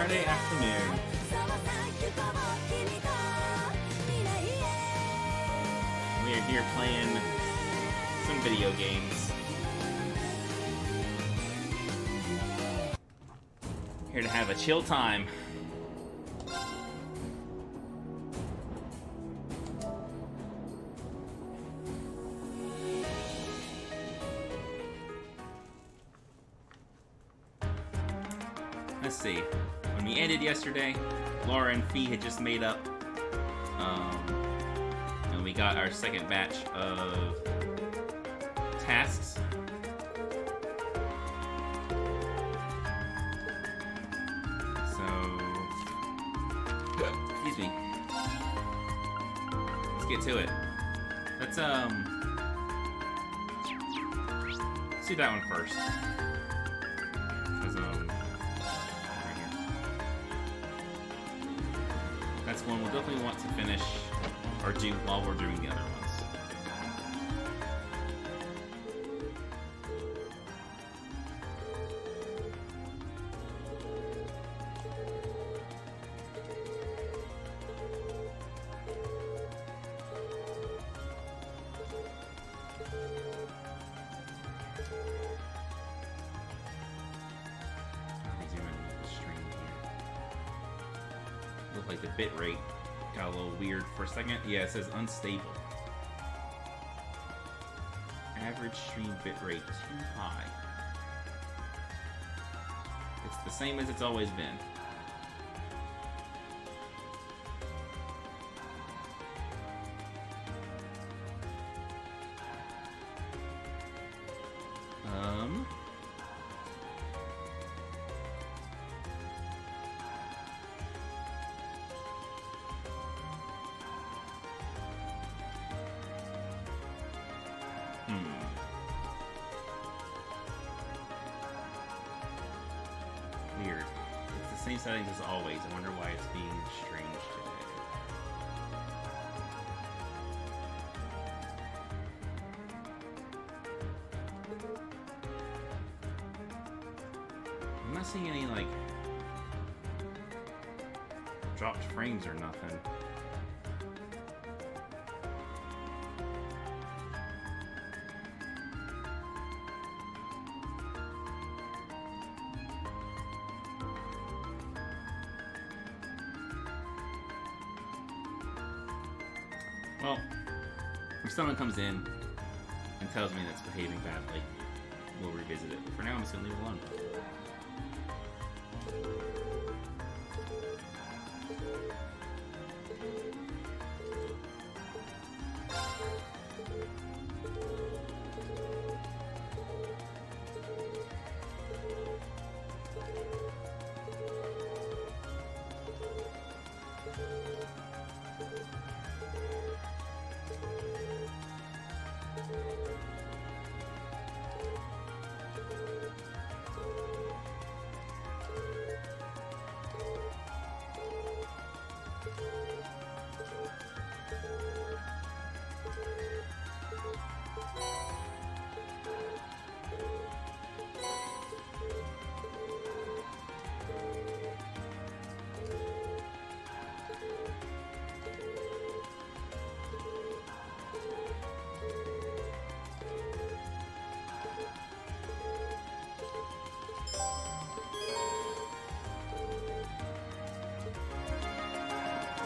Friday afternoon. We are here playing some video games. Here to have a chill time. Let's see. When we ended yesterday, Laura and Fee had just made up. And we got our second batch of tasks. So, excuse me. Let's get to it. Let's do that one first. That's one we'll definitely want to finish or do while we're doing the other ones. Like the bit rate got a little weird for a second. Yeah, it says unstable. Average stream bit rate too high. It's the same as it's always been. Weird. It's the same settings as always. I wonder why it's being strange today. I'm not seeing any, like, dropped frames or nothing. Well, if someone comes in and tells me that's behaving badly, we'll revisit it. But for now, I'm just going to leave it alone.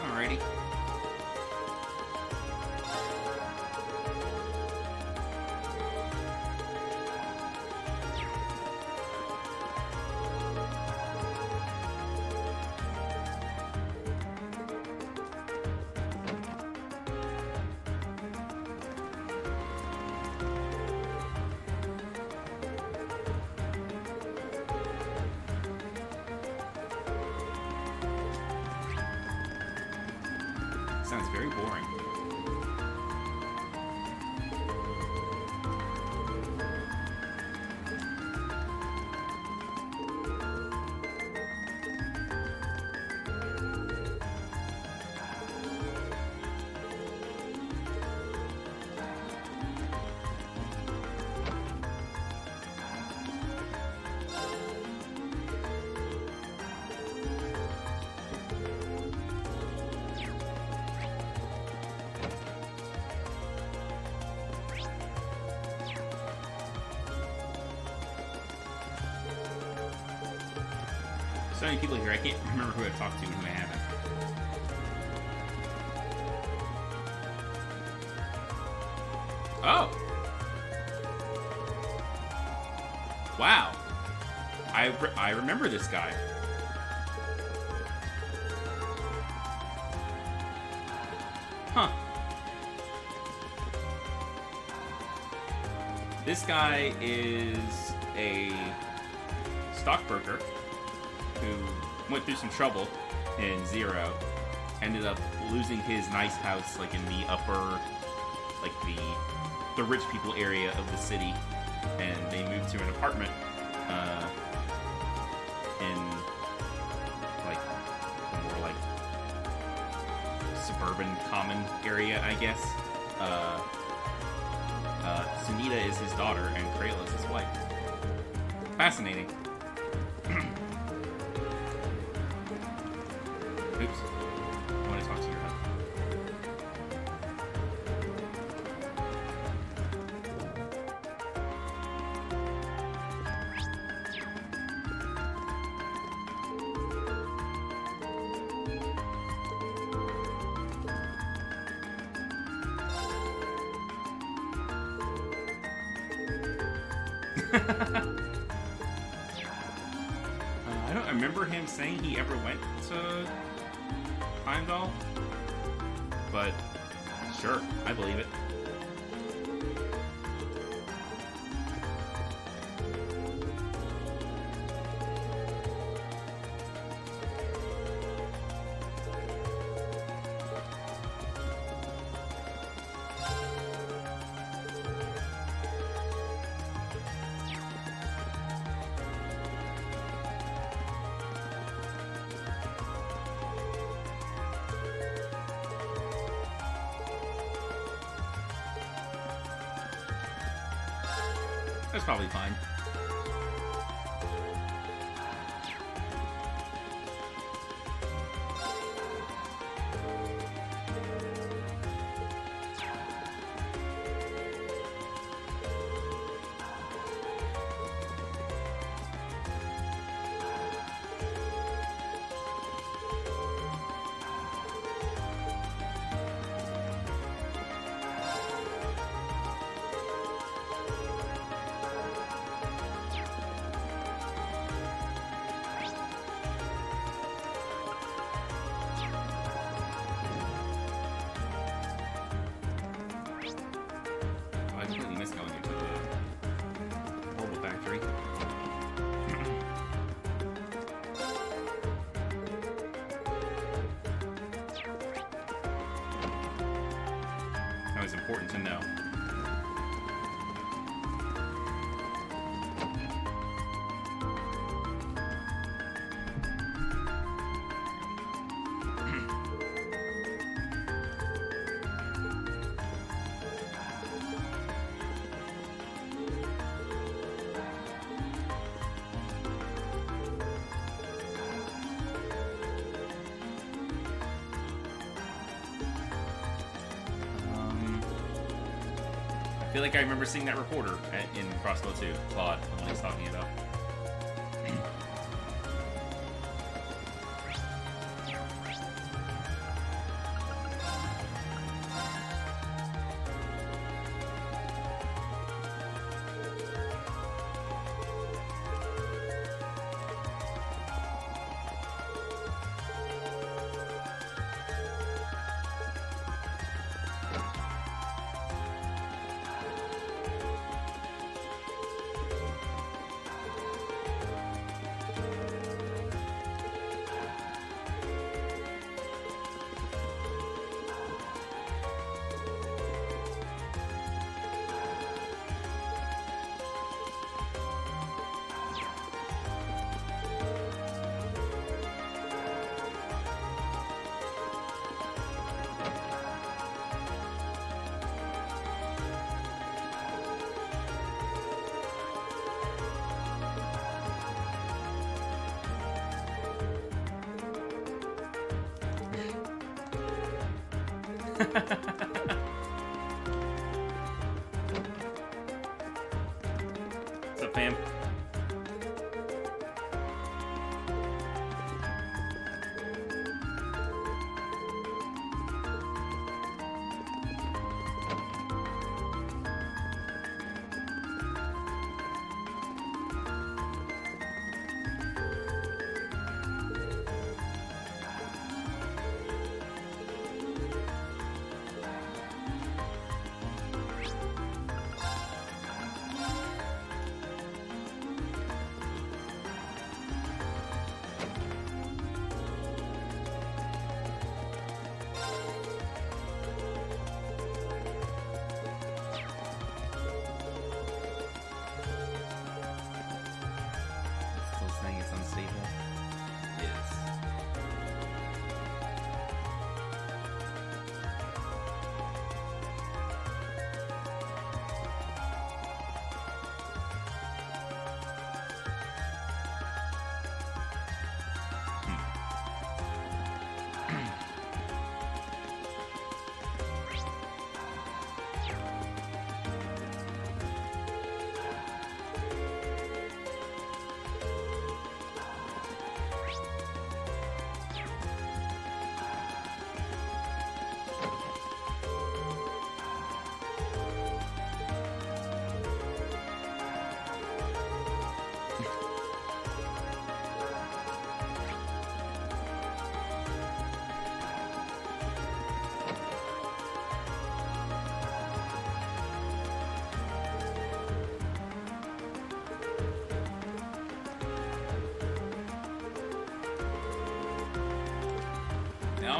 Alrighty. Sounds very boring. So many people here, I can't remember who I've talked to and who I haven't. Oh! Wow. I remember this guy. Huh. This guy is a stockbroker who went through some trouble in Zero, ended up losing his nice house like in the upper, like the rich people area of the city, and they moved to an apartment in like a more like suburban common area, I guess. Sunita is his daughter and Krayla is his wife. Fascinating. Oops. I want to talk to your husband. I don't remember him saying he ever went to Heimdall, but sure, I believe it. That's probably fine. Important to know. I feel like I remember seeing that reporter in Crossbow 2, Claude, the one he's talking about. What's up, fam?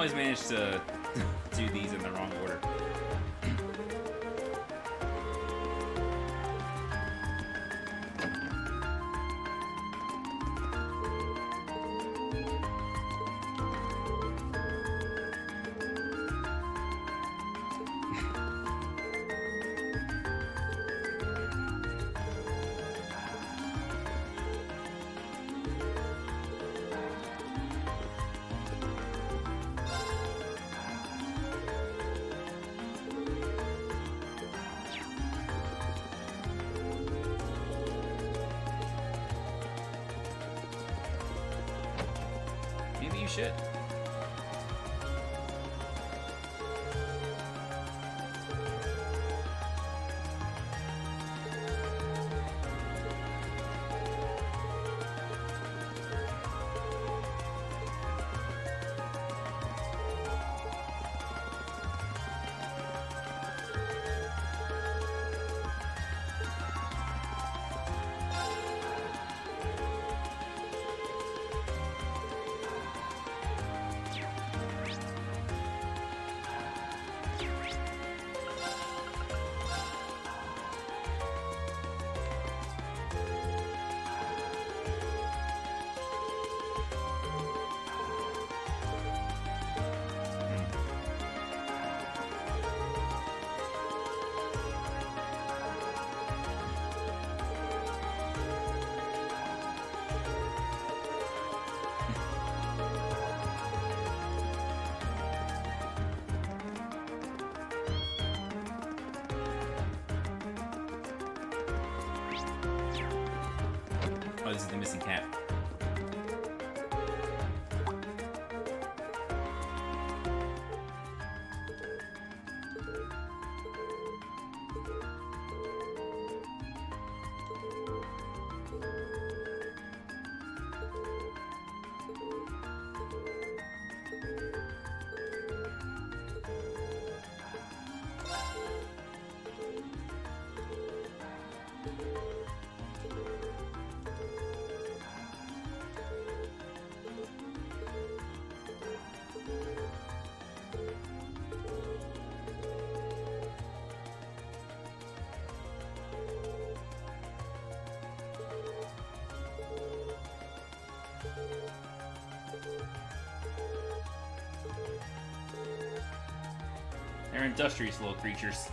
always manage to do these in the wrong order. Maybe you should. Oh, this is the missing cat. They're industrious little creatures.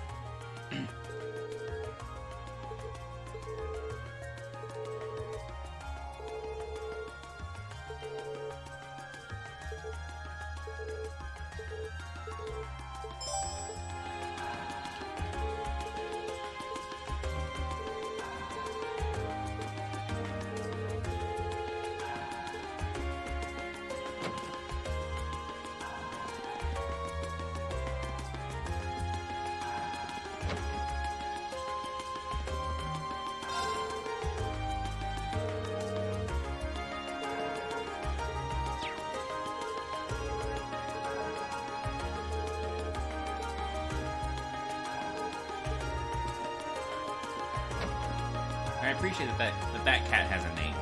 I appreciate that cat has a name.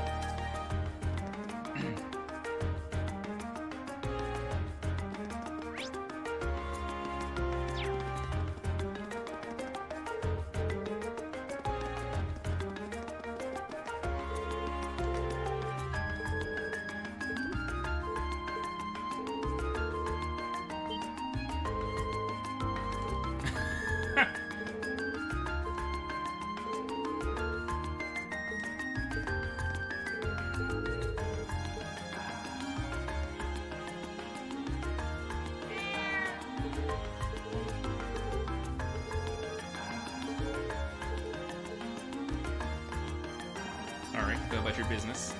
Alright, go about your business.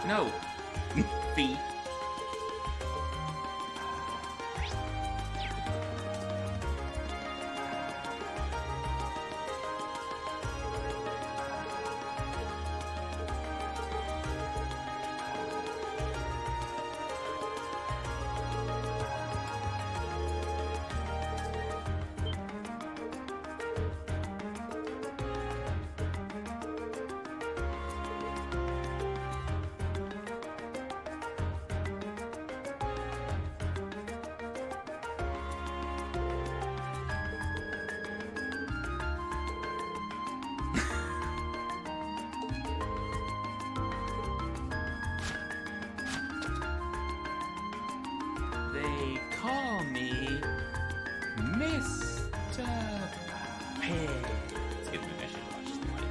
No. Fee. They call me Mr. Pig. Excuse me, I should watch the light.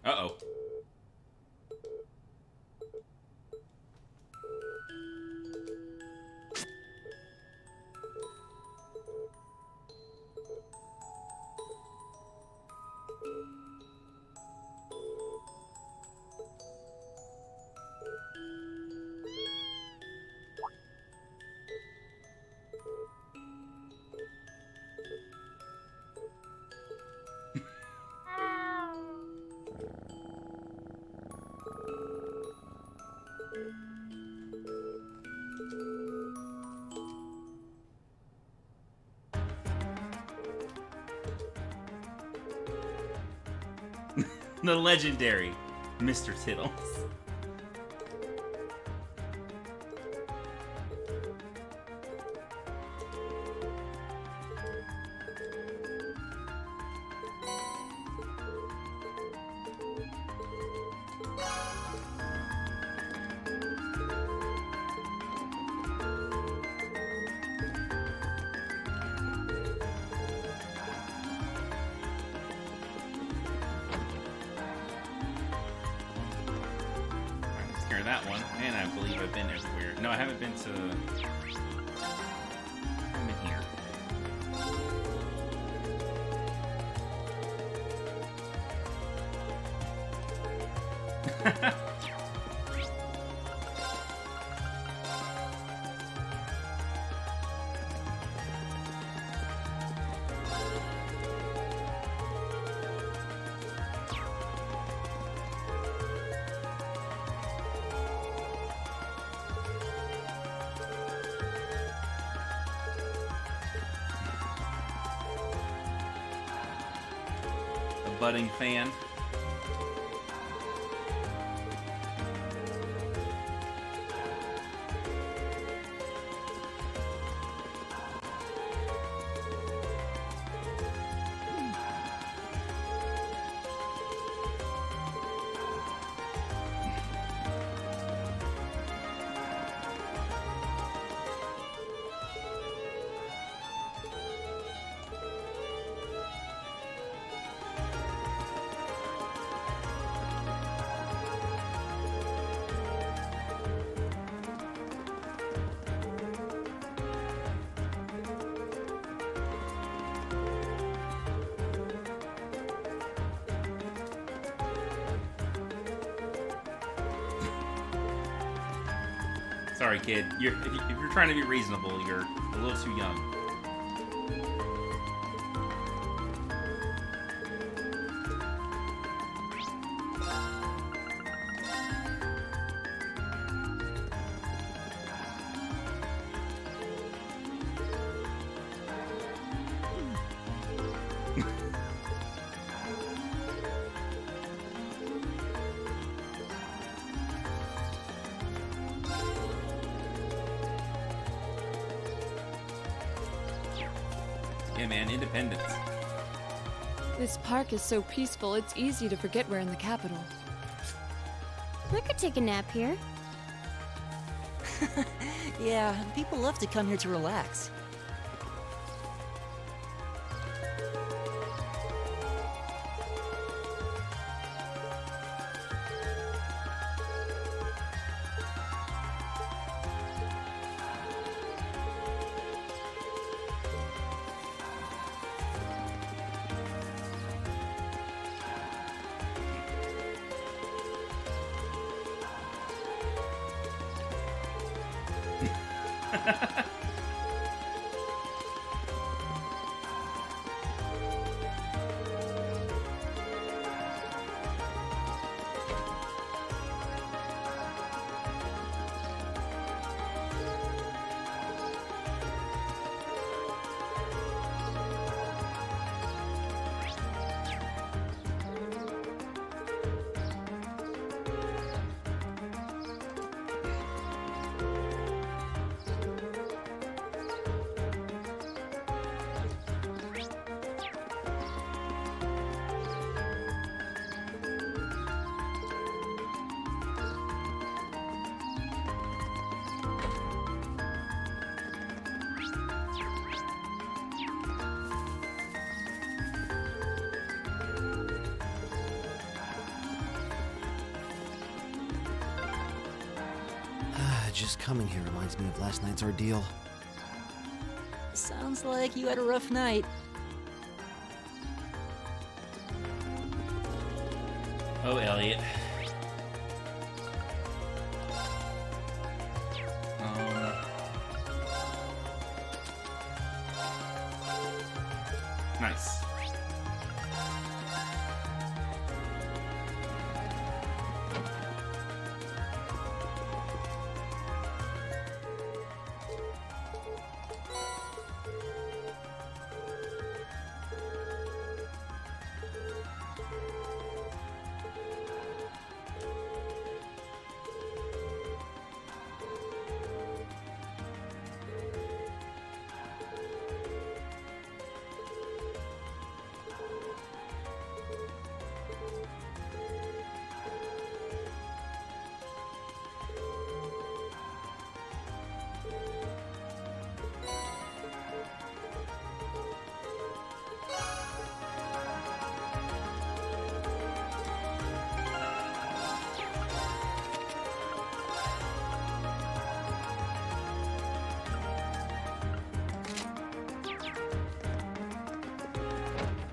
Uh-oh. The legendary Mr. Tittles. That one, and I believe I've been everywhere. No, I haven't been to... I'm in here. Budding fan. Sorry, kid. If you're trying to be reasonable, you're a little too young. Yeah, man, independence. This park is so peaceful, it's easy to forget we're in the capital. I could take a nap here. Yeah, people love to come here to relax. Just coming here reminds me of last night's ordeal. Sounds like you had a rough night. Oh, Elliot. Nice.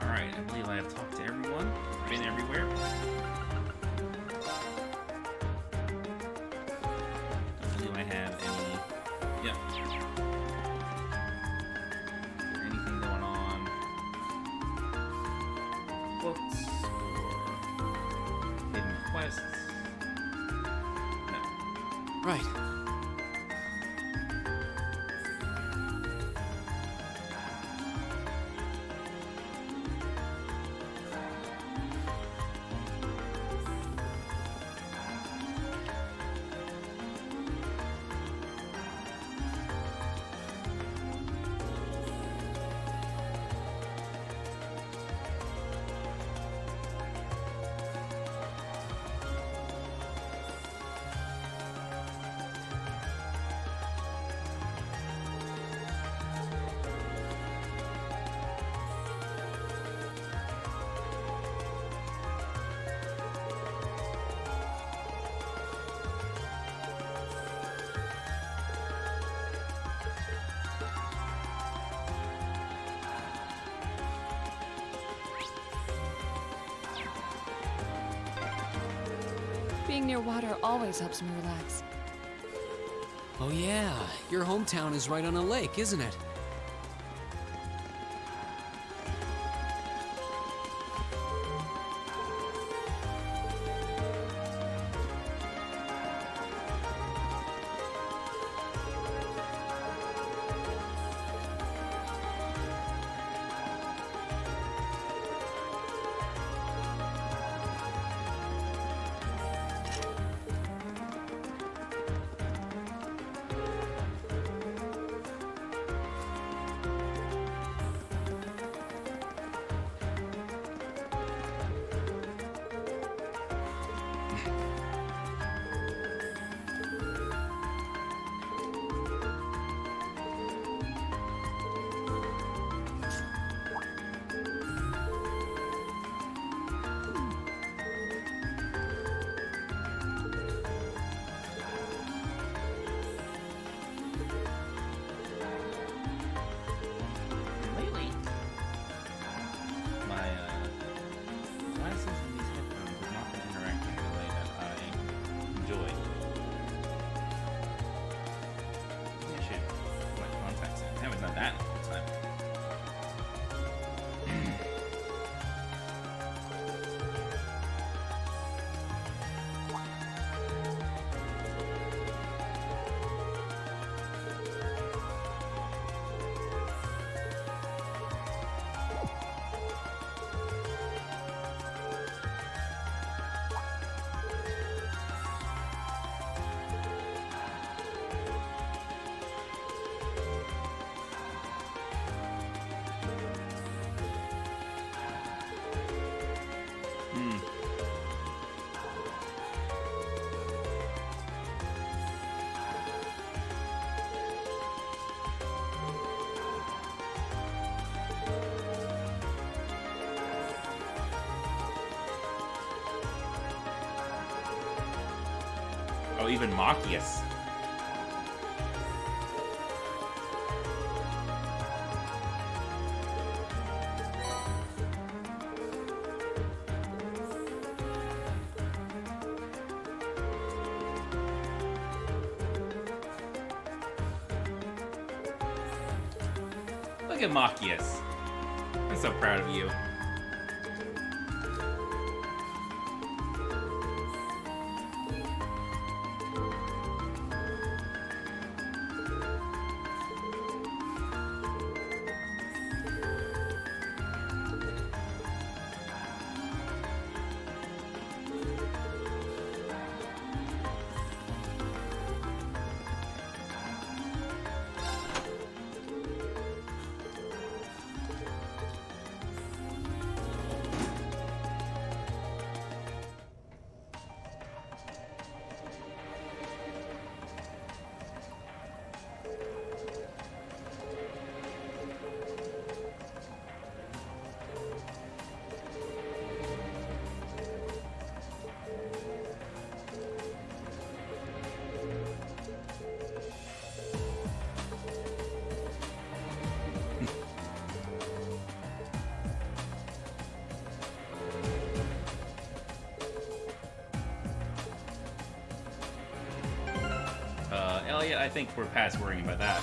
Alright, I believe I have talked to everyone. Been everywhere. Don't believe I have any. Yep. Is there anything going on? Books or hidden quests? No. Right. Being near water always helps me relax. Oh yeah, your hometown is right on a lake, isn't it? Oh, even Machias. Look at Machias. I'm so proud of you. Elliot, I think we're past worrying about that.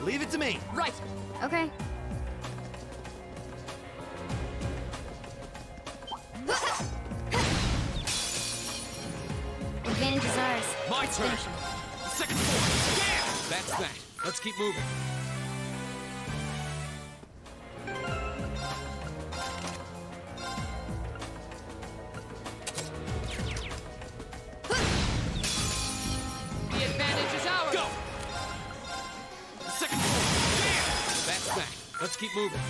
Leave it to me. Right. Okay. Advantage is ours. My Let's turn. finish him. Second floor. Yeah! That's that. Let's keep moving. The advantage is ours. Go! Second floor. Yeah! That's that. Let's keep moving.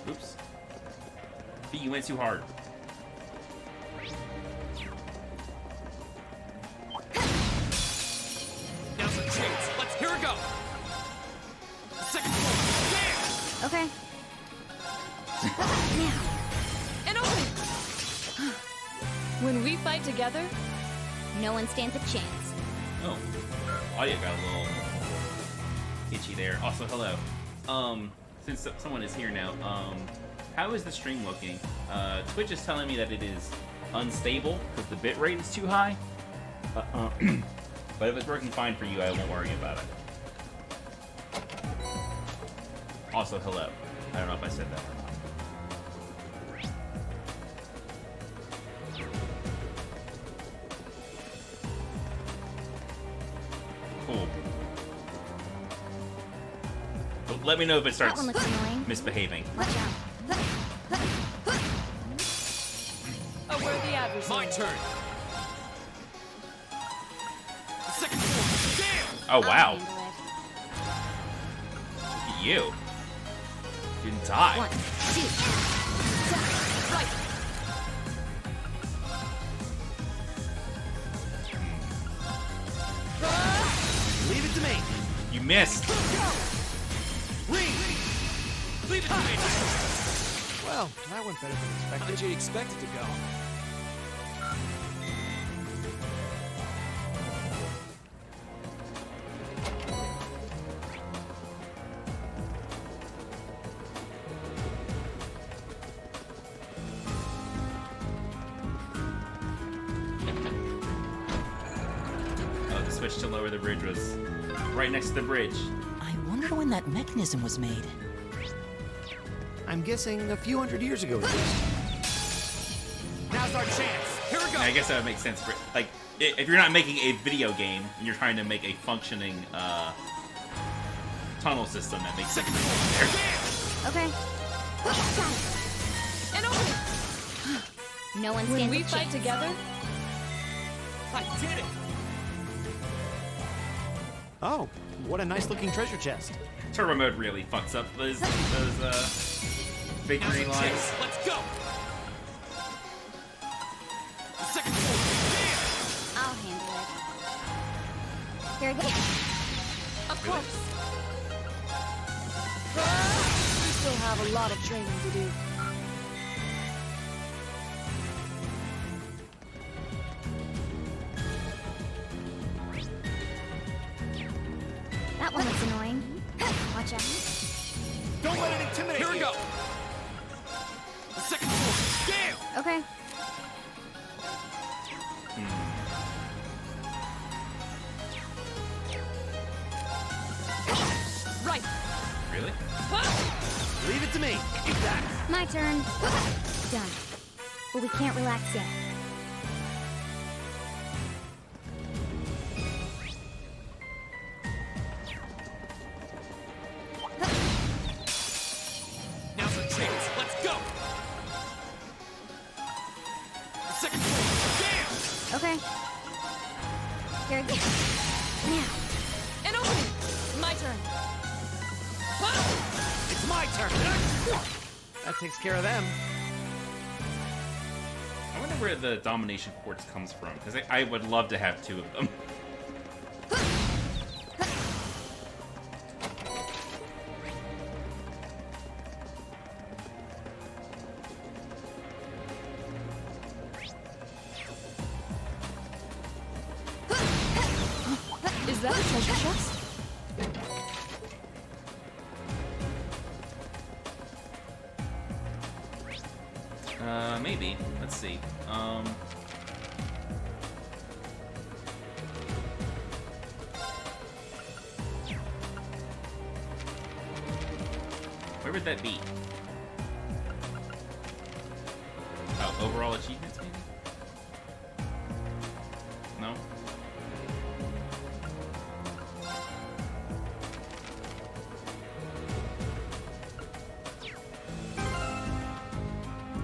Oops. B, you went too hard. Now's our chance. Let's here we go. Second floor. Yeah! Okay. Now. And open! When we fight together, No one stands a chance. Oh. Audio got a little itchy there. Also, hello. Since someone is here now, how is the stream looking? Twitch is telling me that it is unstable because the bitrate is too high. But if it's working fine for you, I won't worry about it. Also, hello. I don't know if I said that or not. Cool. But let me know if it That starts one looks annoying. misbehaving. Watch out. a worthy adversary. My turn. Second floor. Yeah! Oh, wow. I'll handle it. Look at you. You didn't die. 1, 2, right. Leave it to me. You missed. Leave it to me. Well, that went better than expected. How'd you expect it to go? Oh, the switch to lower the bridge was right next to the bridge. I wonder when that mechanism was made. I'm guessing a few hundred years ago at least. Now's our chance. we go. I guess that would make sense for like if you're not making a video game and you're trying to make a functioning tunnel system, that makes sense there. Okay. Got it. And open. No one When stands we a fight chance. together, I did it. Oh, what a nice looking treasure chest. Turbo mode really fucks up those victory Now's the lines. chance. Let's go. The second floor. I'll handle it. Here I go. of course. We still have a lot of training to do. That one looks annoying. Watch out. Don't let it intimidate Here we you. go. The second floor. Damn. Okay. Right. Really? Leave it to me. Eat that. My turn. Done. But we can't relax yet. Now's the chance. Let's go. The second floor. Damn. Okay. Here I go. Now. An opening. My turn. It's my turn. That takes care of them. I wonder where the domination quartz comes from, because I would love to have two of them. Is that a treasure chest? Maybe. Let's see. Where would that be? Oh, overall achievements, maybe? No?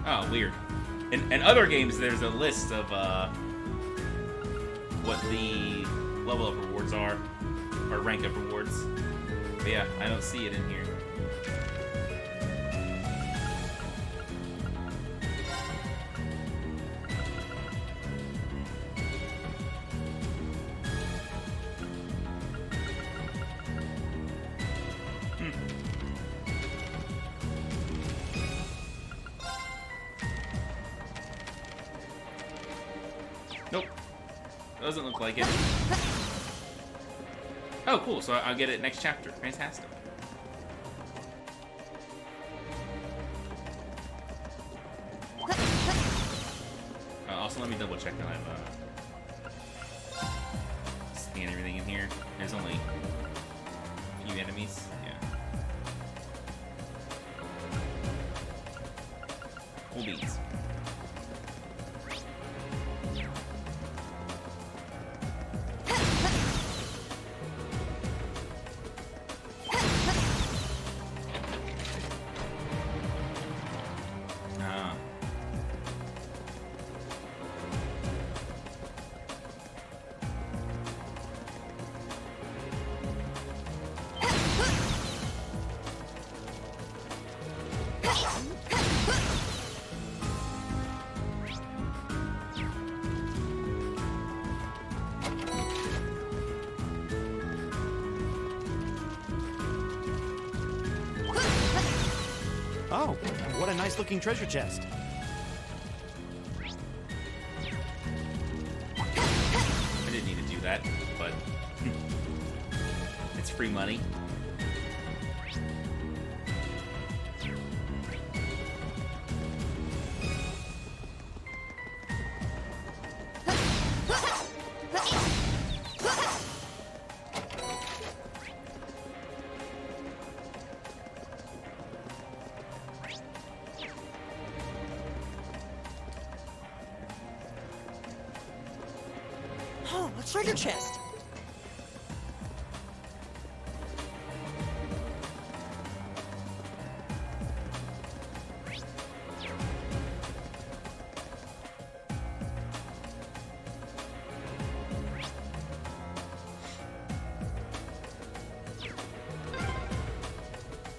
Oh, weird. In other games, there's a list of what the level of rewards are, or rank of rewards. But yeah, I don't see it in here. Nope. Doesn't look like it. Oh, cool. So I'll get it next chapter. Fantastic. Also, let me double check that I've scanned everything in here. There's only a few enemies. Yeah. Cool beans. Oh, what a nice looking treasure chest. I didn't need to do that, but it's free money. treasure chest!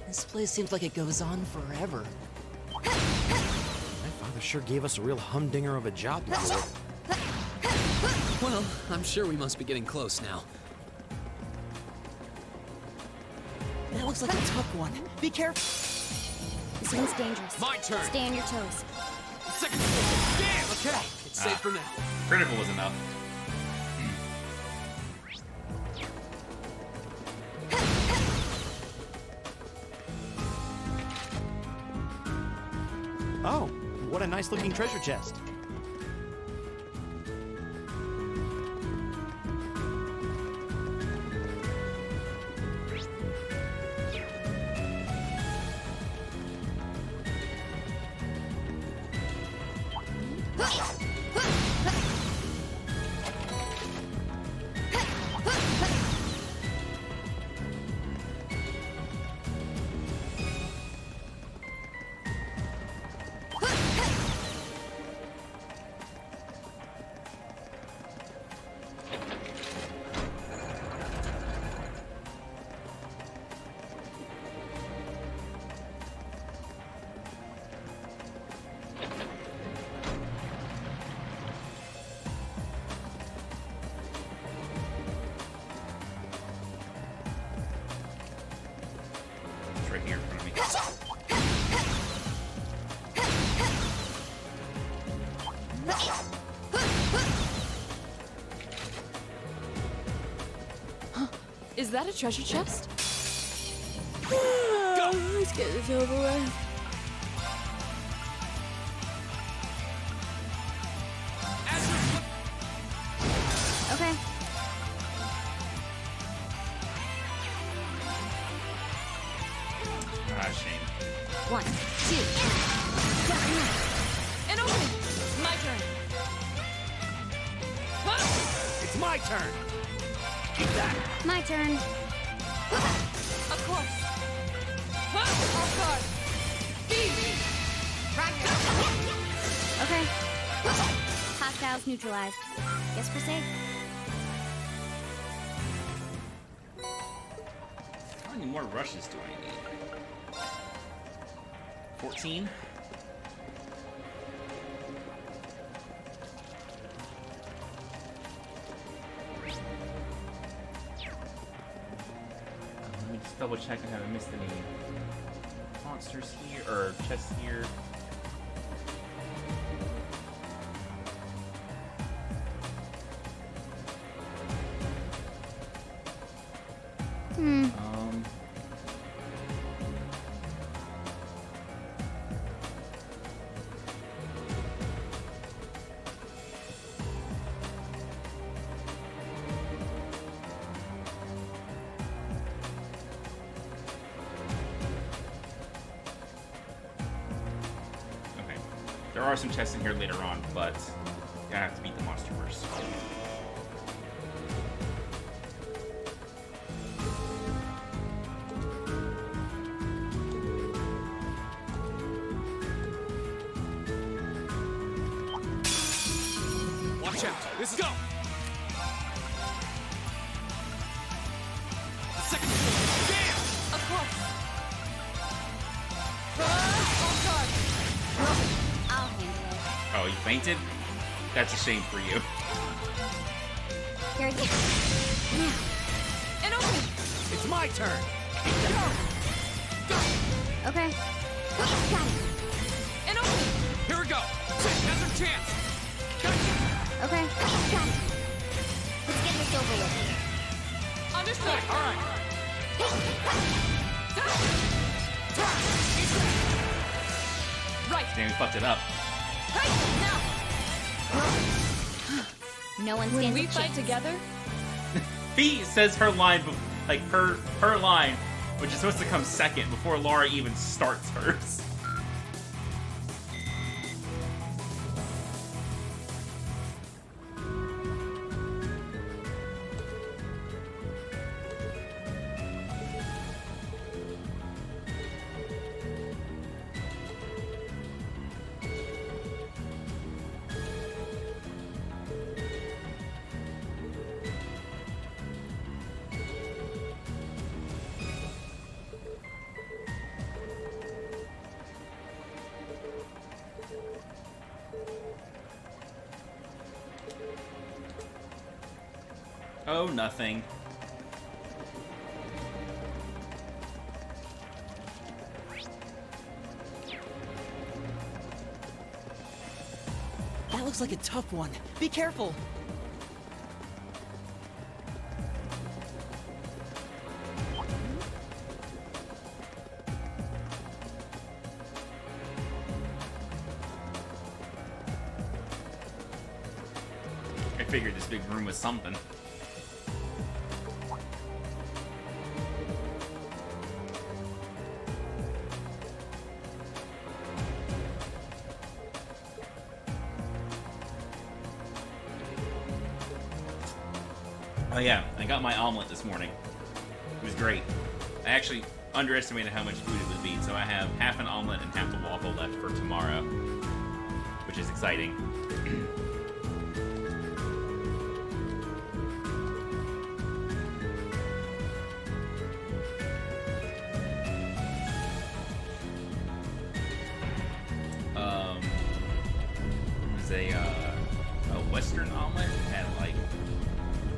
This place seems like it goes on forever. My father sure gave us a real humdinger of a job to do. Well, I'm sure we must be getting close now. That looks like a tough one. Be careful. This one's dangerous. My turn. Stay on your toes. Second floor. Damn! Okay, it's safe for now. Critical was enough. Oh, what a nice looking treasure chest. It's right here in front of me. Is that a treasure chest? Let's get this over with. Okay. Ah, shame. 1, 2. And open! My turn. It's my turn. Keep that. My turn. Of course. Off guard. Roger. Okay. Hostiles neutralized. Guess we're safe. How many more rushes do I need? 14? Let me just double check I haven't missed any monsters here, or chests here. Hmm. Okay. There are some chests in here later on, but I have to beat the monster first. Watch out. This is go. Second floor. Damn! Of course. Off guard. I'll handle it. Oh, you fainted? That's a shame for you. Here it is. And open! It's my turn. Okay. Got it. And open! Here we go. Another chance. Okay. Got it. Let's get this over with. Understood. All right. Right. Damn, we fucked it up. Now. No one When stands we a fight chance. together, Fee says her line, like her line, which is supposed to come second before Laura even starts hers. Oh, nothing. That looks like a tough one. Be careful. I figured this big room was something. Oh yeah, I got my omelet this morning. It was great. I actually underestimated how much food it would be, so I have half an omelet and half a waffle left for tomorrow, which is exciting. It was a Western omelet. It had like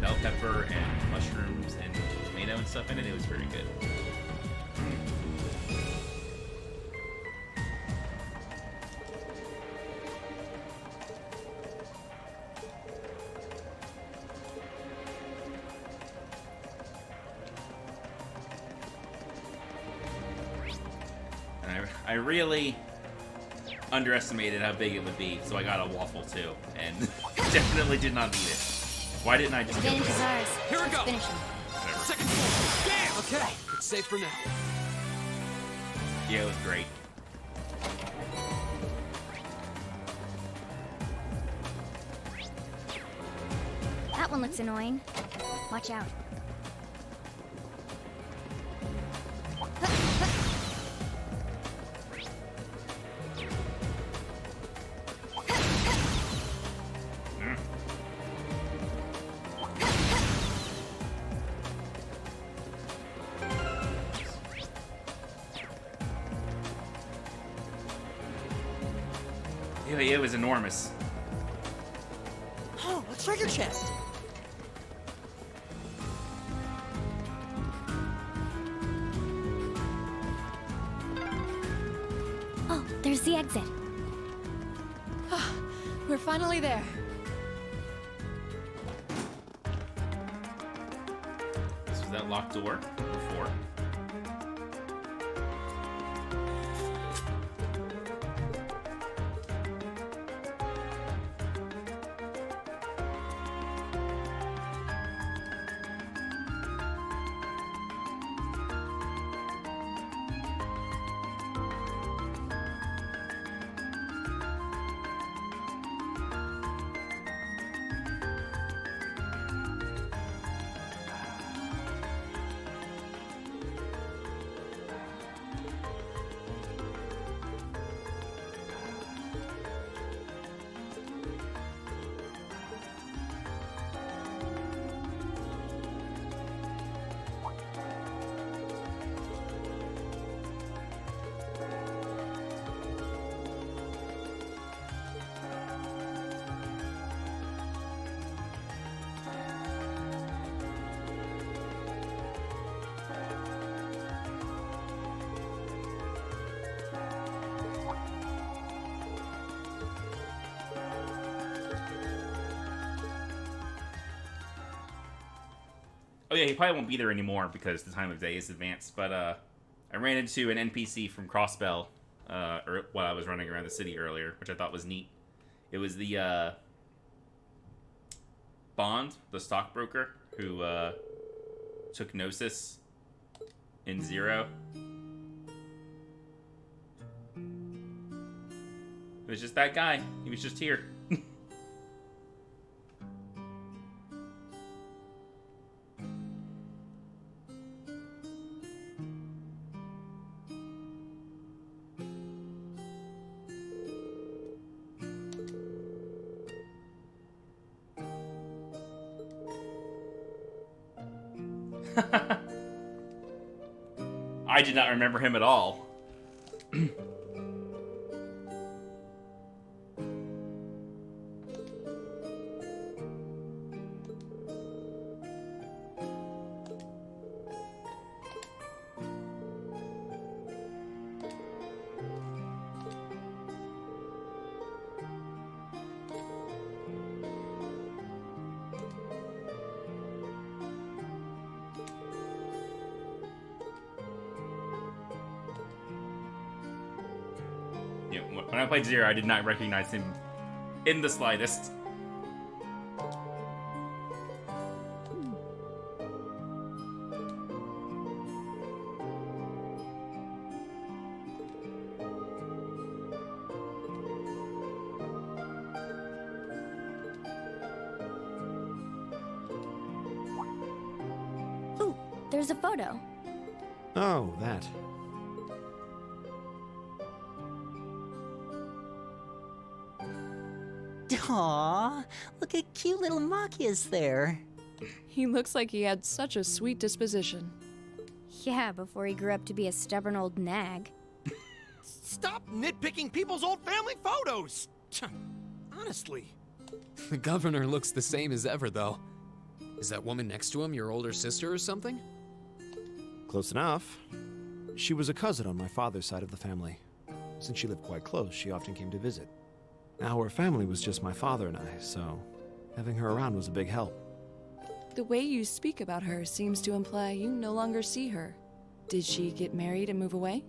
bell pepper and mushrooms and tomato and stuff in it. It was very good. And I really underestimated how big it would be, so I got a waffle too, and definitely did not eat it. Why didn't I just kill Advantage is it? ours. Here we Let's go. finish him. Whatever. Second floor. Damn! Okay, it's safe for now. Yeah, it was great. That one looks annoying. Watch out. Mm. Yeah, it was enormous. Oh, a treasure chest. Oh, there's the exit. We're finally there. This was that locked door before. Oh yeah, he probably won't be there anymore because the time of day is advanced. But I ran into an NPC from Crossbell while I was running around the city earlier, which I thought was neat. It was the Bond, the stockbroker, who took Gnosis in Zero. It was just that guy. He was just here. I did not remember him at all. When I played Zero, I did not recognize him in the slightest. Ooh, there's a photo. Oh, that. Aw, look at cute little Machias there. He looks like he had such a sweet disposition. Yeah, before he grew up to be a stubborn old nag. Stop nitpicking people's old family photos! Honestly. The governor looks the same as ever, though. Is that woman next to him your older sister or something? Close enough. She was a cousin on my father's side of the family. Since she lived quite close, she often came to visit. Our family was just my father and I, so having her around was a big help. The way you speak about her seems to imply you no longer see her. Did she get married and move away?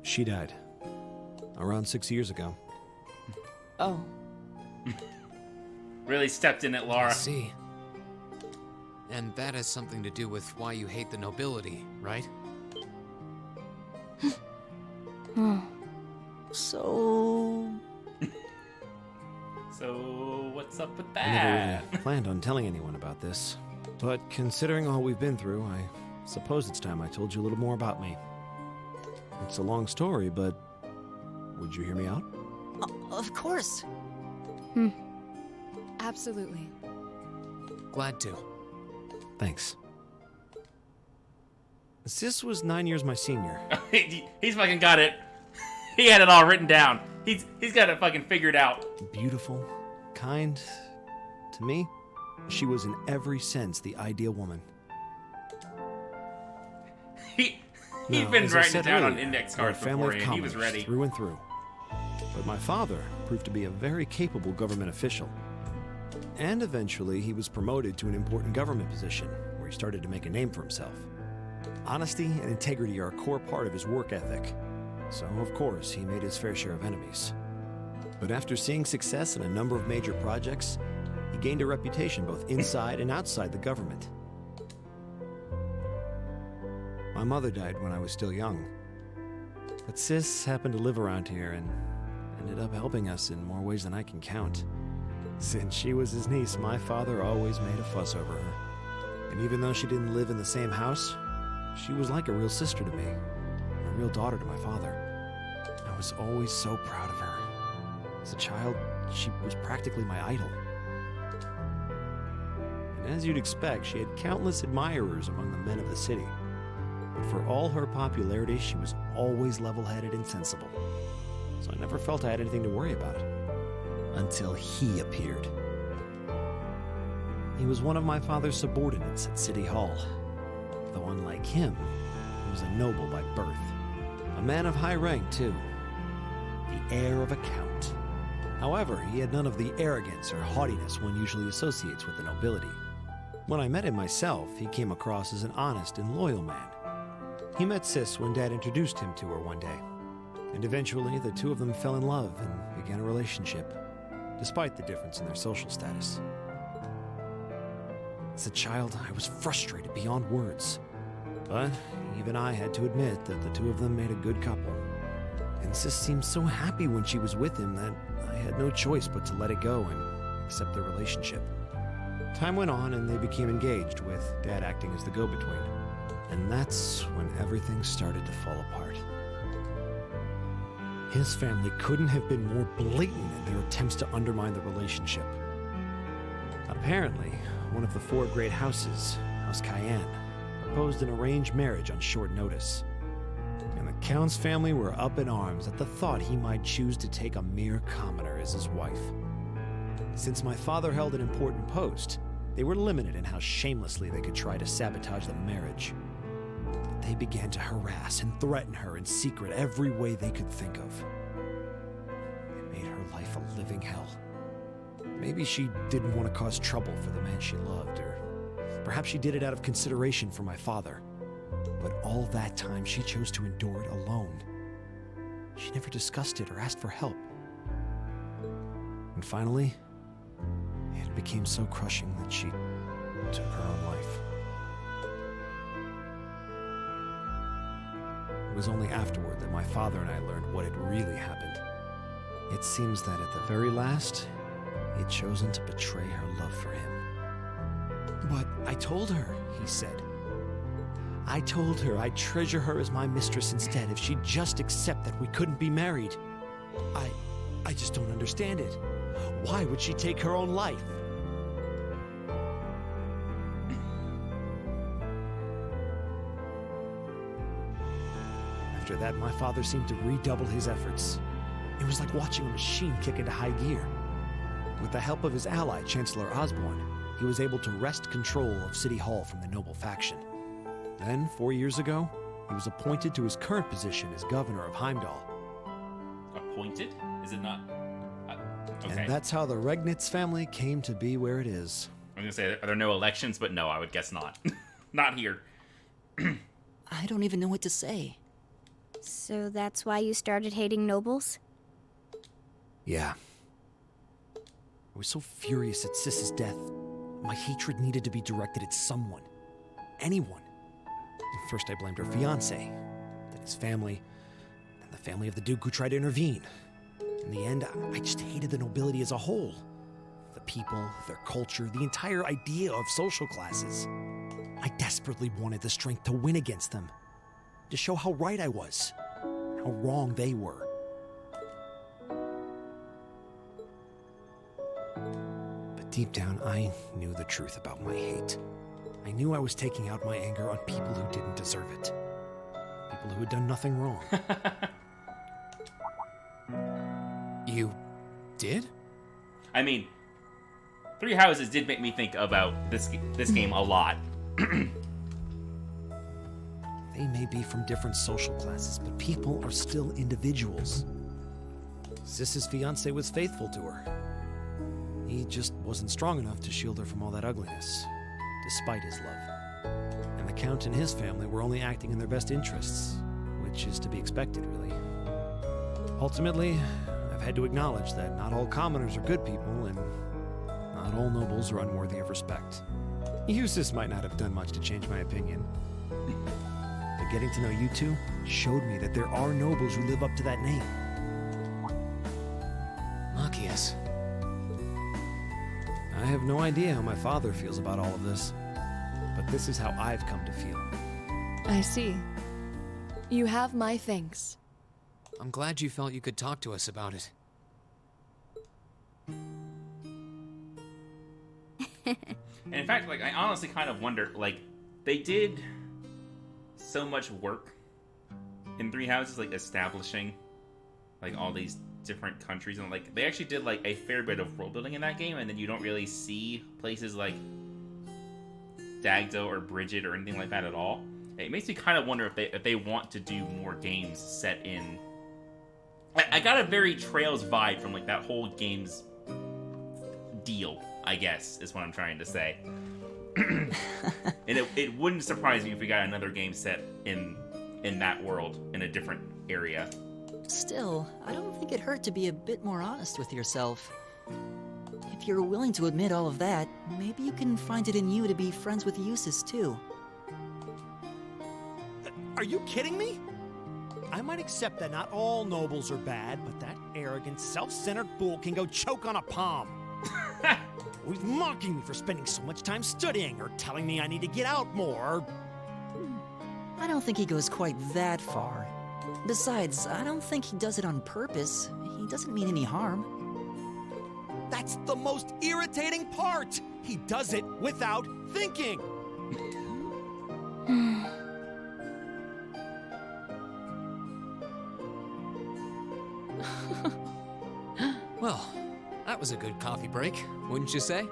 She died. Around 6 years ago. Oh. Really stepped in it, I Laura. see. And that has something to do with why you hate the nobility, right? So... So, what's up with I never that? really planned on telling anyone about this. But considering all we've been through, I suppose it's time I told you a little more about me. It's a long story, but would you hear me out? Of course. Absolutely. Glad to. Thanks. Sis was 9 years my senior. He's fucking got it. He had it all written down. He's got it fucking figured out. Beautiful, kind. To me, she was in every sense the ideal woman. He'd Now, been as I writing it said down on earlier, index we're a cards family of beforehand. He was commoners ready. through and through. But my father proved to be a very capable government official. And eventually, he was promoted to an important government position, where he started to make a name for himself. Honesty and integrity are a core part of his work ethic. So, of course, he made his fair share of enemies. But after seeing success in a number of major projects, he gained a reputation both inside and outside the government. My mother died when I was still young. But Sis happened to live around here and ended up helping us in more ways than I can count. Since she was his niece, my father always made a fuss over her. And even though she didn't live in the same house, she was like a real sister to me, and a real daughter to my father. I was always so proud of her. As a child, she was practically my idol. And as you'd expect, she had countless admirers among the men of the city. But for all her popularity, she was always level-headed and sensible. So I never felt I had anything to worry about. Until he appeared. He was one of my father's subordinates at City Hall. Though unlike him, he was a noble by birth. A man of high rank, too. The heir of a count. However, he had none of the arrogance or haughtiness one usually associates with the nobility. When I met him myself, he came across as an honest and loyal man. He met Sis when Dad introduced him to her one day. And eventually, the two of them fell in love and began a relationship, despite the difference in their social status. As a child, I was frustrated beyond words. But even I had to admit that the two of them made a good couple. And Sis seemed so happy when she was with him that I had no choice but to let it go and accept their relationship. Time went on and they became engaged, with Dad acting as the go-between. And that's when everything started to fall apart. His family couldn't have been more blatant in their attempts to undermine the relationship. Apparently, one of the four great houses, House Cayenne, proposed an arranged marriage on short notice. And the Count's family were up in arms at the thought he might choose to take a mere commoner as his wife. Since my father held an important post, they were limited in how shamelessly they could try to sabotage the marriage. But they began to harass and threaten her in secret every way they could think of. It made her life a living hell. Maybe she didn't want to cause trouble for the man she loved, or perhaps she did it out of consideration for my father. But all that time, she chose to endure it alone. She never discussed it or asked for help. And finally, it became so crushing that she took her own life. It was only afterward that my father and I learned what had really happened. It seems that at the very last, he had chosen to betray her love for him. But I told her, he said. I told her I'd treasure her as my mistress instead if she'd just accept that we couldn't be married. I just don't understand it. Why would she take her own life? After that, my father seemed to redouble his efforts. It was like watching a machine kick into high gear. With the help of his ally, Chancellor Osborne, he was able to wrest control of City Hall from the noble faction. Then, 4 years ago, he was appointed to his current position as governor of Heimdall. Appointed? Is it not? Okay. And that's how the Regnitz family came to be where it is. I'm gonna say, are there no elections? But no, I would guess not. Not here. I don't even know what to say. So that's why you started hating nobles? Yeah. I was so furious at Sis's death. My hatred needed to be directed at someone. Anyone. And first I blamed her fiancé, then his family, and the family of the Duke who tried to intervene. In the end, I just hated the nobility as a whole. The people, their culture, the entire idea of social classes. I desperately wanted the strength to win against them. To show how right I was. How wrong they were. But deep down, I knew the truth about my hate. I knew I was taking out my anger on people who didn't deserve it. People who had done nothing wrong. You did? I mean, Three Houses did make me think about this game a lot. They may be from different social classes, but people are still individuals. Sis's fiancé was faithful to her. He just wasn't strong enough to shield her from all that ugliness, despite his love. And the Count and his family were only acting in their best interests, which is to be expected, really. Ultimately, I've had to acknowledge that not all commoners are good people, and not all nobles are unworthy of respect. Eustace might not have done much to change my opinion. But getting to know you two showed me that there are nobles who live up to that name. Machias. I have no idea how my father feels about all of this, but this is how I've come to feel. I see. You have my thanks. I'm glad you felt you could talk to us about it. And in fact, like, I honestly kind of wonder, like, they did so much work in Three Houses, like, establishing, like, all these different countries, and, like, they actually did, like, a fair bit of world building in that game, and then you don't really see places like Dagdo or Bridget or anything like that at all. It makes me kind of wonder if they want to do more games set in... I got a very Trails vibe from, like, that whole game's deal, I guess, is what I'm trying to say. And it wouldn't surprise me if we got another game set in that world, in a different area. Still, I don't think it hurt to be a bit more honest with yourself. If you're willing to admit all of that, maybe you can find it in you to be friends with Eustace, too. Are you kidding me? I might accept that not all nobles are bad, but that arrogant, self-centered fool can go choke on a palm. He's mocking me for spending so much time studying, or telling me I need to get out more. I don't think he goes quite that far. Besides, I don't think he does it on purpose. He doesn't mean any harm. That's the most irritating part! He does it without thinking! Well, that was a good coffee break, wouldn't you say?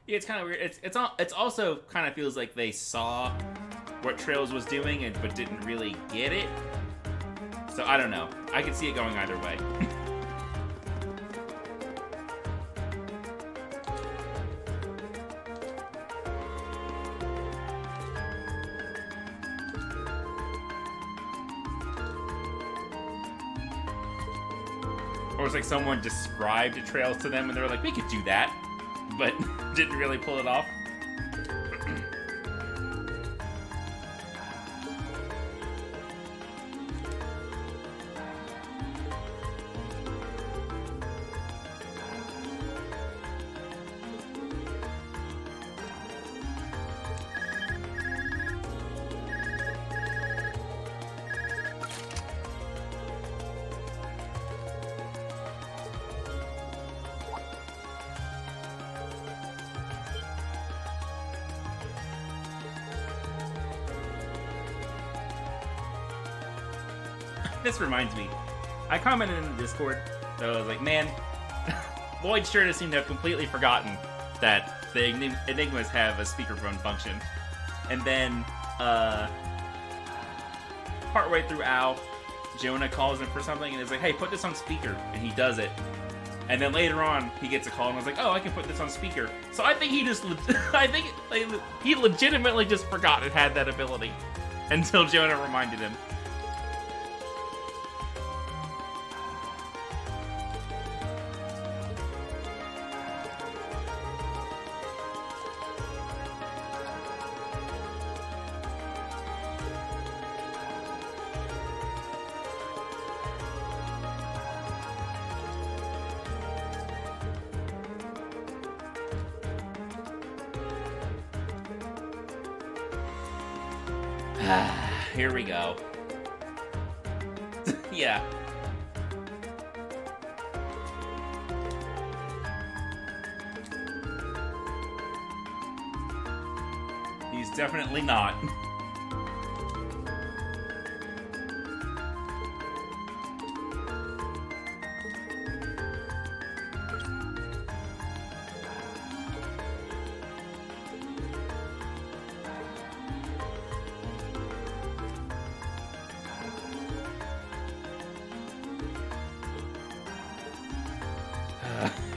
Yeah, it's kind of weird. It's also kind of feels like they saw what Trails was doing, but didn't really get it. So I don't know. I could see it going either way. Or it's like someone described trails to them and they were like, we could do that, but didn't really pull it off. This reminds me, I commented in the Discord that I was like, man, Lloyd sure does seem to have completely forgotten that the Enigmas have a speakerphone function. And then, partway through Al, Jonah calls him for something and is like, hey, put this on speaker. And he does it. And then later on, he gets a call and was like, oh, I can put this on speaker. So I think he just, he legitimately just forgot it had that ability until Jonah reminded him. Here we go. Yeah. He's definitely not.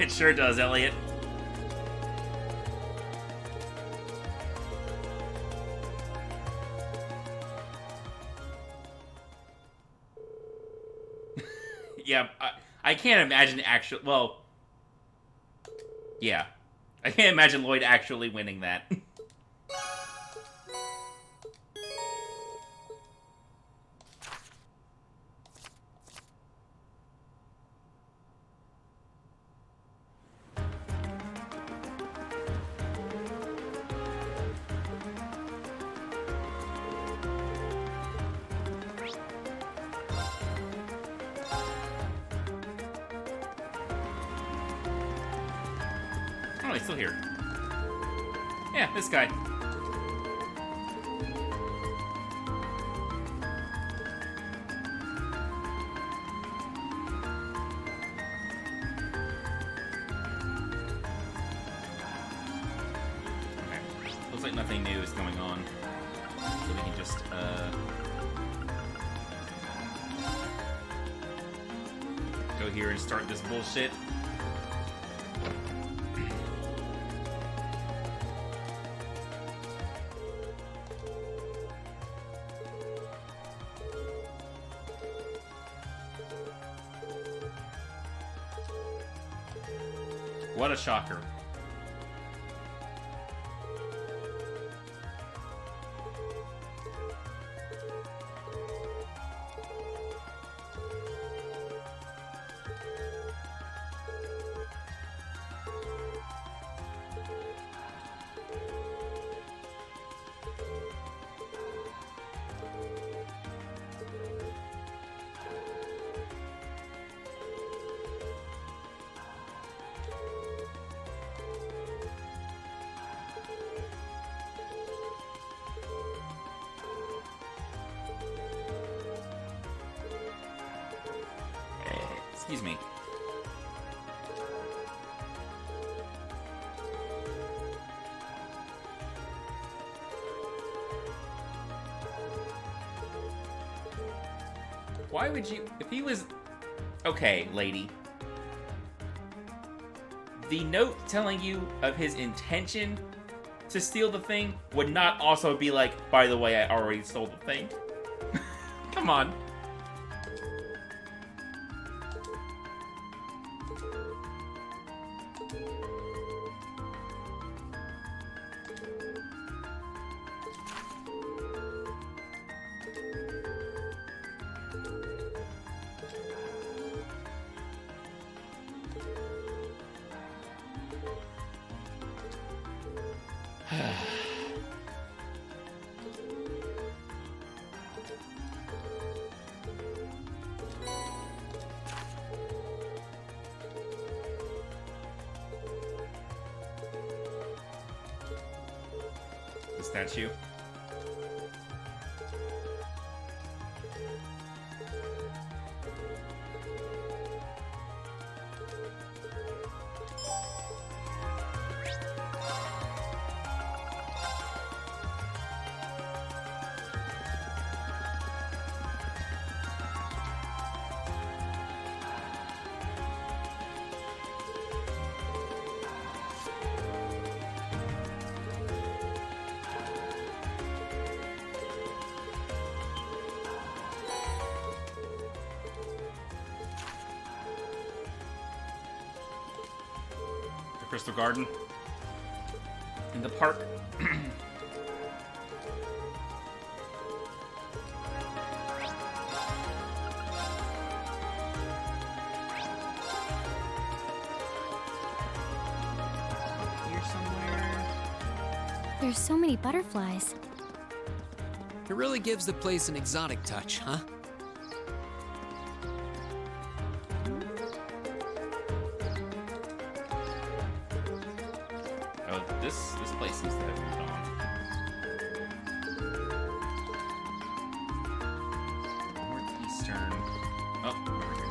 It sure does, Elliot. Yeah, I can't imagine actually. Well, yeah, I can't imagine Lloyd actually winning that. Oh, he's still here. Yeah, this guy. Okay. Looks like nothing new is going on. So we can just, go here and start this bullshit. What a shocker. Excuse me. Why would you... If he was... Okay, lady. The note telling you of his intention to steal the thing would not also be like, by the way, I already stole the thing. Come on. The statue. Crystal Garden in the park. Here somewhere. There's so many butterflies. It really gives the place an exotic touch, huh? Oh, this place seems to have moved on. Northeastern. Oh, over here.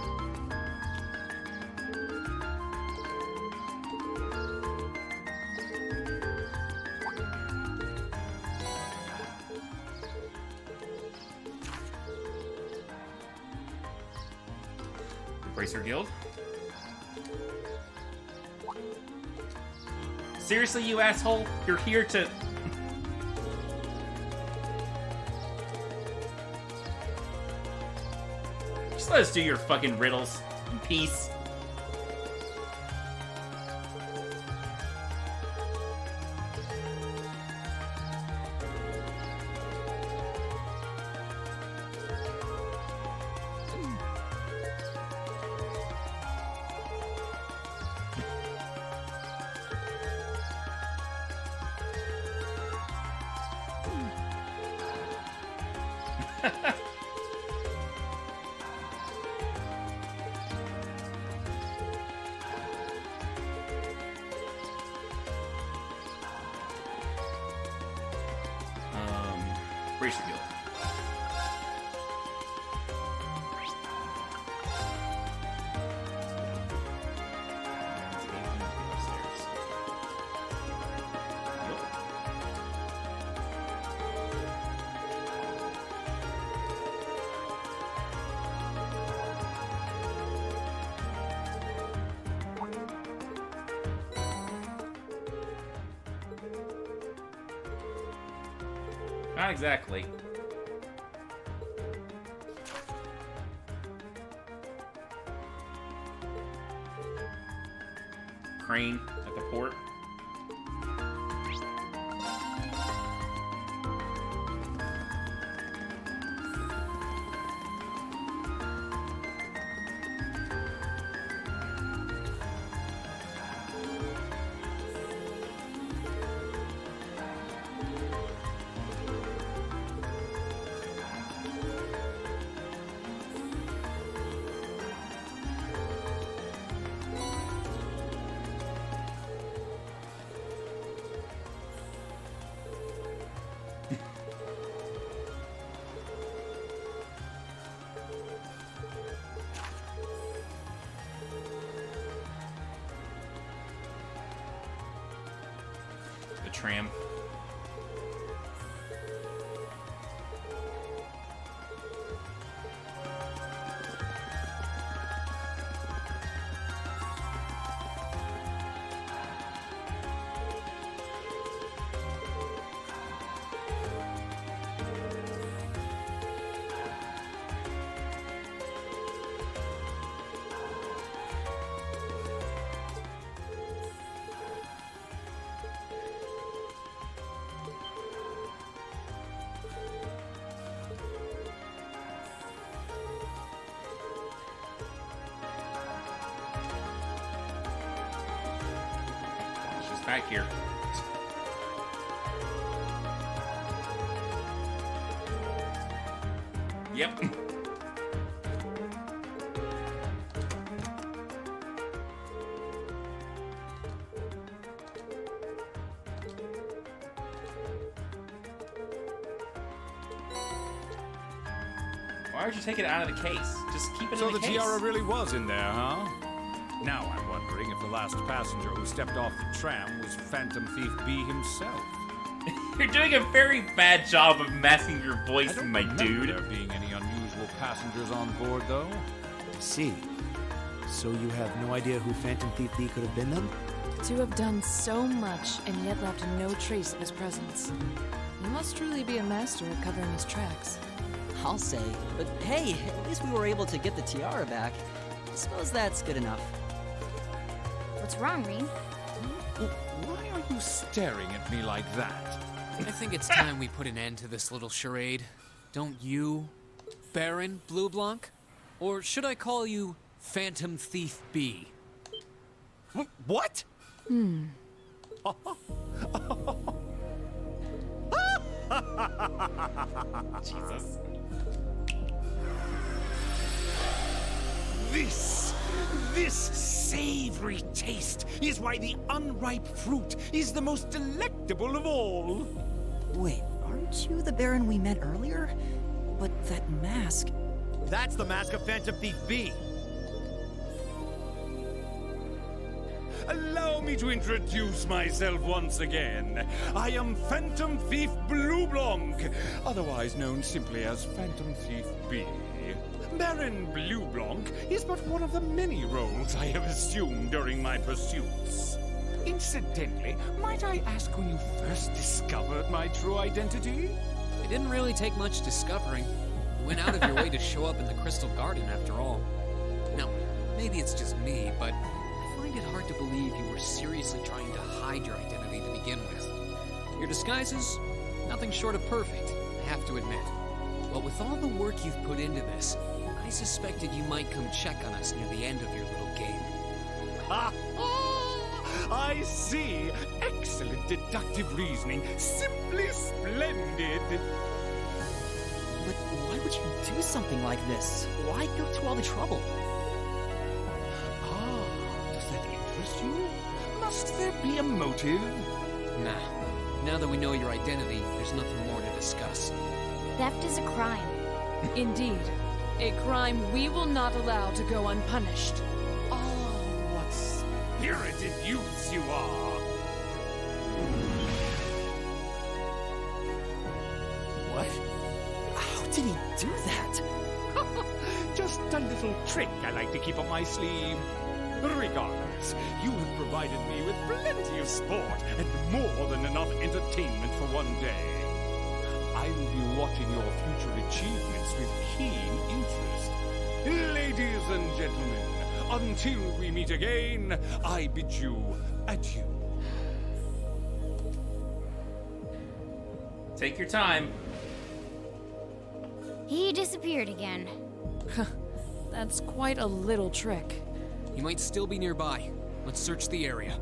Bracer Guild. Seriously, you asshole? You're here to... Just let us do your fucking riddles in peace. Bracer Guild. Not exactly. Crane at the port. The tram. back here. Yep. Why would you take it out of the case? Just keep it So in the the case. tiara really was in there, huh? Now I'm wondering if the last passenger who stepped off the tram was Phantom Thief B himself. You're doing a very bad job of masking your I voice, don't my remember dude. there being any unusual passengers on board, though. I see. So you have no idea who Phantom Thief B could have been then? To have done so much and yet left no trace of his presence. He must truly be a master at covering his tracks. I'll say. But hey, at least we were able to get the tiara back. I suppose that's good enough. What's wrong, Reem? Why are you staring at me like that? I think it's time we put an end to this little charade. Don't you, Baron Blue Blanc? Or should I call you Phantom Thief B? What? Jesus. This savory taste is why the unripe fruit is the most delectable of all. Wait, aren't you the Baron we met earlier? But that mask... That's the mask of Phantom Thief B. Allow me to introduce myself once again. I am Phantom Thief Blue Blanc, otherwise known simply as Phantom Thief B. Baron Blue Blanc is but one of the many roles I have assumed during my pursuits. Incidentally, might I ask when you first discovered my true identity? It didn't really take much discovering. You went out of your way to show up in the Crystal Garden after all. Now, maybe it's just me, but I find it hard to believe you were seriously trying to hide your identity to begin with. Your disguises, nothing short of perfect, I have to admit. But with all the work you've put into this, I suspected you might come check on us near the end of your little game. Ha! I see. Excellent deductive reasoning. Simply splendid. But why would you do something like this? Why go through all the trouble? Does that interest you? Must there be a motive? Nah. Now that we know your identity, there's nothing more to discuss. Theft is a crime. Indeed, a crime we will not allow to go unpunished. Oh, what spirited youths you are! What? How did he do that? Just a little trick I like to keep up my sleeve. Regardless, you have provided me with plenty of sport and more than enough entertainment for one day. I will be watching your future achievements with keen interest. Ladies and gentlemen, until we meet again, I bid you adieu. Take your time. He disappeared again. That's quite a little trick. He might still be nearby. Let's search the area.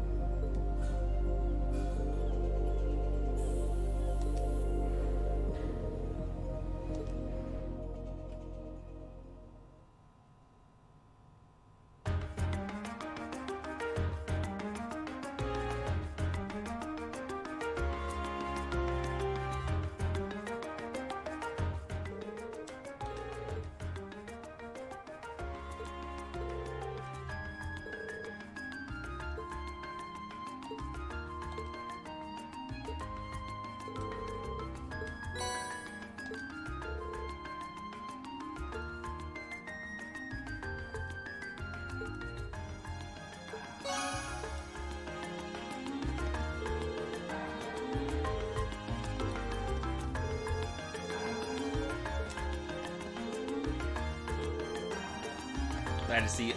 Glad to see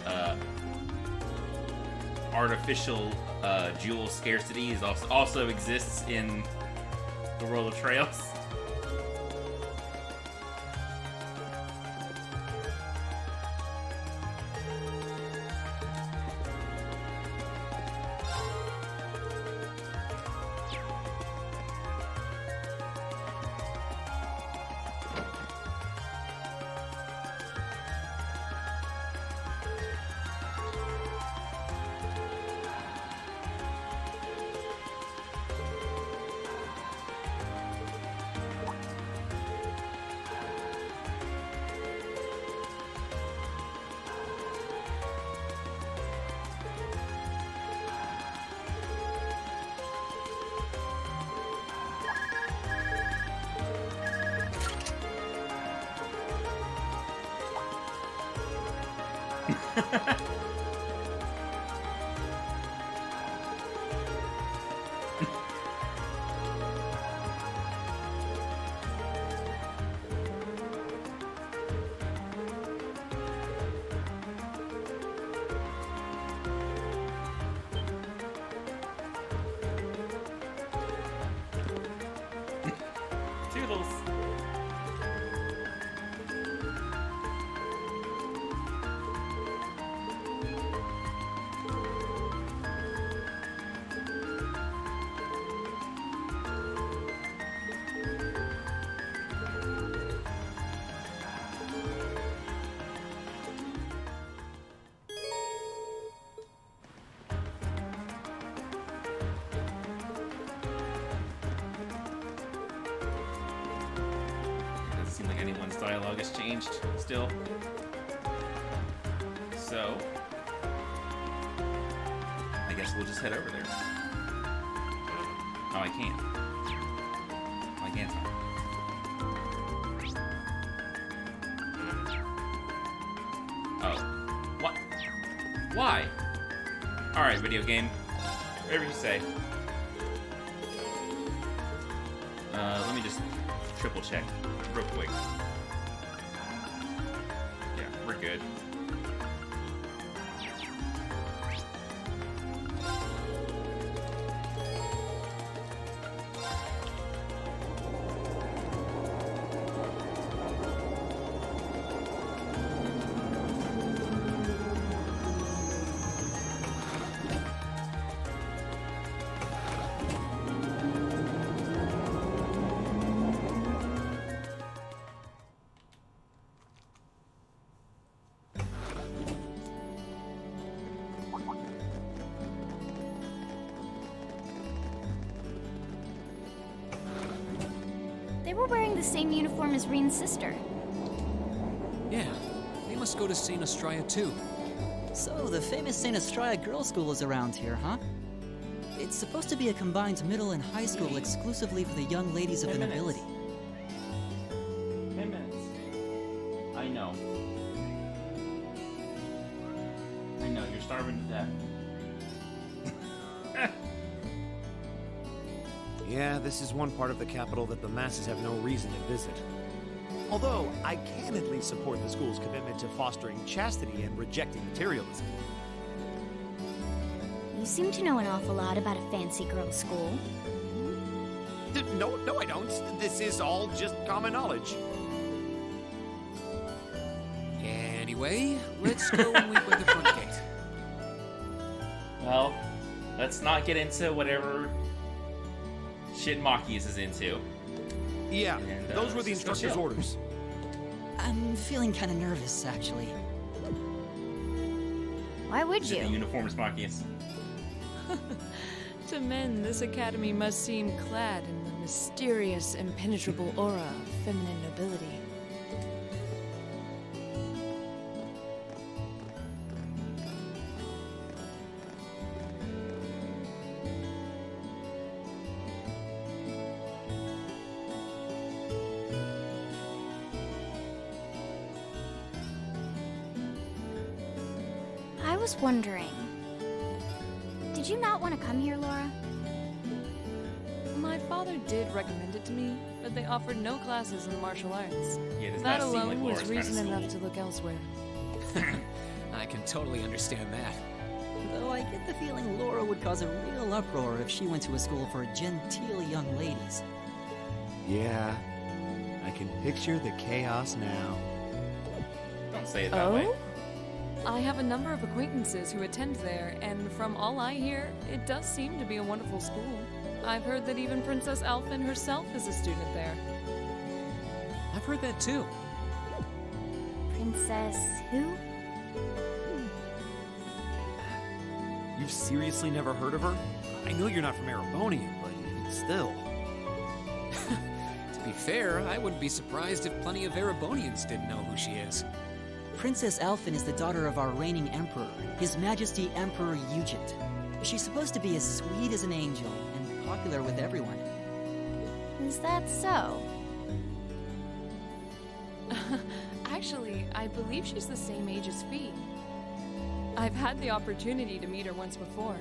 artificial jewel scarcity also exists in the world of Trails. Toodles. Doesn't seem like anyone's dialogue has changed still. So, I guess we'll just head over there. Oh, I can't. I can't. Oh. What? Why? Alright, video game. Whatever you say. Let me just triple check real quick. Yeah, we're good. They were wearing the same uniform as Reen's sister. Yeah, they must go to St. Estrella too. So, the famous St. Estrella Girls' School is around here, huh? It's supposed to be a combined middle and high school exclusively for the young ladies of the 10 minutes. nobility. 10 minutes. I know. I know, you're starving to death. Yeah, this is one part of the capital that the masses have no reason to visit. Although, I can at least support the school's commitment to fostering chastity and rejecting materialism. You seem to know an awful lot about a fancy girls' school. No, I don't. This is all just common knowledge. Anyway, let's go and wait by the front gate. Well, let's not get into whatever shit Machias is into. Yeah, And, those were the let's just go instructor's chill. orders. I'm feeling kind of nervous, actually. Why would Is it the you? uniform as Machias? To men, this academy must seem clad in the mysterious, impenetrable aura of feminine nobility. I was wondering. Did you not want to come here, Laura? My father did recommend it to me, but they offered no classes in martial arts. Yeah, it does That not seem alone like was Laura's kind of reason enough school. to look elsewhere. I can totally understand that. Though I get the feeling Laura would cause a real uproar if she went to a school for genteel young ladies. Yeah, I can picture the chaos now. Don't say it that way. Oh? I have a number of acquaintances who attend there, and from all I hear, it does seem to be a wonderful school. I've heard that even Princess Elfin herself is a student there. I've heard that too. Princess who? You've seriously never heard of her? I know you're not from Erebonian, but even still. To be fair, I wouldn't be surprised if plenty of Erebonians didn't know who she is. Princess Elfin is the daughter of our reigning emperor, His Majesty Emperor Eugent. She's supposed to be as sweet as an angel and popular with everyone. Is that so? Actually, I believe she's the same age as Fee. I've had the opportunity to meet her once before.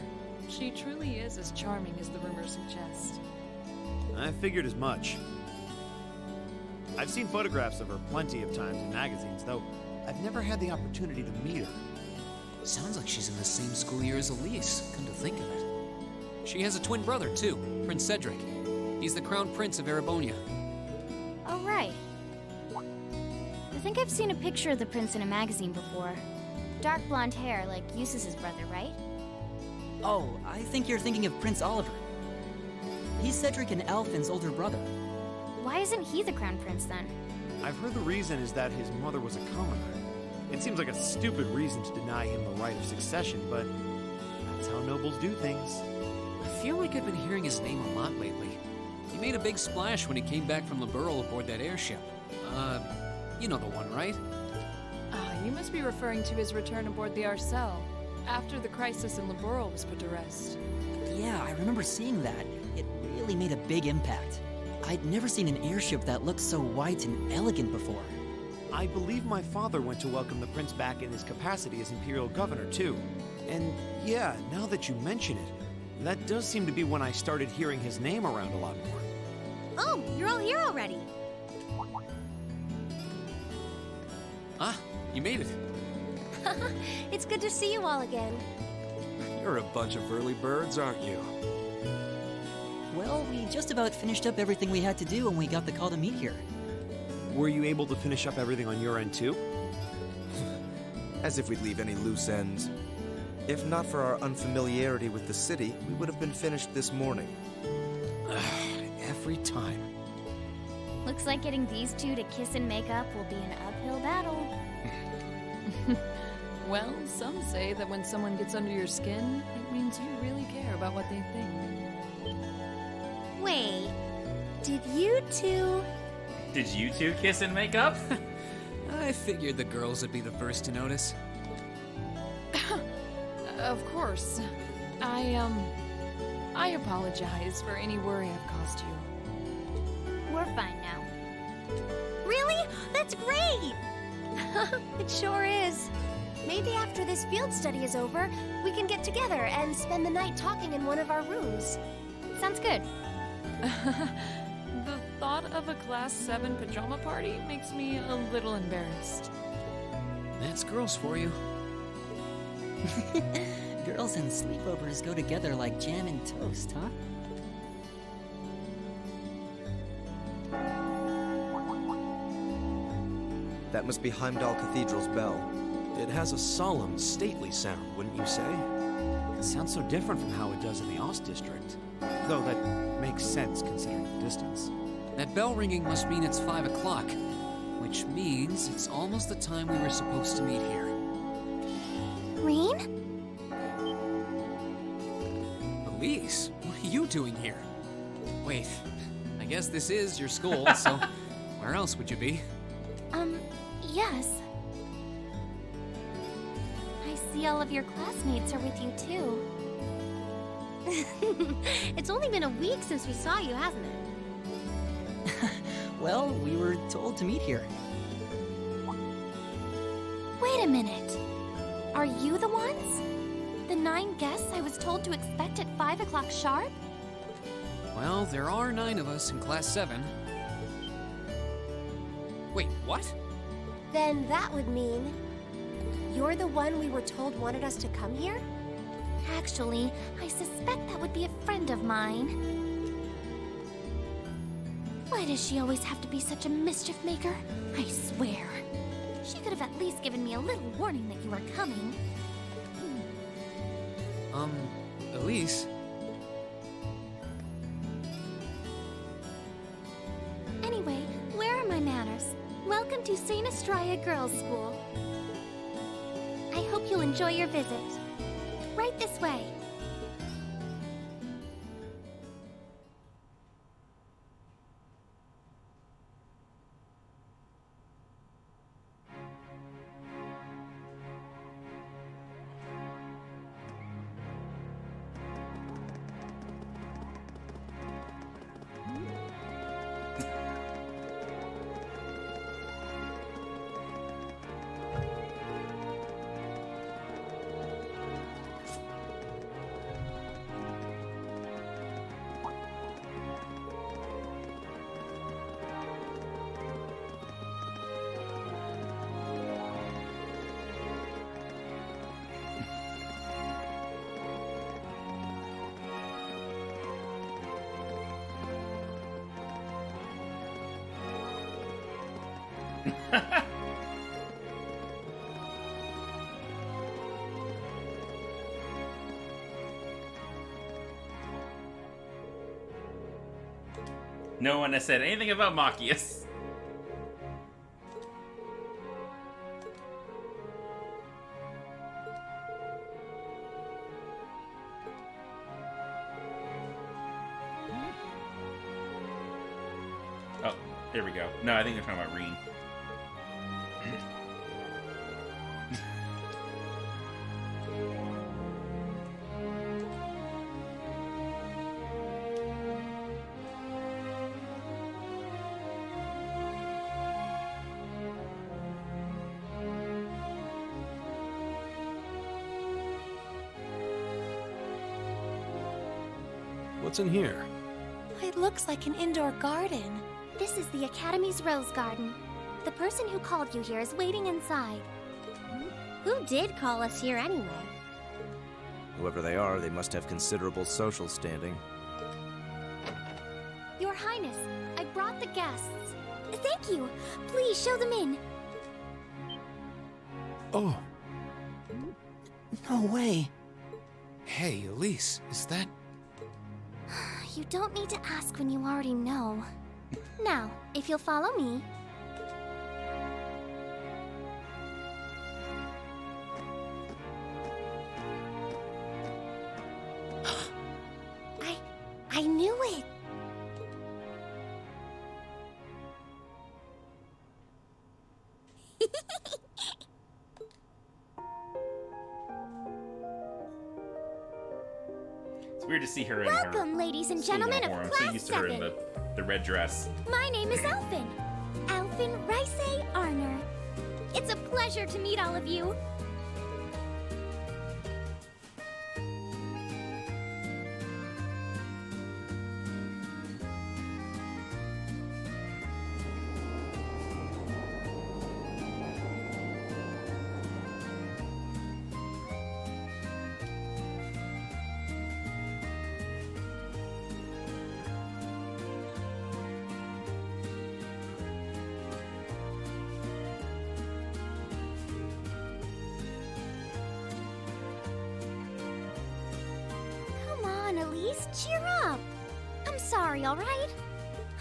She truly is as charming as the rumors suggest. I figured as much. I've seen photographs of her plenty of times in magazines, though I've never had the opportunity to meet her. Sounds like she's in the same school year as Elise, come to think of it. She has a twin brother, too, Prince Cedric. He's the crown prince of Erebonia. Oh, right. I think I've seen a picture of the prince in a magazine before. Dark blonde hair, like Eustace's brother, right? Oh, I think you're thinking of Prince Oliver. He's Cedric and Elfin's older brother. Why isn't he the crown prince then? I've heard the reason is that his mother was a commoner. It seems like a stupid reason to deny him the right of succession, but that's how nobles do things. I feel like I've been hearing his name a lot lately. He made a big splash when he came back from Liberl aboard that airship. You know the one, right? You must be referring to his return aboard the Arcel, after the crisis in Liberl was put to rest. Yeah, I remember seeing that. It really made a big impact. I'd never seen an airship that looked so white and elegant before. I believe my father went to welcome the prince back in his capacity as Imperial Governor, too. And yeah, now that you mention it, that does seem to be when I started hearing his name around a lot more. Oh, you're all here already. Ah, you made it. It's good to see you all again. You're a bunch of early birds, aren't you? Well, we just about finished up everything we had to do when we got the call to meet here. Were you able to finish up everything on your end, too? As if we'd leave any loose ends. If not for our unfamiliarity with the city, we would have been finished this morning. Every time. Looks like getting these two to kiss and make up will be an uphill battle. Well, some say that when someone gets under your skin, it means you really care about what they think. Wait, did you two... Did you two kiss and make up? I figured the girls would be the first to notice. Of course. I apologize for any worry I've caused you. We're fine now. Really? That's great! It sure is. Maybe after this field study is over, we can get together and spend the night talking in one of our rooms. Sounds good. The thought of a Class 7 pajama party makes me a little embarrassed. That's girls for you. Girls and sleepovers go together like jam and toast, huh? That must be Heimdall Cathedral's bell. It has a solemn, stately sound, wouldn't you say? It sounds so different from how it does in the Ost District. Though that makes sense considering the distance. That bell ringing must mean it's 5 o'clock, which means it's almost the time we were supposed to meet here. Reen? Elise, what are you doing here? Wait, I guess this is your school, so where else would you be? Yes. I see all of your classmates are with you, too. It's only been a week since we saw you, hasn't it? Well, we were told to meet here. Wait a minute. Are you the ones? The 9 guests I was told to expect at 5 o'clock sharp? Well, there are 9 of us in Class 7. Wait, what? Then that would mean you're the one we were told wanted us to come here? Actually, I suspect that would be a friend of mine. Why does she always have to be such a mischief maker? I swear. She could have at least given me a little warning that you were coming. Elise? Anyway, where are my manners? Welcome to St. Estraya Girls' School. I hope you'll enjoy your visit. Right this way. No one has said anything about Machias. Oh, there we go. No, I think they're talking about Reen. What's in here? It looks like an indoor garden. This is the Academy's rose garden. The person who called you here is waiting inside. Who did call us here anyway? Whoever they are, they must have considerable social standing. Your Highness, I brought the guests. Thank you. Please show them in. Oh, No way. Hey, Elise, is that... You don't need to ask when you already know. Now, if you'll follow me. I knew it. It's weird to see her in Welcome, her ladies and school gentlemen uniform. of I'm so Class used to her in 7. the red dress. My name is Elfin. Elfin Rice Arner. It's a pleasure to meet all of you. Elise, cheer up. I'm sorry, all right?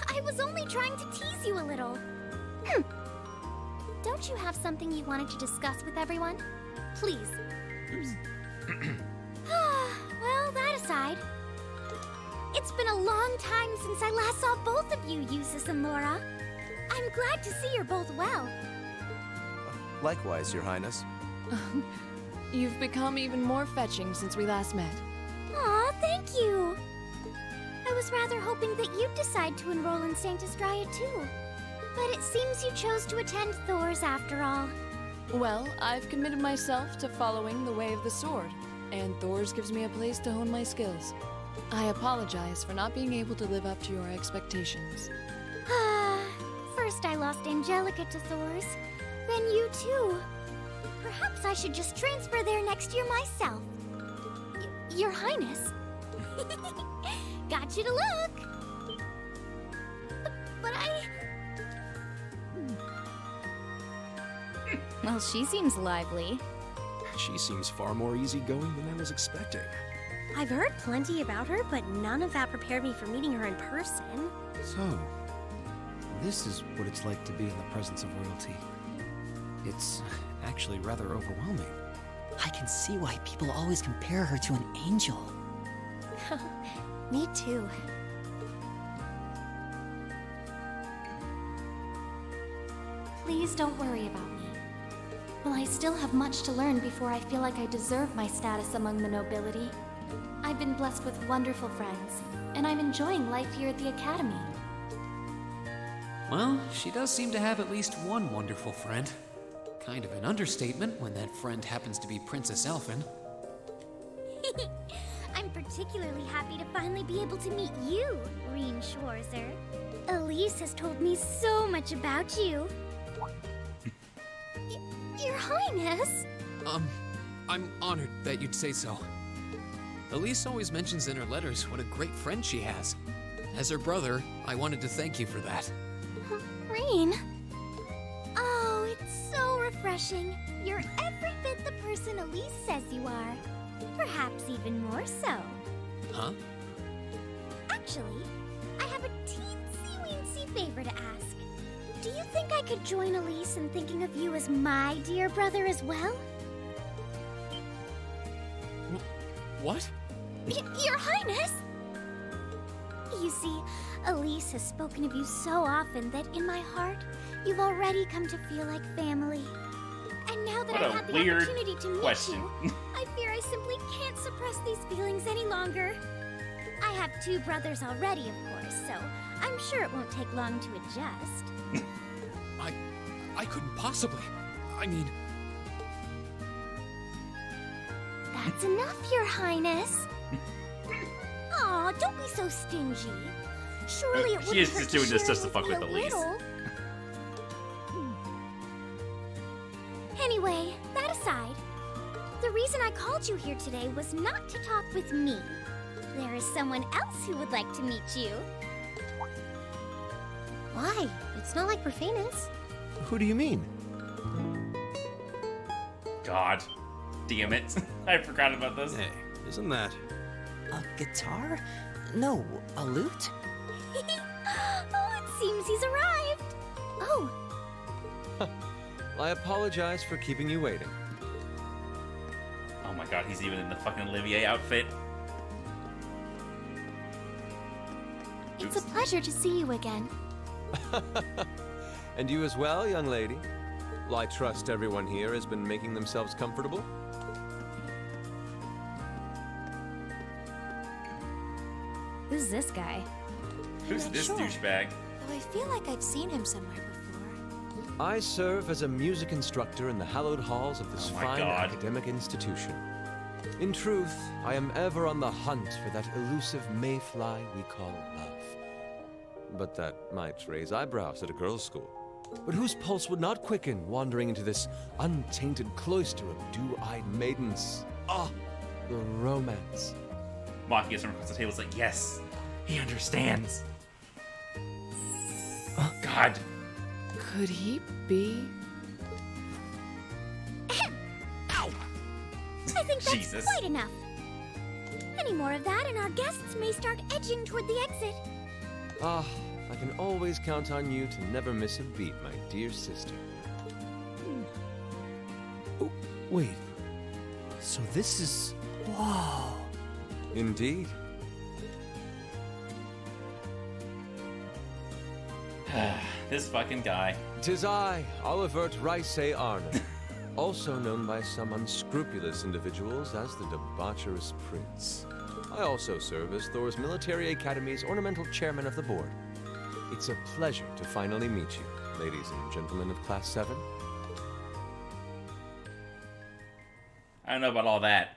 I was only trying to tease you a little. Don't you have something you wanted to discuss with everyone? Please. Oops. Well, that aside, it's been a long time since I last saw both of you, Eustace and Laura. I'm glad to see you're both well. Likewise, Your Highness. You've become even more fetching since we last met. Aw, thank you. I was rather hoping that you'd decide to enroll in Sanctus Dryad too. But it seems you chose to attend Thor's after all. Well, I've committed myself to following the way of the sword, and Thor's gives me a place to hone my skills. I apologize for not being able to live up to your expectations. First I lost Angelica to Thor's, then you too. Perhaps I should just transfer there next year myself. Your Highness. Got you to look. But Well, she seems lively. she seems far more easygoing than I was expecting. I've heard plenty about her, but none of that prepared me for meeting her in person. So, this is what it's like to be in the presence of royalty. It's actually rather overwhelming. I can see why people always compare her to an angel. Me too. Please don't worry about me. Well, I still have much to learn before I feel like I deserve my status among the nobility. I've been blessed with wonderful friends, and I'm enjoying life here at the Academy. Well, she does seem to have at least one wonderful friend. Kind of an understatement when that friend happens to be Princess Elfin. I'm particularly happy to finally be able to meet you, Reen Schwarzer. Elise has told me so much about you. Your Highness! I'm honored that you'd say so. Elise always mentions in her letters what a great friend she has. As her brother, I wanted to thank you for that. Reen? refreshing. You're every bit the person Elise says you are. Perhaps even more so. Huh? Actually, I have a teensy-weensy favor to ask. Do you think I could join Elise in thinking of you as my dear brother as well? What? Your Highness! You see, Elise has spoken of you so often that in my heart, you've already come to feel like family. And now that What I've a had the weird opportunity to meet question. you, I fear I simply can't suppress these feelings any longer. I have 2 brothers already, of course, so I'm sure it won't take long to adjust. I couldn't possibly. I mean... That's enough, Your Highness. Aw, don't be so stingy. Surely it She wouldn't is hurt just to doing this share just to with fuck me with a Elise. little. Anyway, that aside, the reason I called you here today was not to talk with me. There is someone else who would like to meet you. Why? It's not like we're famous. Who do you mean? God damn it. I forgot about this. Hey, isn't that... A guitar? No, a lute? Oh, it seems he's arrived. Oh, I apologize for keeping you waiting. Oh my god, he's even in the fucking Olivier outfit. it's a pleasure to see you again. And you as well, young lady. Well, I trust everyone here has been making themselves comfortable. Who's this guy? Who's not this sure. douchebag? Though I feel like I've seen him somewhere before. I serve as a music instructor in the hallowed halls of this Oh my fine God. academic institution. In truth, I am ever on the hunt for that elusive mayfly we call love. But that might raise eyebrows at a girls' school. But whose pulse would not quicken wandering into this untainted cloister of dew-eyed maidens? Ah, the romance. Maki gets from across the table. It's like, yes, he understands. Oh, God. Could he be? Ow! I think that's Jesus. quite enough. Any more of that, and our guests may start edging toward the exit. Ah, I can always count on you to never miss a beat, my dear sister. Oh, wait. So this is... Wow. Indeed. This fucking guy. 'Tis I, Olivert Rice Arnon, also known by some unscrupulous individuals as the Debaucherous Prince. I also serve as Thor's Military Academy's ornamental chairman of the board. It's a pleasure to finally meet you, ladies and gentlemen of Class 7. I don't know about all that.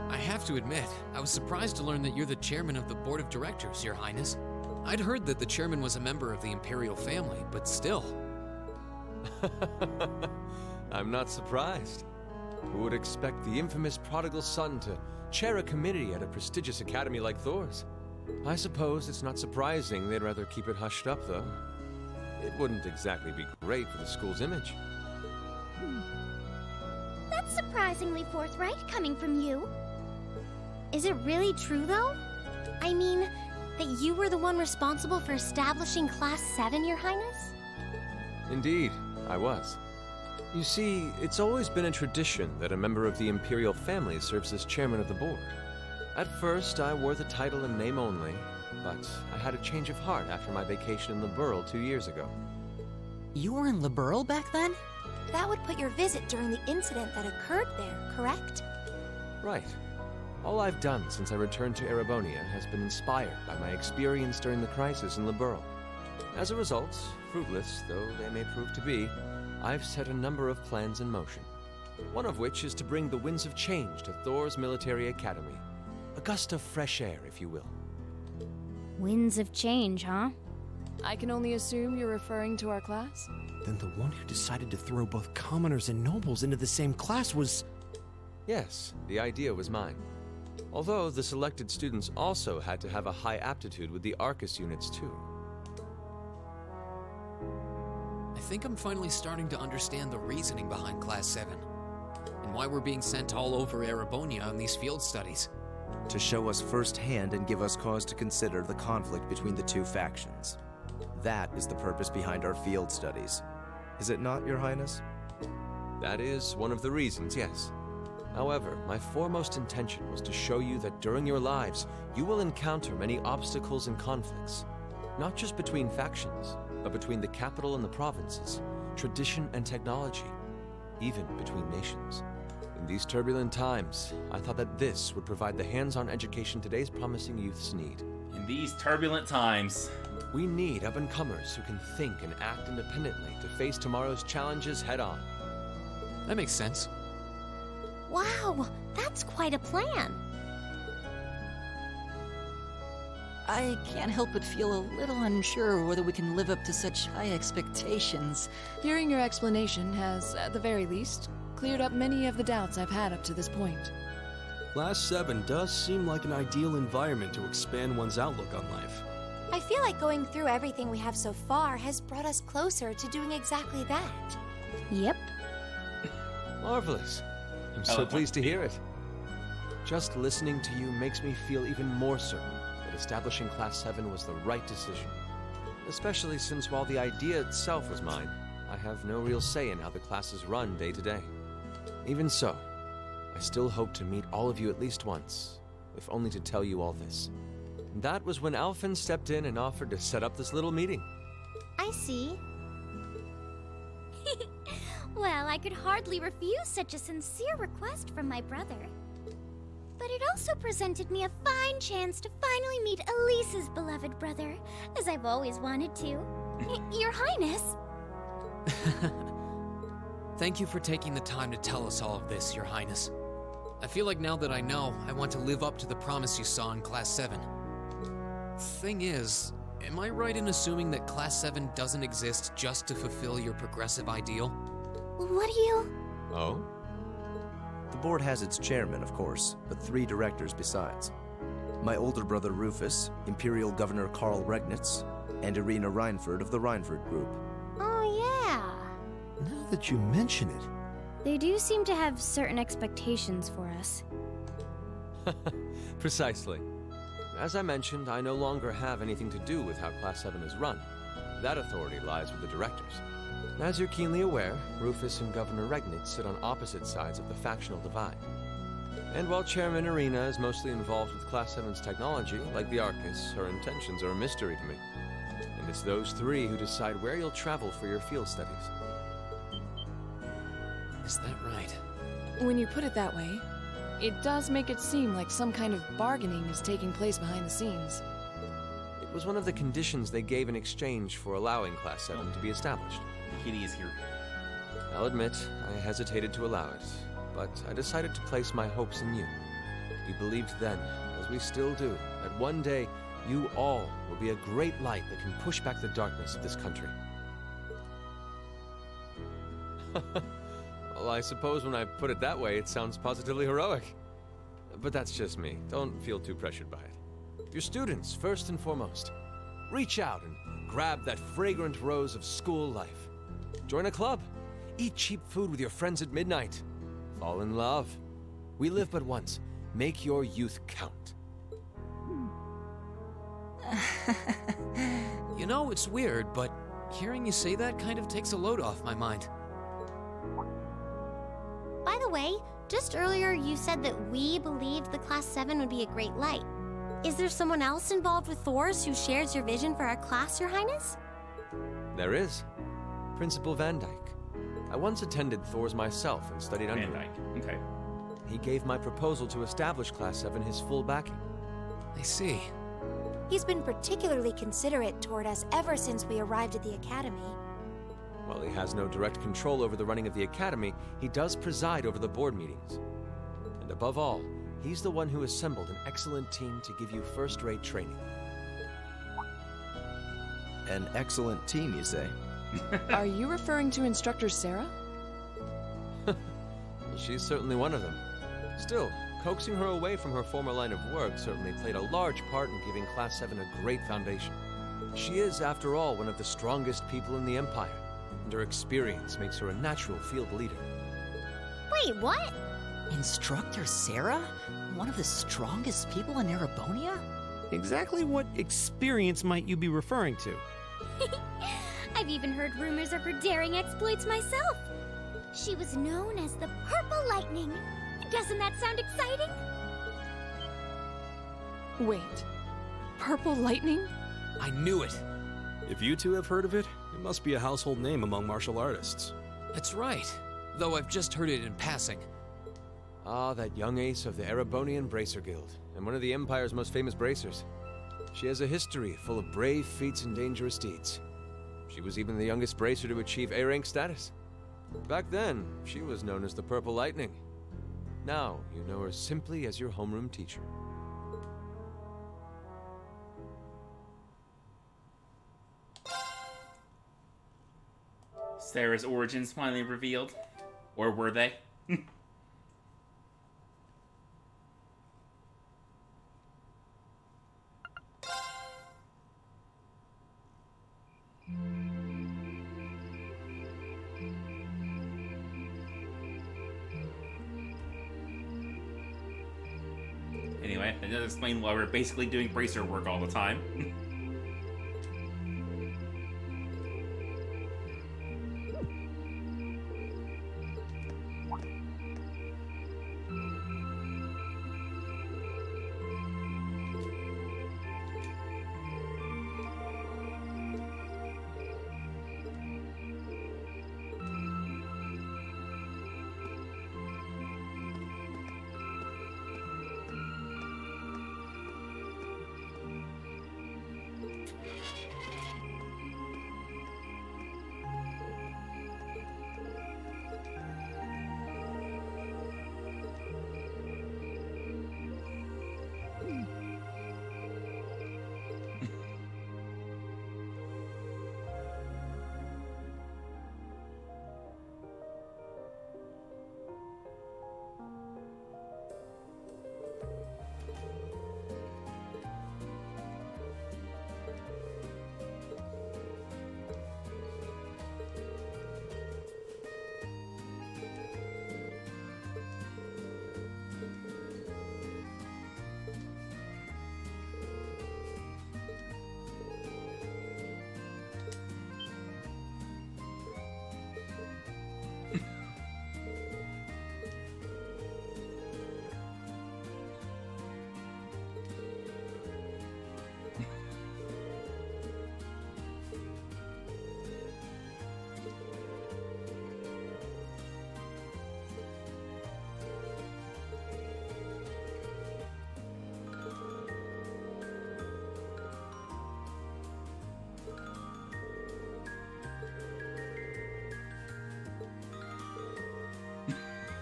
I have to admit, I was surprised to learn that you're the chairman of the board of directors, Your Highness. I'd heard that the chairman was a member of the Imperial family, but still. I'm not surprised. Who would expect the infamous prodigal son to chair a committee at a prestigious academy like Thor's? I suppose it's not surprising they'd rather keep it hushed up, though. It wouldn't exactly be great for the school's image. That's surprisingly forthright coming from you. Is it really true, though? I mean, that you were the one responsible for establishing Class 7, Your Highness? Indeed, I was. You see, it's always been a tradition that a member of the Imperial family serves as chairman of the board. At first, I wore the title in name only, but I had a change of heart after my vacation in Liberl 2 years ago. You were in Liberl back then? That would put your visit during the incident that occurred there, correct? Right. All I've done since I returned to Erebonia has been inspired by my experience during the crisis in Liberl. As a result, fruitless though they may prove to be, I've set a number of plans in motion. One of which is to bring the winds of change to Thor's military academy. A gust of fresh air, if you will. Winds of change, huh? I can only assume you're referring to our class? Then the one who decided to throw both commoners and nobles into the same class was... Yes, the idea was mine. Although the selected students also had to have a high aptitude with the Arcus units too. I think I'm finally starting to understand the reasoning behind Class 7, and why we're being sent all over Erebonia on these field studies. To show us firsthand and give us cause to consider the conflict between the two factions. That is the purpose behind our field studies. Is it not, Your Highness? That is one of the reasons, yes. However, my foremost intention was to show you that during your lives, you will encounter many obstacles and conflicts. Not just between factions, but between the capital and the provinces, tradition and technology, even between nations. In these turbulent times, I thought that this would provide the hands-on education today's promising youths need. In these turbulent times, we need up-and-comers who can think and act independently to face tomorrow's challenges head-on. That makes sense. Wow, that's quite a plan. I can't help but feel a little unsure whether we can live up to such high expectations. Hearing your explanation has, at the very least, cleared up many of the doubts I've had up to this point. Class 7 does seem like an ideal environment to expand one's outlook on life. I feel like going through everything we have so far has brought us closer to doing exactly that. Yep. Marvelous. I'm so pleased to hear it. Just listening to you makes me feel even more certain that establishing Class 7 was the right decision. Especially since while the idea itself was mine, I have no real say in how the classes run day to day. Even so, I still hope to meet all of you at least once, if only to tell you all this. And that was when Elfin stepped in and offered to set up this little meeting. I see. Well, I could hardly refuse such a sincere request from my brother. But it also presented me a fine chance to finally meet Elise's beloved brother, as I've always wanted to. Your Highness! Thank you for taking the time to tell us all of this, Your Highness. I feel like now that I know, I want to live up to the promise you saw in Class 7. Thing is, am I right in assuming that Class 7 doesn't exist just to fulfill your progressive ideal? What do you... Oh? The board has its chairman, of course, but 3 directors besides. My older brother Rufus, Imperial Governor Karl Regnitz, and Irina Reinford of the Reinford Group. Oh, yeah. Now that you mention it... They do seem to have certain expectations for us. Precisely. As I mentioned, I no longer have anything to do with how Class 7 is run. That authority lies with the directors. As you're keenly aware, Rufus and Governor Regnitz sit on opposite sides of the factional divide. And while Chairman Irina is mostly involved with Class 7's technology, like the Arcus, her intentions are a mystery to me. And it's those 3 who decide where you'll travel for your field studies. Is that right? When you put it that way, it does make it seem like some kind of bargaining is taking place behind the scenes. It was one of the conditions they gave in exchange for allowing Class 7 to be established. Kitty is here. I'll admit, I hesitated to allow it, but I decided to place my hopes in you. We believed then, as we still do, that one day you all will be a great light that can push back the darkness of this country. Well, I suppose when I put it that way, it sounds positively heroic. But that's just me. Don't feel too pressured by it. Your students, first and foremost. Reach out and grab that fragrant rose of school life. Join a club. Eat cheap food with your friends at midnight. Fall in love. We live but once. Make your youth count. You know, it's weird, but hearing you say that kind of takes a load off my mind. By the way, just earlier you said that we believed the Class 7 would be a great light. Is there someone else involved with Thor's who shares your vision for our class, Your Highness? There is. Principal Van Dyke. I once attended Thor's myself and studied under him. Van Dyke, okay. he gave my proposal to establish Class 7 his full backing. I see. He's been particularly considerate toward us ever since we arrived at the Academy. While he has no direct control over the running of the Academy, he does preside over the board meetings. And above all, he's the one who assembled an excellent team to give you first-rate training. An excellent team, you say? Are you referring to Instructor Sarah? She's certainly one of them. Still, coaxing her away from her former line of work certainly played a large part in giving Class 7 a great foundation. She is, after all, one of the strongest people in the Empire, and her experience makes her a natural field leader. Wait, what? Instructor Sarah? One of the strongest people in Erebonia? Exactly what experience might you be referring to? I've even heard rumors of her daring exploits myself. She was known as the Purple Lightning. Doesn't that sound exciting? Wait. Purple Lightning? I knew it. If you two have heard of it, it must be a household name among martial artists. That's right. Though I've just heard it in passing. Ah, that young ace of the Erebonian Bracer Guild, and one of the Empire's most famous bracers. She has a history full of brave feats and dangerous deeds. She was even the youngest bracer to achieve A-rank status. Back then, she was known as the Purple Lightning. Now, you know her simply as your homeroom teacher. Sarah's origins finally revealed. Or were they? Anyway, that does explain why we're basically doing bracer work all the time.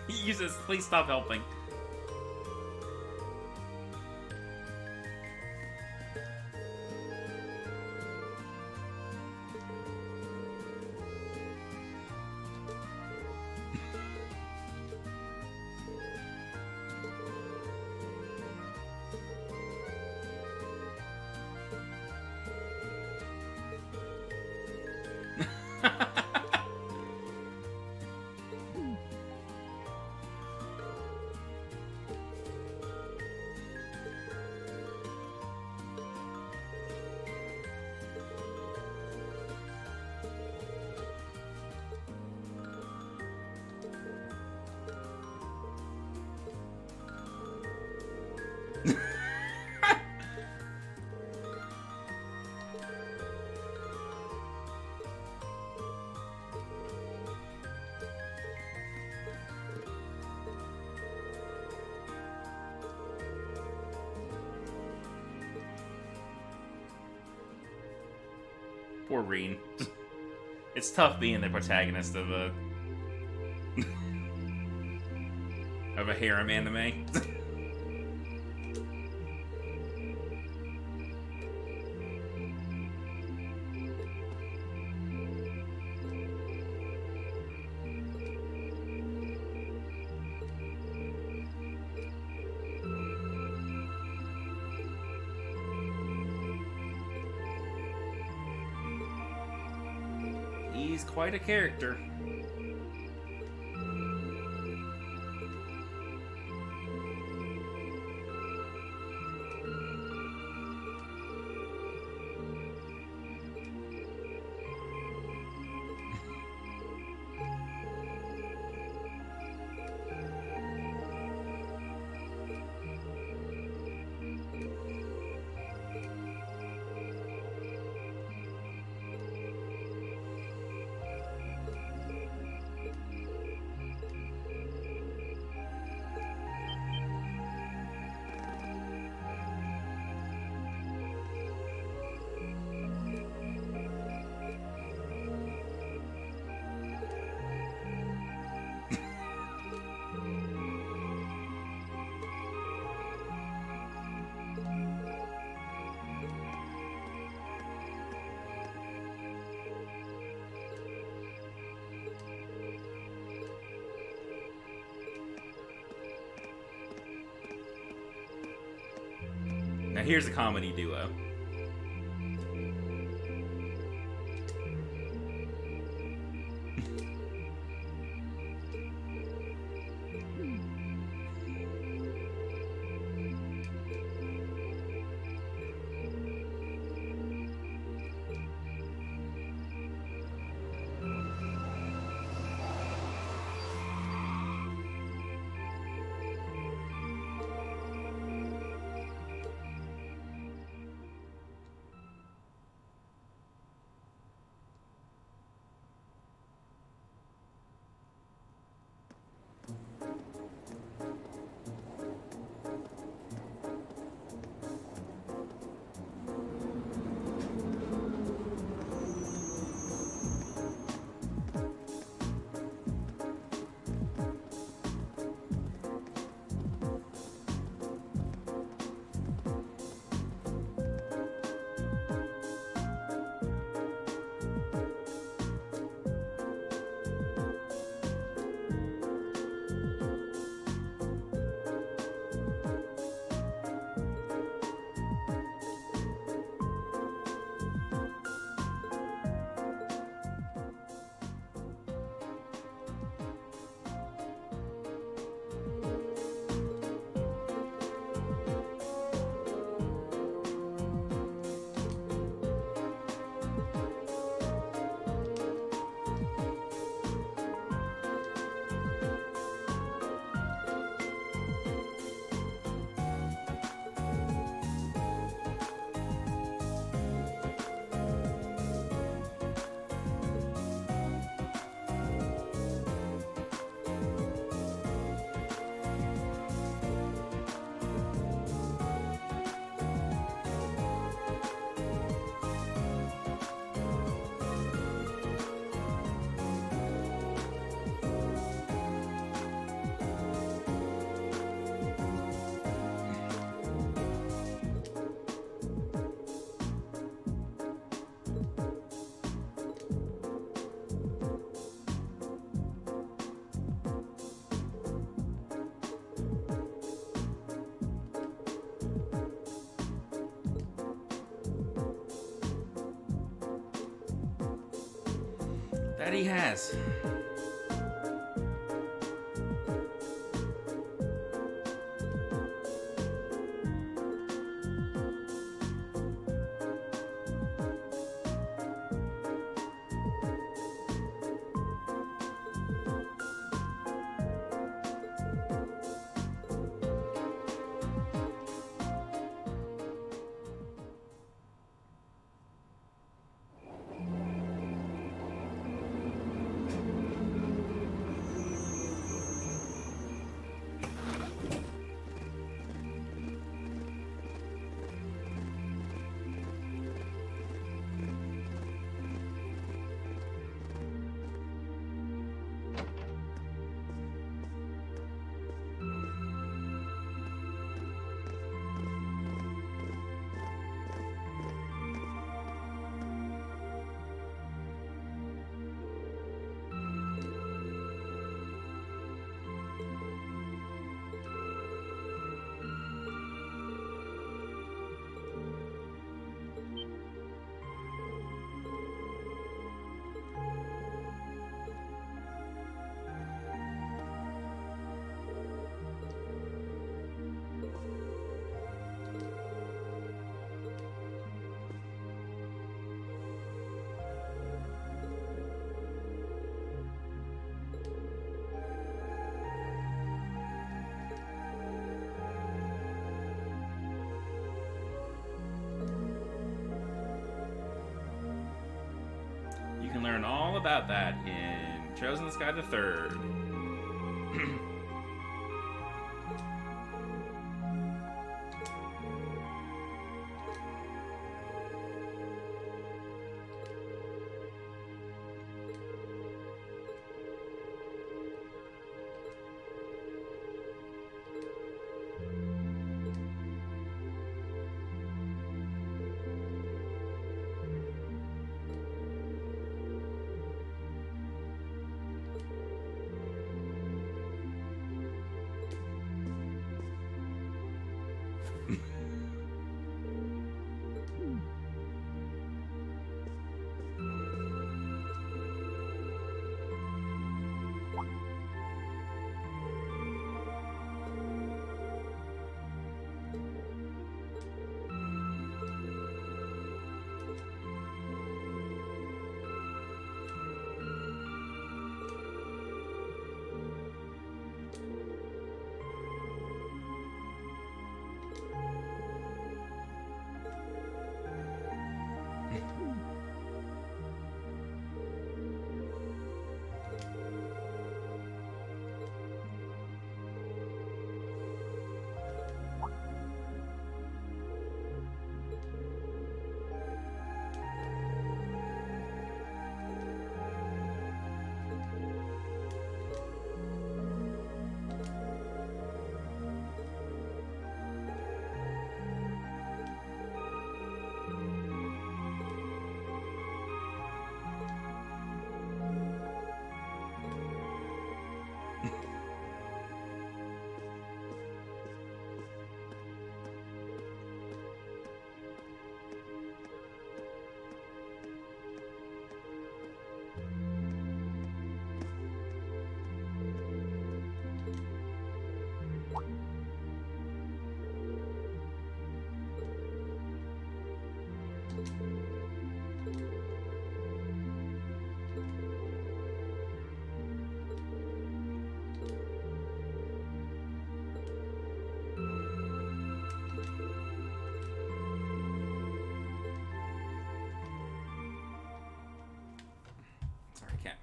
He uses, please stop helping. poor Reen. It's tough being the protagonist of a of a harem anime. He's quite a character. Now here's a comedy duo. That he has. learn all about that in Chosen the Sky the Third.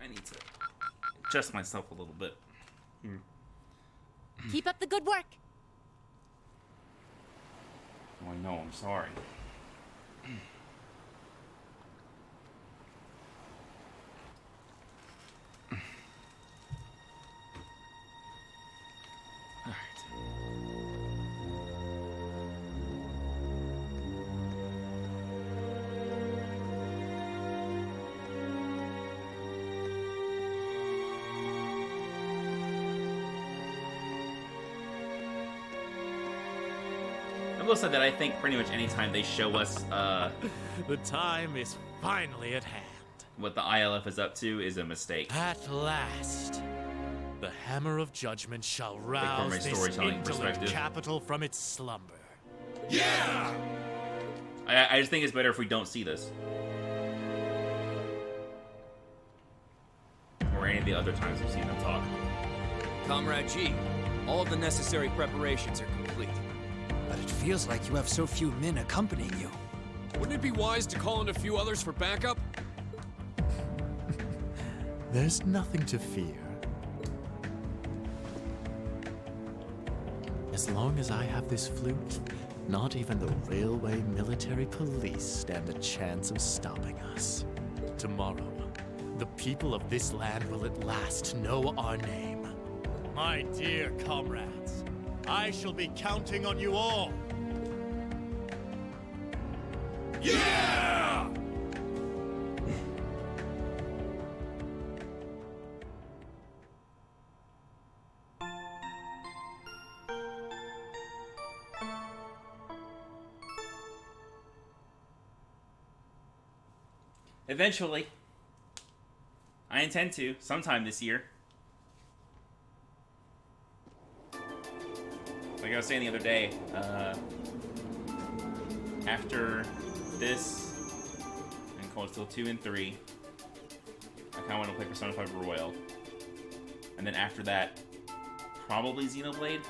I need to adjust myself a little bit. Keep up the good work. Oh, I know, I'm sorry. I will say that I think pretty much anytime they show us the time is finally at hand. What the ILF is up to is a mistake. At last, the hammer of judgment shall rouse this indolent capital from its slumber. Yeah! I just think it's better if we don't see this. Or any of the other times we've seen them talk. Comrade G, all of the necessary preparations are complete. But it feels like you have so few men accompanying you. Wouldn't it be wise to call in a few others for backup? There's nothing to fear. As long as I have this flute, not even the railway military police stand a chance of stopping us. Tomorrow, the people of this land will at last know our name. My dear comrades, I shall be counting on you all. Yeah! Eventually. I intend to, sometime this year. Like I was saying the other day, after this, and Cold Steel 2 and 3, I kind of want to play Persona 5 Royal. And then after that, probably Xenoblade.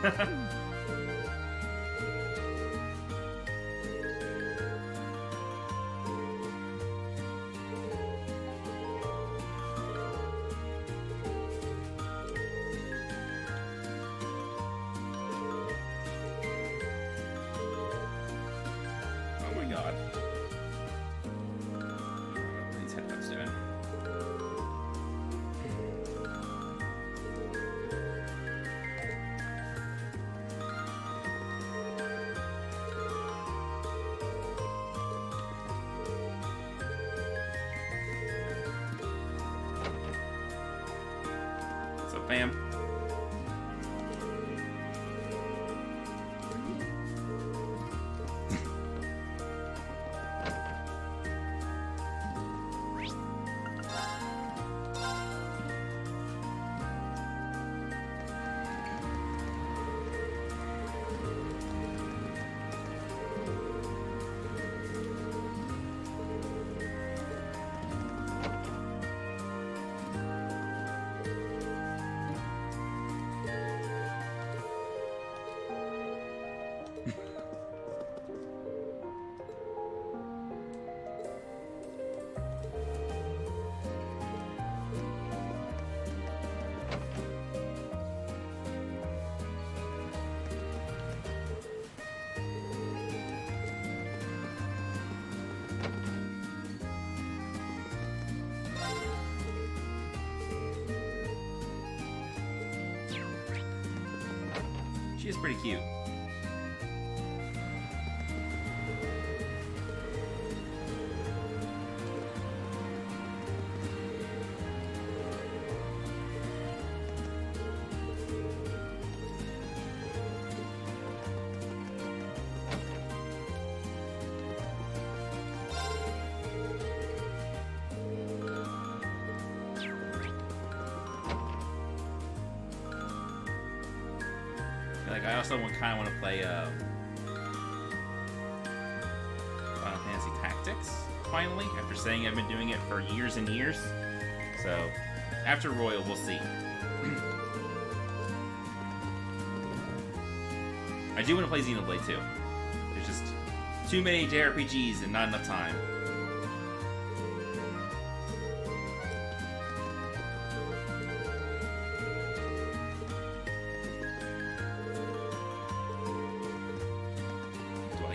Oh my god. What are these headphones doing? What's up, fam? She is pretty cute. Like, I also kind of want to play Final Fantasy Tactics, finally, after saying I've been doing it for years and years. So, after Royal, we'll see. I do want to play Xenoblade too. There's just too many JRPGs and not enough time.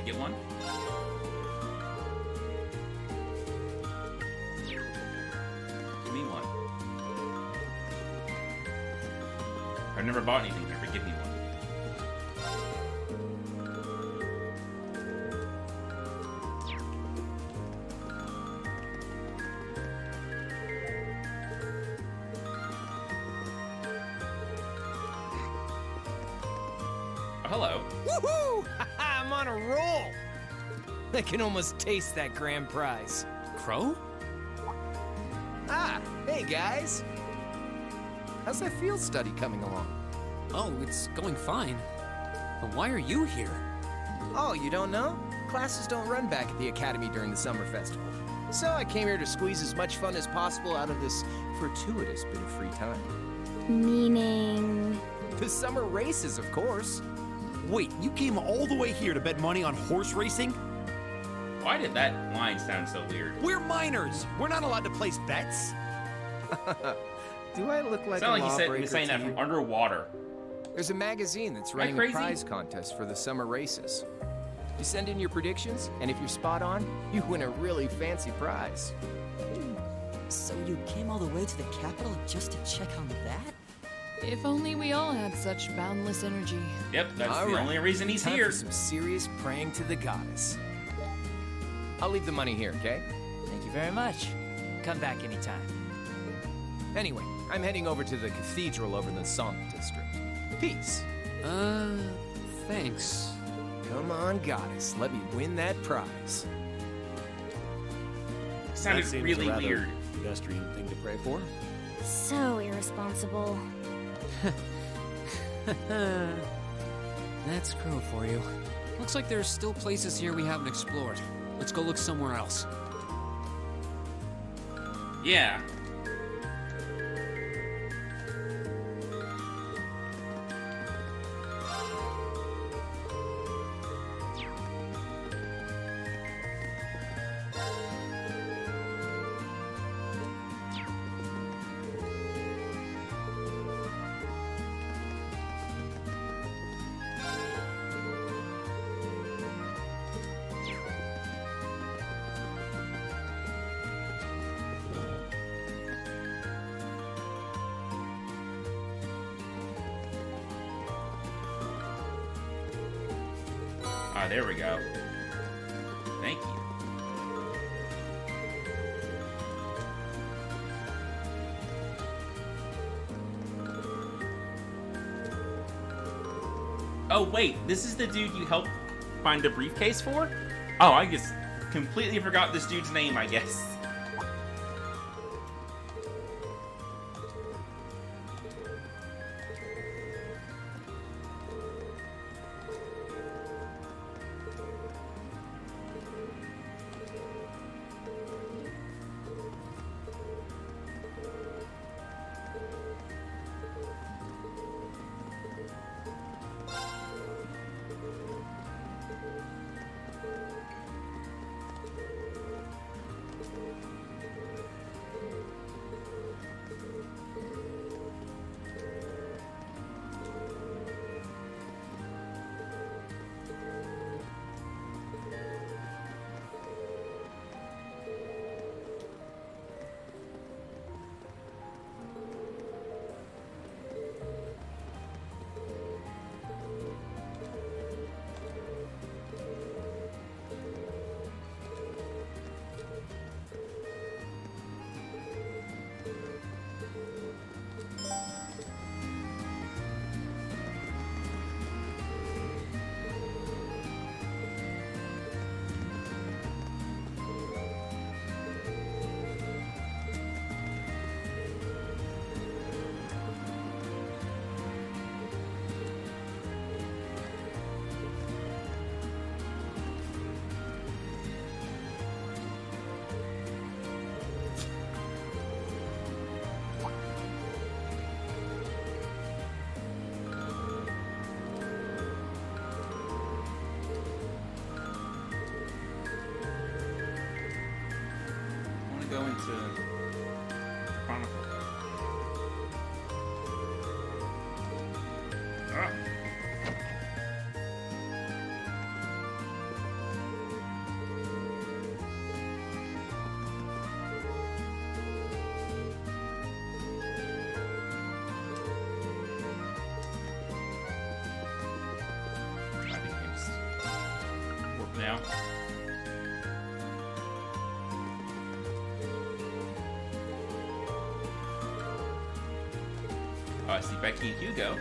Get one? Give me one. I've never bought anything here, but give me one. Hello. Woohoo! I'm on a roll! I can almost taste that grand prize. Crow? Ah, hey guys! How's that field study coming along? Oh, it's going fine. But why are you here? Oh, you don't know? Classes don't run back at the Academy during the summer festival. So I came here to squeeze as much fun as possible out of this fortuitous bit of free time. Meaning? The summer races, of course. Wait, you came all the way here to bet money on horse racing? Why did that line sound so weird? We're minors! We're not allowed to place bets! Do I look like Sound a like lawbreaker he was saying to that you? from underwater. There's a magazine that's Am I running a crazy? prize contest for the summer races. You send in your predictions, and if you're spot on, you win a really fancy prize. So you came all the way to the capital just to check on that? If only we all had such boundless energy. Yep, that's All the right. only reason he's Time here. for some serious praying to the goddess. I'll leave the money here, okay? Thank you very much. Come back anytime. Anyway, I'm heading over to the cathedral over in the Song District. Peace. Thanks. Come on, goddess. Let me win that prize. Sounded That seems really a rather weird. Pedestrian thing to pray for. So irresponsible. That's Crow for you. Looks like there's still places here we haven't explored. Let's go look somewhere else. Yeah. Ah, there we go. Thank you. Oh, wait, this is the dude you helped find a briefcase for? Oh, I just completely forgot this dude's name, I guess. Go into Chronicle. Ah. I think it's warp now. I see Becky and Hugo.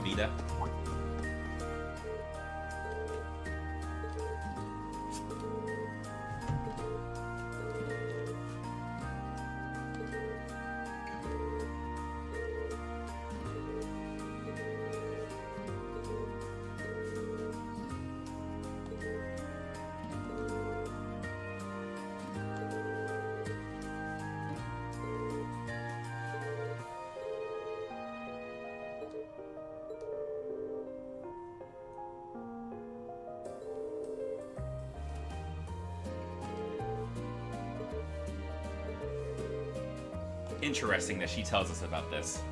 Vida. Interesting that she tells us about this.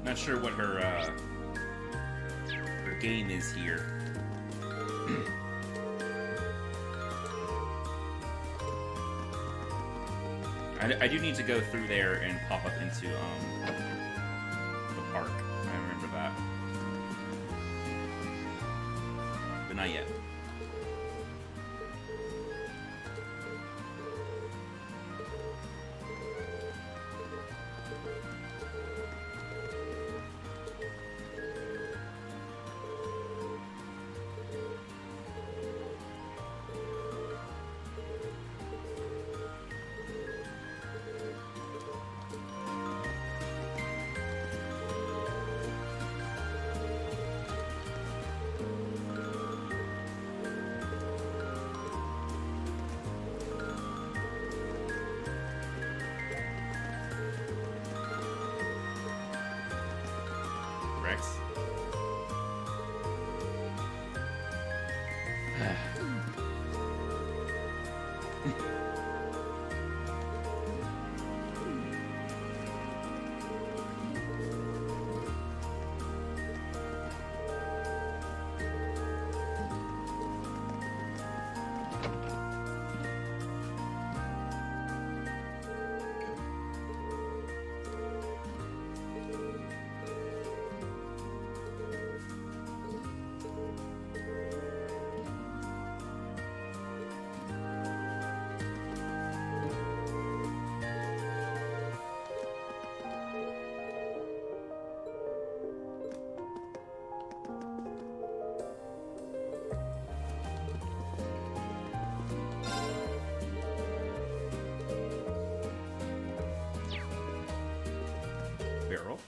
Not sure what her game is here. I do need to go through there and pop up into the park. I remember that. not yet. Rex. Barrel.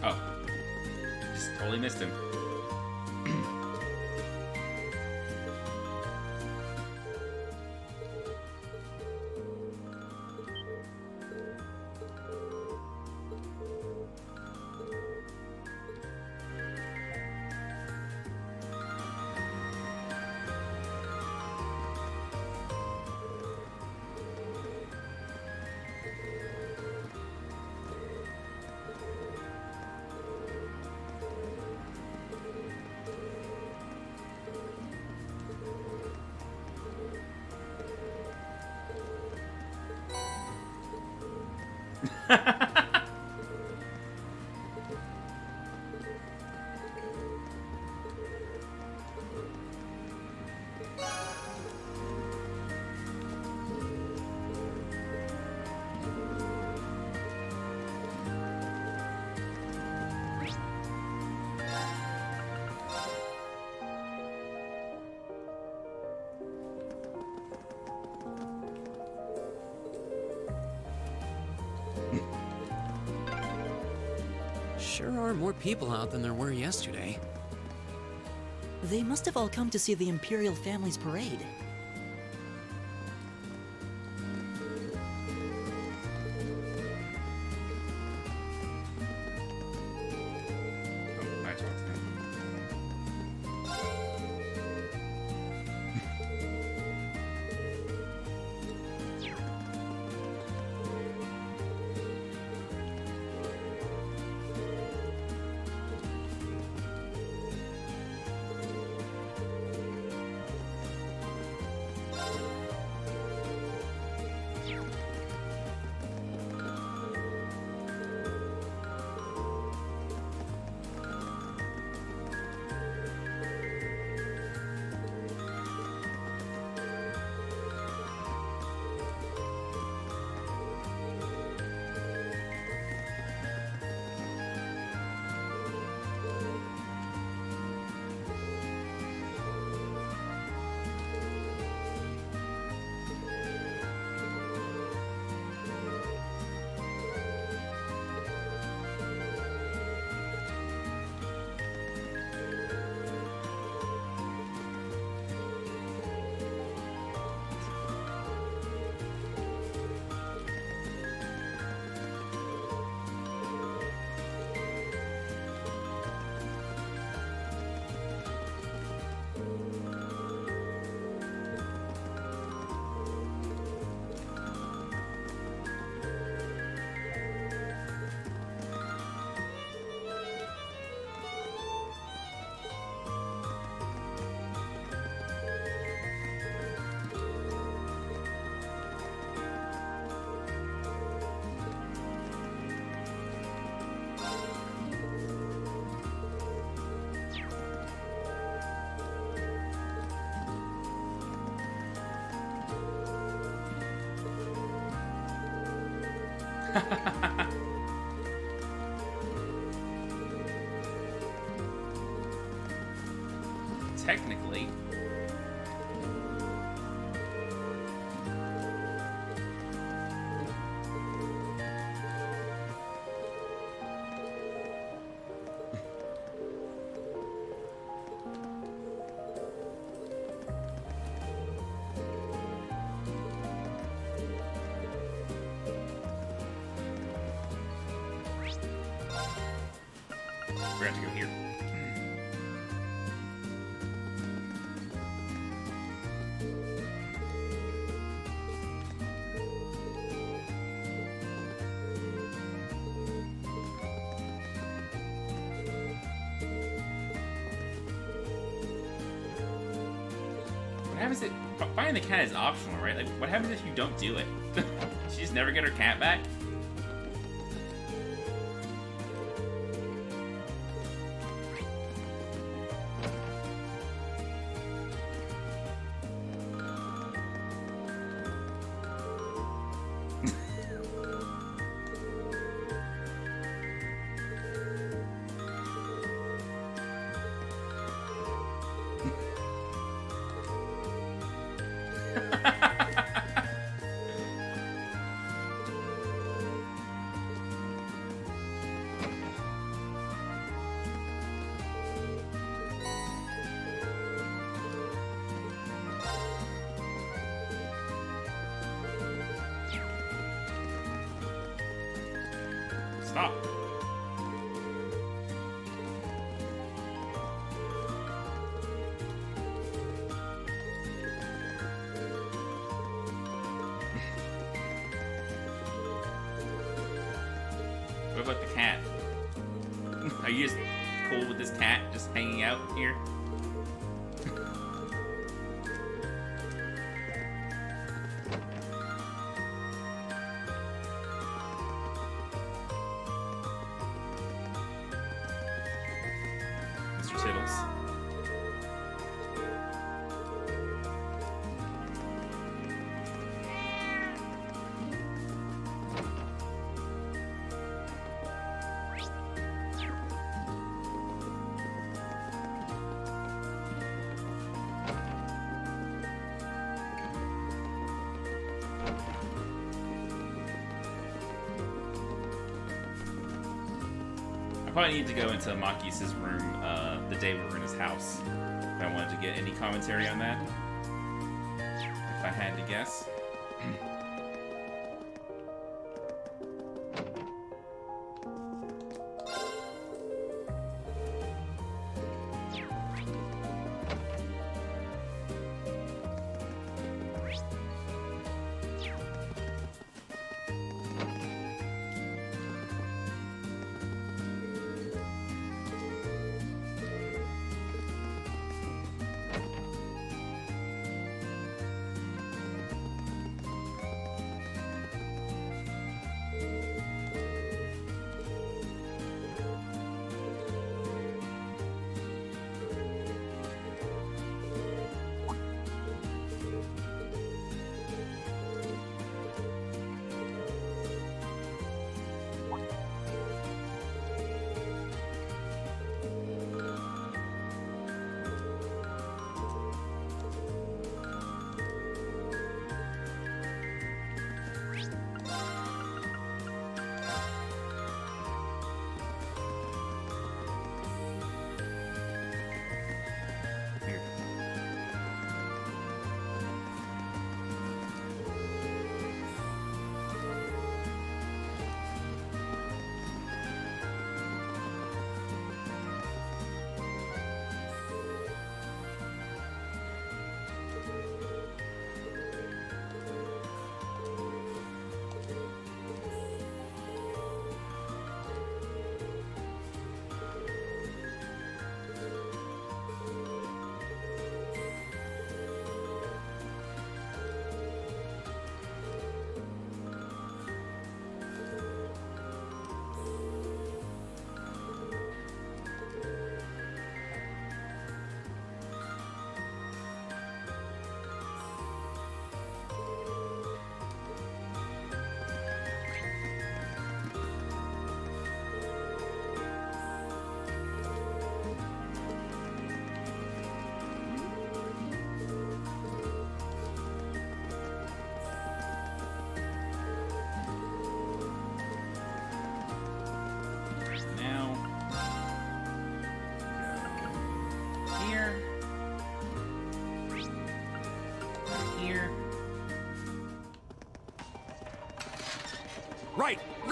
Oh. Just totally missed him. Sure are more people out than there were yesterday. They must have all come to see the Imperial family's parade. I talked to him. technically. We're going to go here. What happens if finding the cat is optional, right? Like, what happens if you don't do it? She just never get her cat back? Stop. What about the cat? Are you just cool with this cat just hanging out here? Mr. Tittles. I probably need to go into Makis' room the day we were in his house. If I wanted to get any commentary on that. If I had to guess.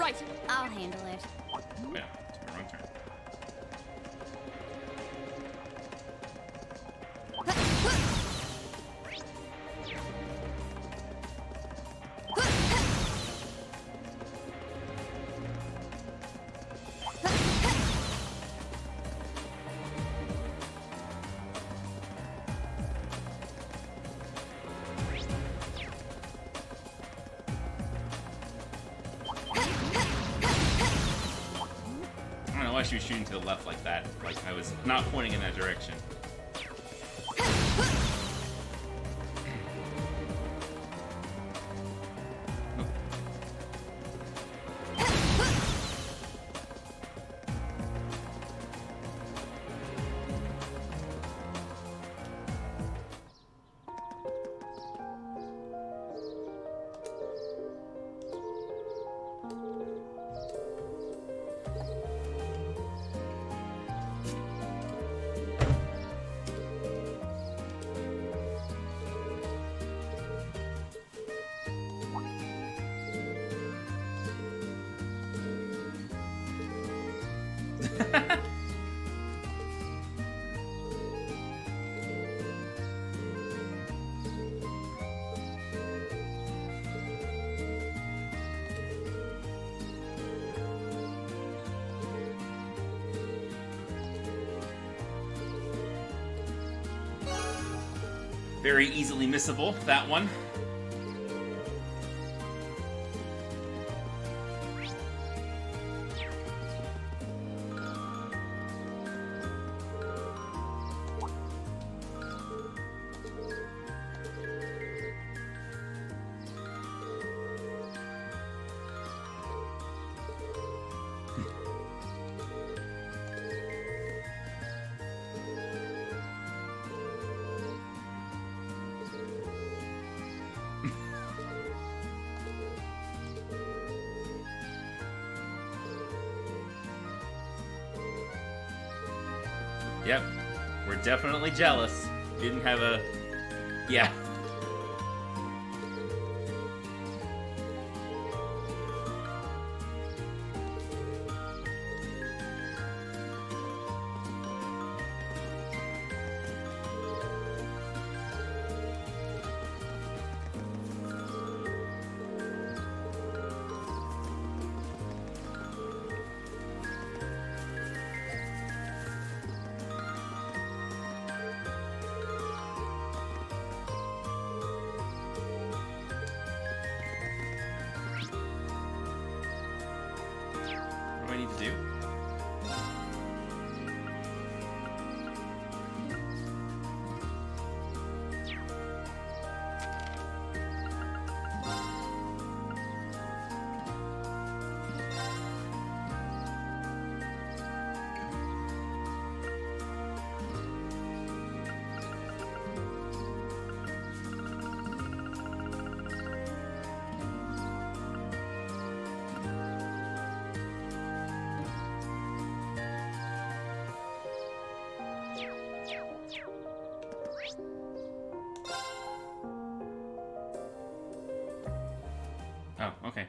right. I'll handle it. Yeah, it's my wrong turn. I don't know why she was shooting to the left like that. Like, I was not pointing in that direction. Very easily missable, that one. Yep, we're definitely jealous. Didn't have a... Yeah. What do I need to do? Oh, okay.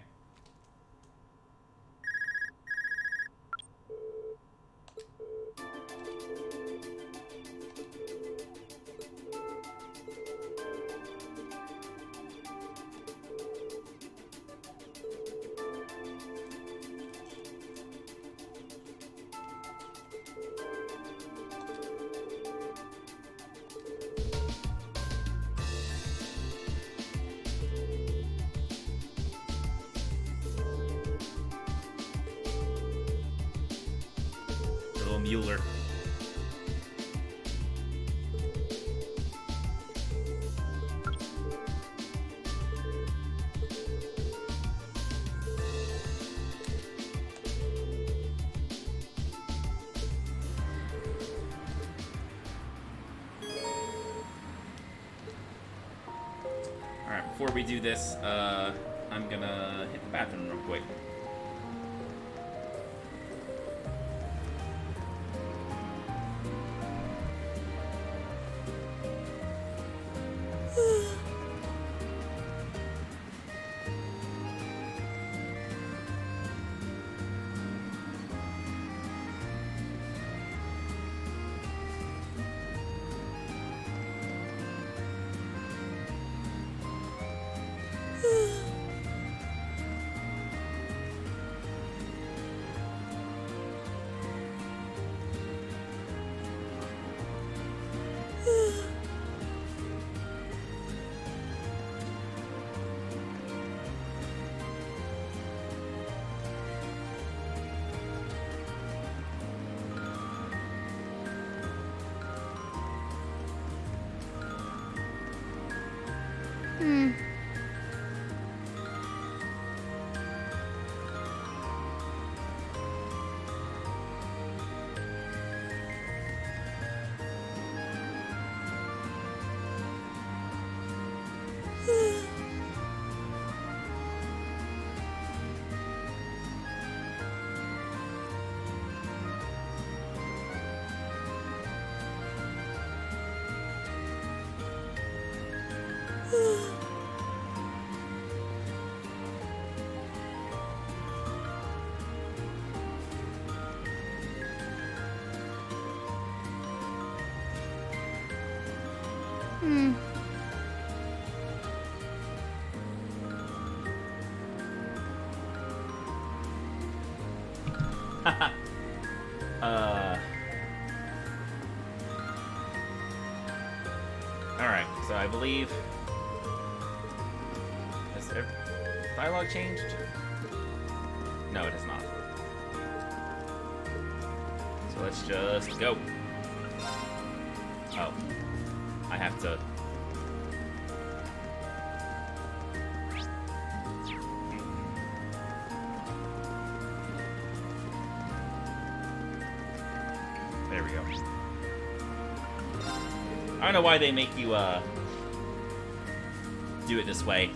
Little Mueller. Alright, before we do this, I'm gonna hit the bathroom real quick. Alright, so I believe... Has their dialogue changed? No, it has not. So let's just go. Oh. I have to... There we go. I don't know why they make you, do it this way.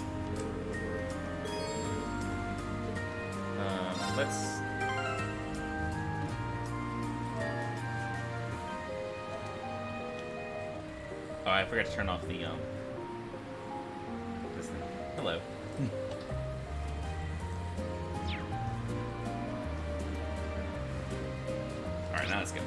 Let's... Oh, I forgot to turn off the, this thing. Hello. Alright, now let's go.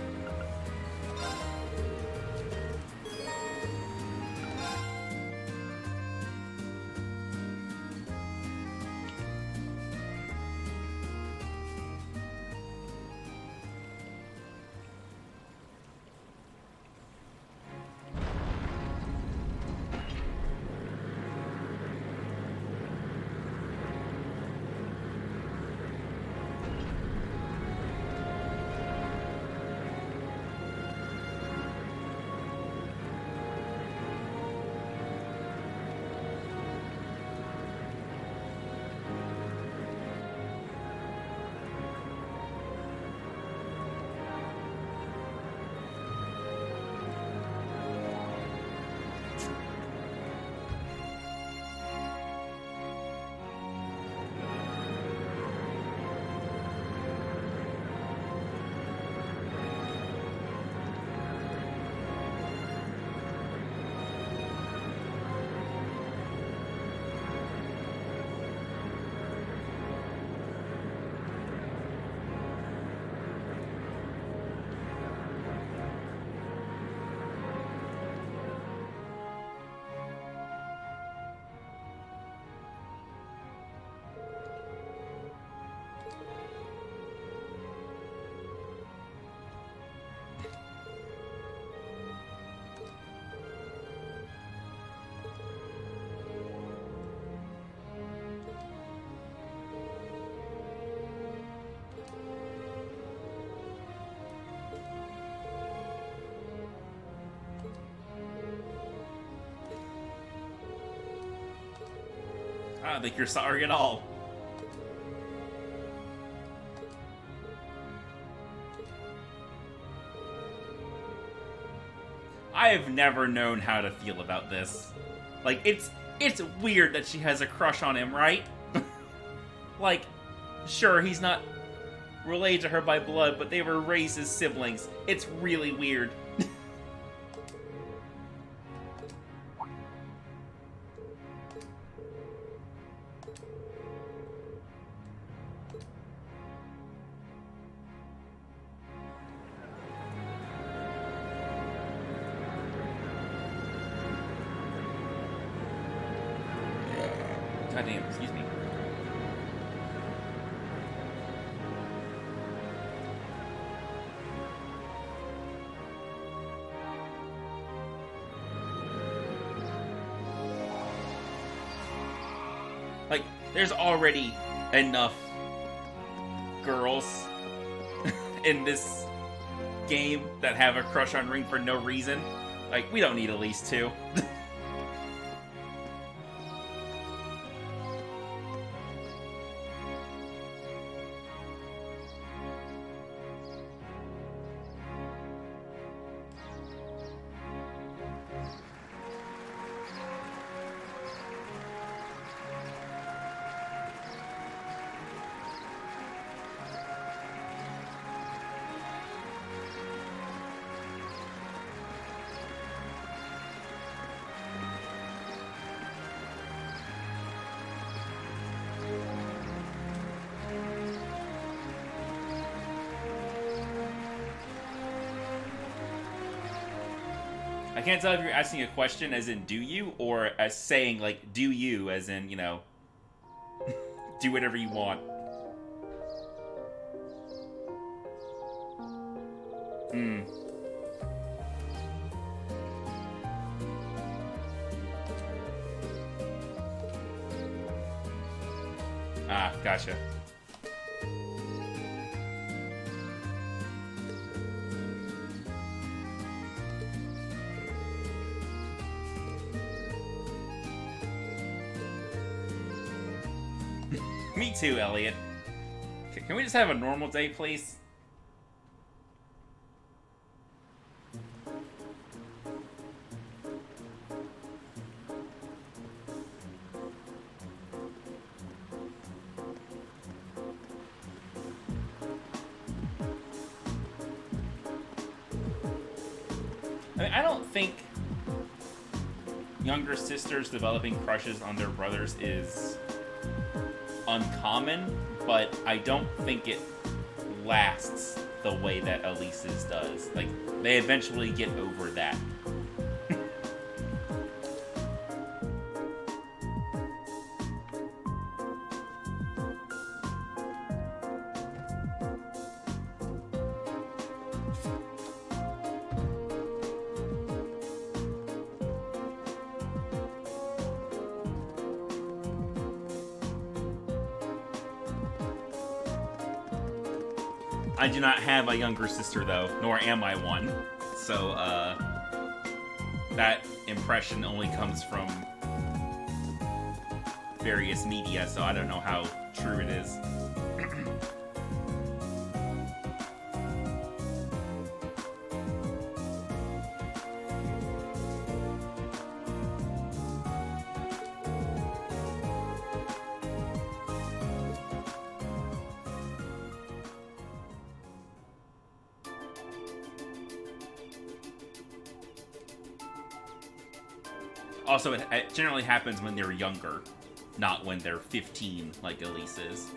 I don't think you're sorry at all. I have never known how to feel about this. Like, it's weird that she has a crush on him, right? Like, sure, he's not related to her by blood, but they were raised as siblings. It's really weird. Goddamn, excuse me. Like, there's already enough girls in this game that have a crush on Ring for no reason. Like, we don't need at least two. I can't tell if you're asking a question as in do you, or as saying, like, do you, as in, you know, do whatever you want. Ah, gotcha. Me too, Elliot. Can we just have a normal day, please? I mean, I don't think younger sisters developing crushes on their brothers is uncommon, but I don't think it lasts the way that Elise's does. Like, they eventually get over that. I do not have a younger sister, though, nor am I one. So, that impression only comes from various media, so I don't know how true it is. Also, it generally happens when they're younger, not when they're 15, like Elise is.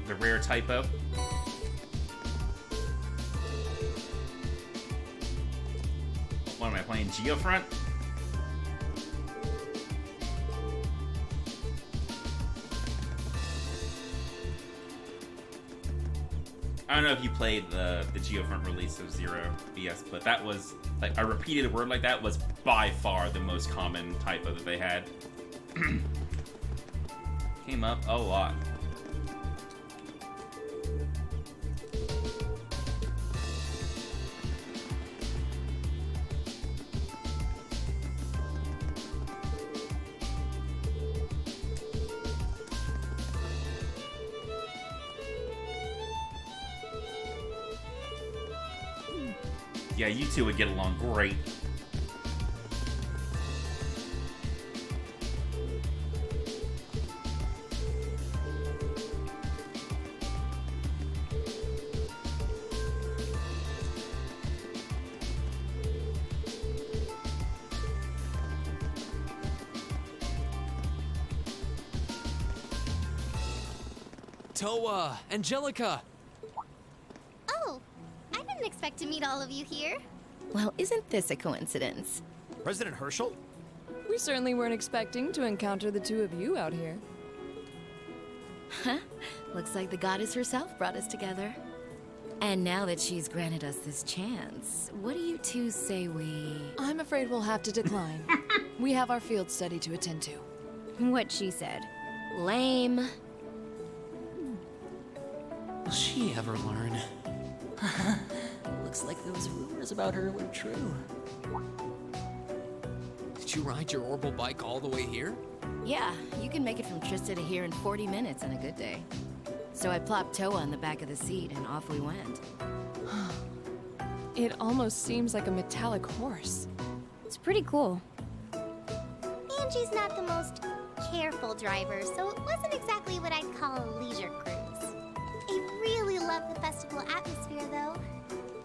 The rare typo. What am I playing? Geofront? I don't know if you played the Geofront release of Zero BS, but that was, like, a repeated word like that was by far the most common typo that they had. Came up a lot. Yeah, you two would get along great. Toa! Angelica! Oh, I didn't expect to meet all of you here. Well, isn't this a coincidence? President Herschel? We certainly weren't expecting to encounter the two of you out here. Huh? Looks like the goddess herself brought us together. And now that she's granted us this chance, what do you two say we... I'm afraid we'll have to decline. We have our field study to attend to. What she said. Lame. Will she ever learn? Looks like those rumors about her were true. Did you ride your orbital bike all the way here? Yeah, you can make it from Trista to here in 40 minutes on a good day. So I plopped Toa on the back of the seat and off we went. It almost seems like a metallic horse. It's pretty cool. Angie's not the most careful driver, so it wasn't exactly what I'd call a leisure cruise. I really love the festival atmosphere, though.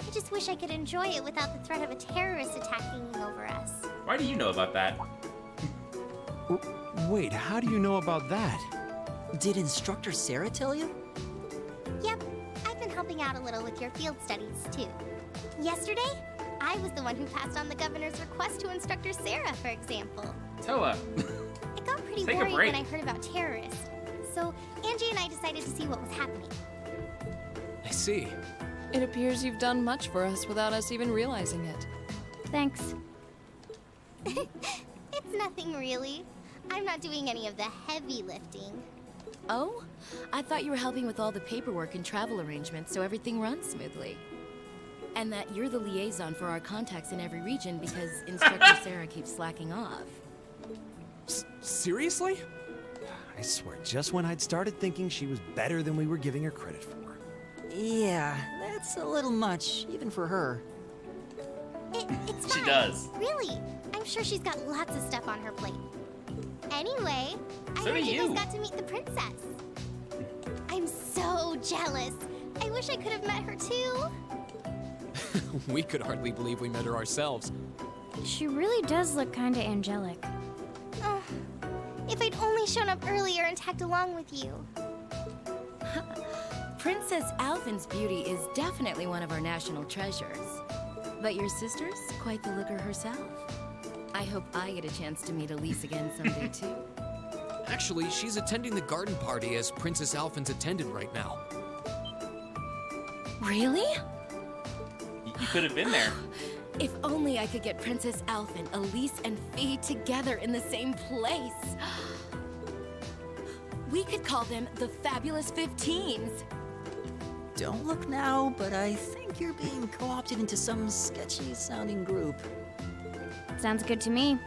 I just wish I could enjoy it without the threat of a terrorist attack hanging over us. Why do you know about that? Wait, how do you know about that? Did Instructor Sarah tell you? Yep, I've been helping out a little with your field studies, too. Yesterday, I was the one who passed on the governor's request to Instructor Sarah, for example. Toa. I got pretty Take a worried break. when I heard about terrorists, so Angie and I decided to see what was happening. I see. It appears you've done much for us without us even realizing it. Thanks. It's nothing really. I'm not doing any of the heavy lifting. Oh? I thought you were helping with all the paperwork and travel arrangements so everything runs smoothly. And that you're the liaison for our contacts in every region because Instructor Sarah keeps slacking off. Seriously? I swear, just when I'd started thinking she was better than we were giving her credit for. Yeah, that's a little much, even for her. It's fine. She does. Really. I'm sure she's got lots of stuff on her plate. Anyway, I So heard do you you. guys got to meet the princess. I'm so jealous. I wish I could have met her too. We could hardly believe we met her ourselves. She really does look kinda angelic. Oh, if I'd only shown up earlier and tagged along with you. Princess Elfin's beauty is definitely one of our national treasures. But your sister's quite the looker herself. I hope I get a chance to meet Elise again someday, too. Actually, she's attending the garden party as Princess Elfin's attendant right now. Really? You could have been there. If only I could get Princess Elfin, Elise, and Fee together in the same place. We could call them the Fabulous 15s. Don't look now, but I think you're being co-opted into some sketchy-sounding group. Sounds good to me.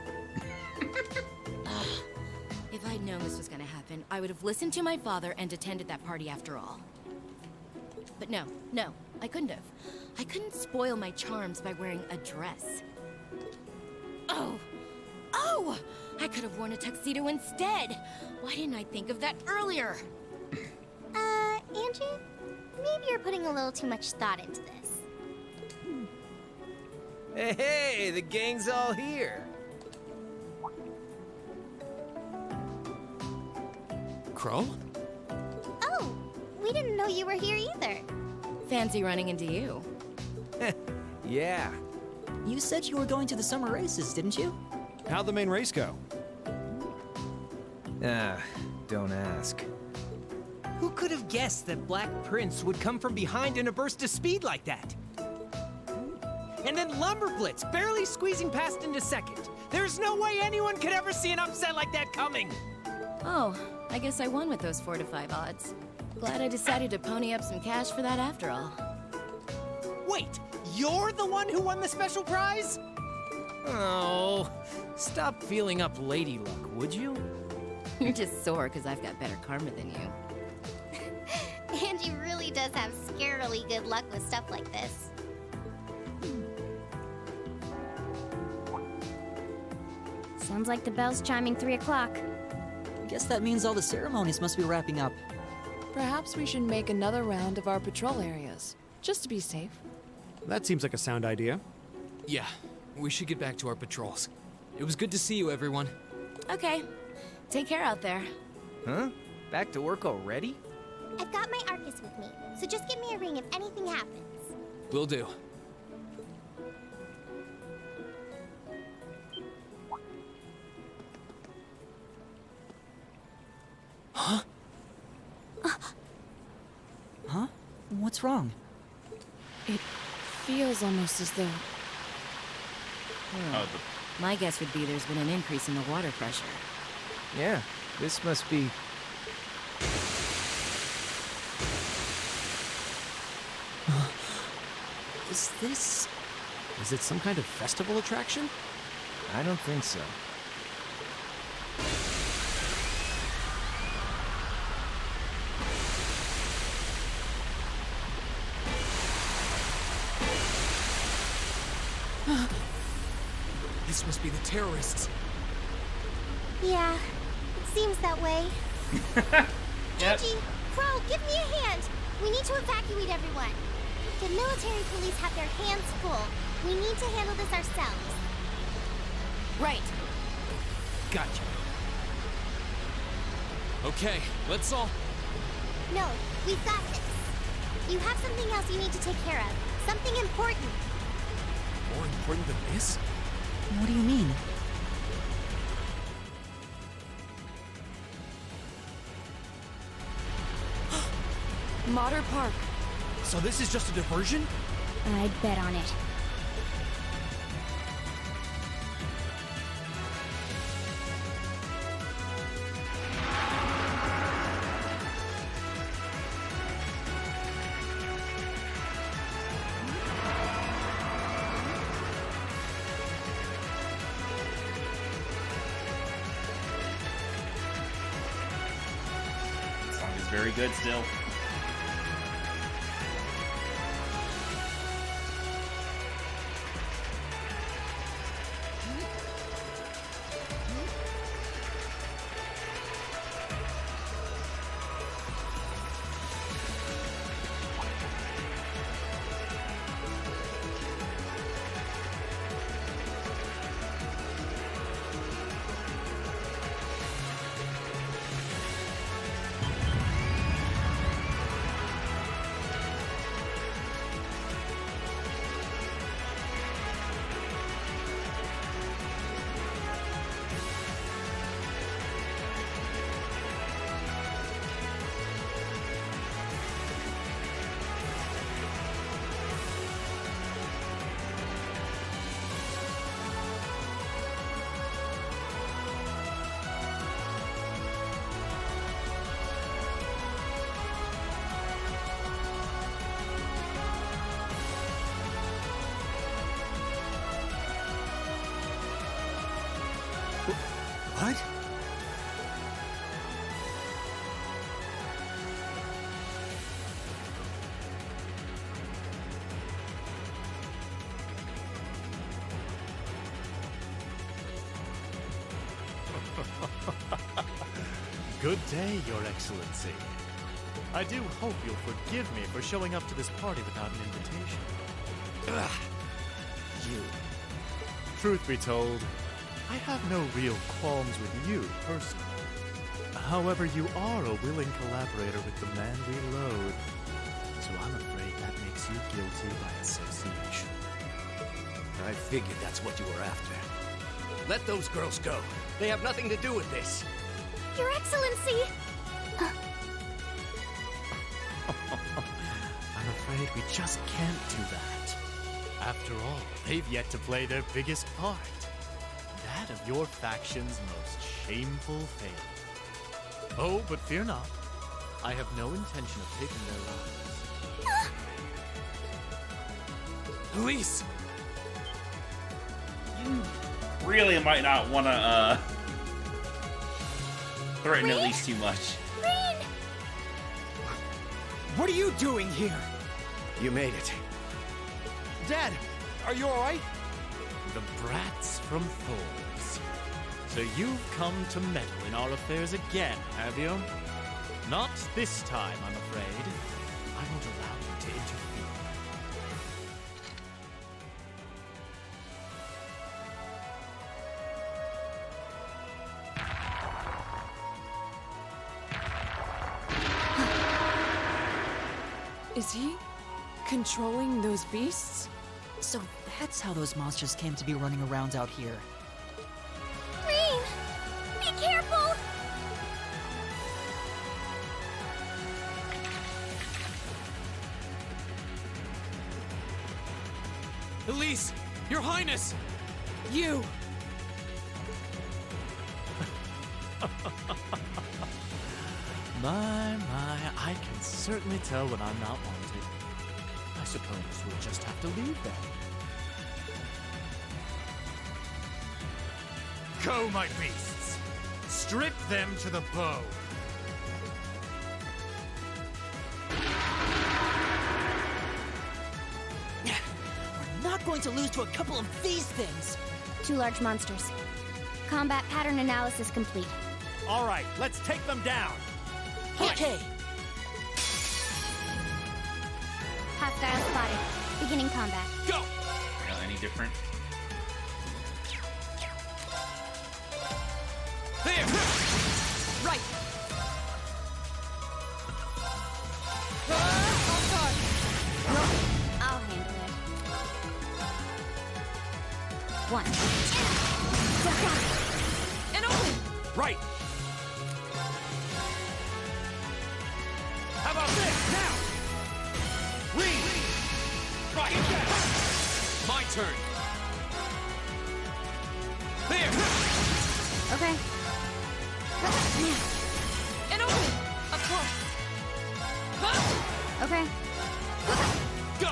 If I'd known this was gonna happen, I would have listened to my father and attended that party after all. But no, I couldn't have. I couldn't spoil my charms by wearing a dress. Oh! I could have worn a tuxedo instead! Why didn't I think of that earlier? Angie? Maybe you're putting a little too much thought into this. Hey, the gang's all here. Crow? Oh, we didn't know you were here either. Fancy running into you. Yeah. You said you were going to the summer races, didn't you? How'd the main race go? Don't ask. Who could have guessed that Black Prince would come from behind in a burst of speed like that? And then Lumberblitz barely squeezing past into second. There's no way anyone could ever see an upset like that coming. Oh, I guess I won with those 4 to 5 odds. Glad I decided to pony up some cash for that after all. Wait, you're the one who won the special prize? Oh, stop feeling up lady luck, would you? You're just sore because I've got better karma than you. Angie really does have scarily good luck with stuff like this. Sounds like the bell's chiming 3 o'clock. Guess that means all the ceremonies must be wrapping up. Perhaps we should make another round of our patrol areas, just to be safe. That seems like a sound idea. Yeah, we should get back to our patrols. It was good to see you, everyone. Okay, take care out there. Huh? Back to work already? I've got my Arcus with me, so just give me a ring if anything happens. Will do. Huh? Huh? What's wrong? It feels almost as though... My guess would be there's been an increase in the water pressure. Yeah, this must be... Is it some kind of festival attraction? I don't think so. This must be the terrorists. Yeah, it seems that way. Angie, Crow, give me a hand. We need to evacuate everyone. The military police have their hands full. We need to handle this ourselves. Right. Gotcha. Okay, let's all... No, we've got this. You have something else you need to take care of. Something important. More important than this? What do you mean? Mater Park. So this is just a diversion? I'd bet on it. This song is very good still. What? Good day, Your Excellency. I do hope you'll forgive me for showing up to this party without an invitation. Ugh. You. Truth be told, I have no real qualms with you, personally. However, you are a willing collaborator with the man we loathe, so I'm afraid that makes you guilty by association. I figured that's what you were after. Let those girls go. They have nothing to do with this. Your Excellency! I'm afraid we just can't do that. After all, they've yet to play their biggest part. That of your faction's most shameful failure. Oh, but fear not. I have no intention of taking their lives. Police! You really might not want to, threaten Rain? Elise too much. Rain! What are you doing here? You made it. Dad, are you alright? The brats from Thor's. So you've come to meddle in our affairs again, have you? Not this time, I'm afraid. I won't allow you to interfere. Is he controlling those beasts? So that's how those monsters came to be running around out here. Reem! Be careful! Elise! Your Highness! You! My, I can certainly tell when I'm not wanted. I suppose we'll just have to leave then. Go, my beasts! Strip them to the bone! We're not going to lose to a couple of these things! 2 large monsters. Combat pattern analysis complete. All right, let's take them down! Okay! Hostile spotted. Beginning combat. Go! Any different? There! Right! I'll handle it. 1. And open! Right! How about this, now? Read! Right! My turn! There! Okay. And open! Of course! Okay. Go!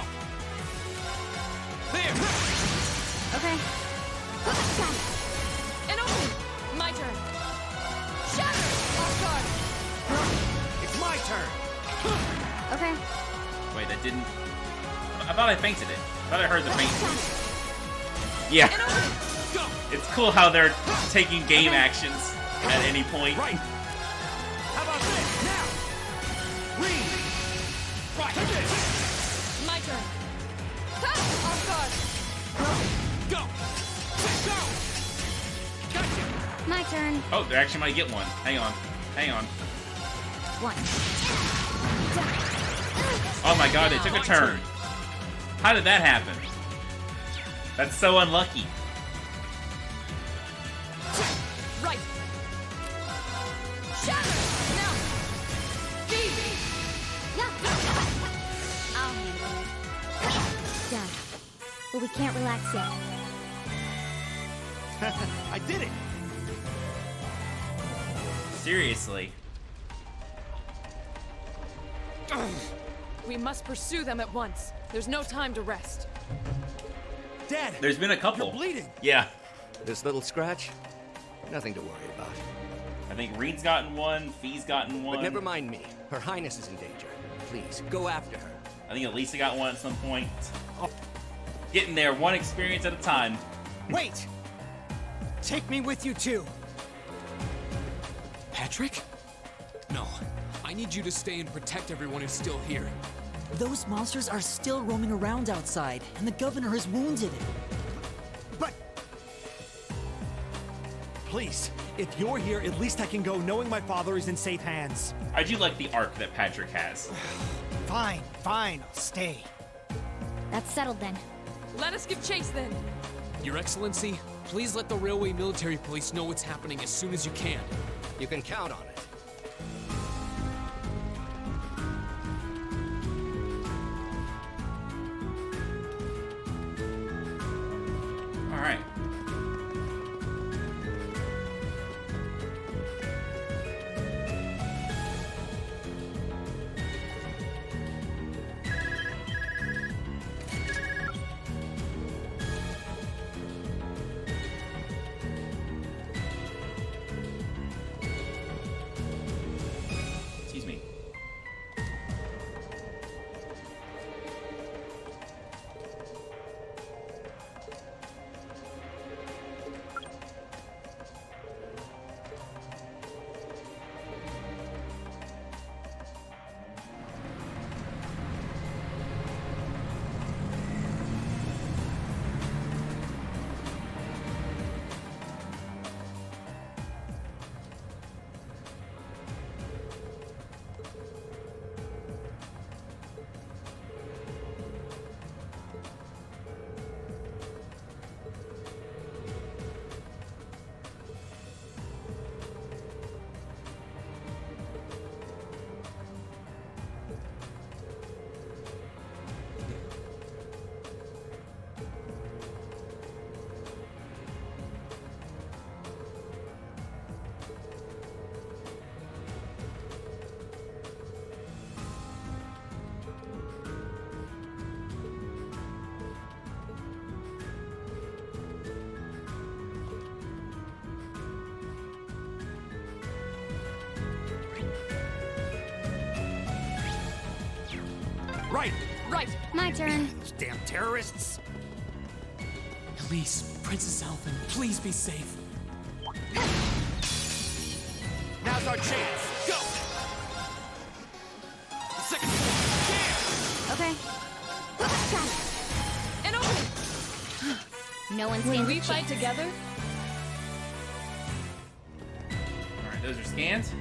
There! Okay. And open! My turn! Shatter! Off guard! It's my turn! Okay. Wait, that didn't... I thought I fainted it. I thought I heard the faint. Yeah. Go! It's cool how they're taking game actions at any point. Right! How about this, now? Read! Right! Take this! My turn! Off guard! Go! Go! Gotcha! My turn. Oh, they actually might get one. Hang on. Hang on. 1. Oh my god, they took a turn. How did that happen? That's so unlucky. Right! Shatter! Now! Feed! I'll handle it. Done. But we can't relax yet. I did it! Seriously. We must pursue them at once. There's no time to rest. Dad! There's been a couple. You're bleeding! Yeah. This little scratch? Nothing to worry about. I think Reed's gotten one, Fee's gotten one. But never mind me. Her Highness is in danger. Please, go after her. I think Elisa got one at some point. Getting there one experience at a time. Wait! Take me with you too. Patrick? No. I need you to stay and protect everyone who's still here. Those monsters are still roaming around outside, and the governor is wounded. But... Please, if you're here, at least I can go knowing my father is in safe hands. I do like the arc that Patrick has. Fine, I'll stay. That's settled then. Let us give chase then. Your Excellency, please let the Railway Military Police know what's happening as soon as you can. You can count on it. All right. Right. Right. My turn. Those damn terrorists. Elise, Princess Elfin, please be safe. Now's our chance. Go. The second floor. Okay. Got it. And open. No one When stands we a fight chance. together, Alright, those are scans.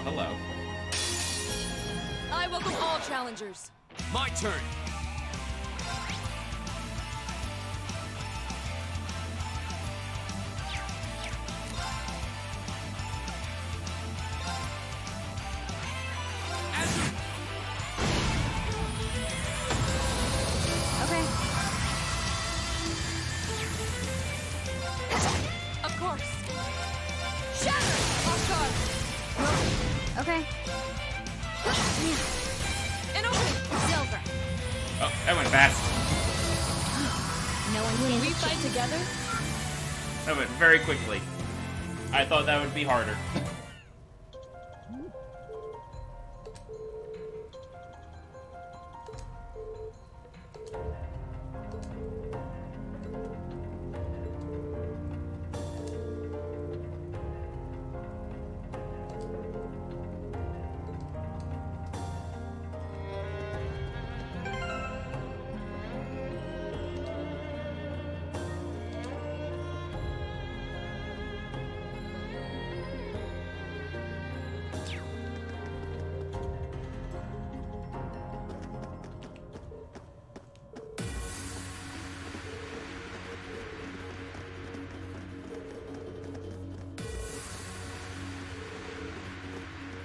Hello. I welcome all challengers. My turn. Okay. Of course. Shatter! Off guard. Okay. And open. Silver. Oh, that went fast. No one When stands we a fight chance. together, That went very quickly. I thought that would be harder.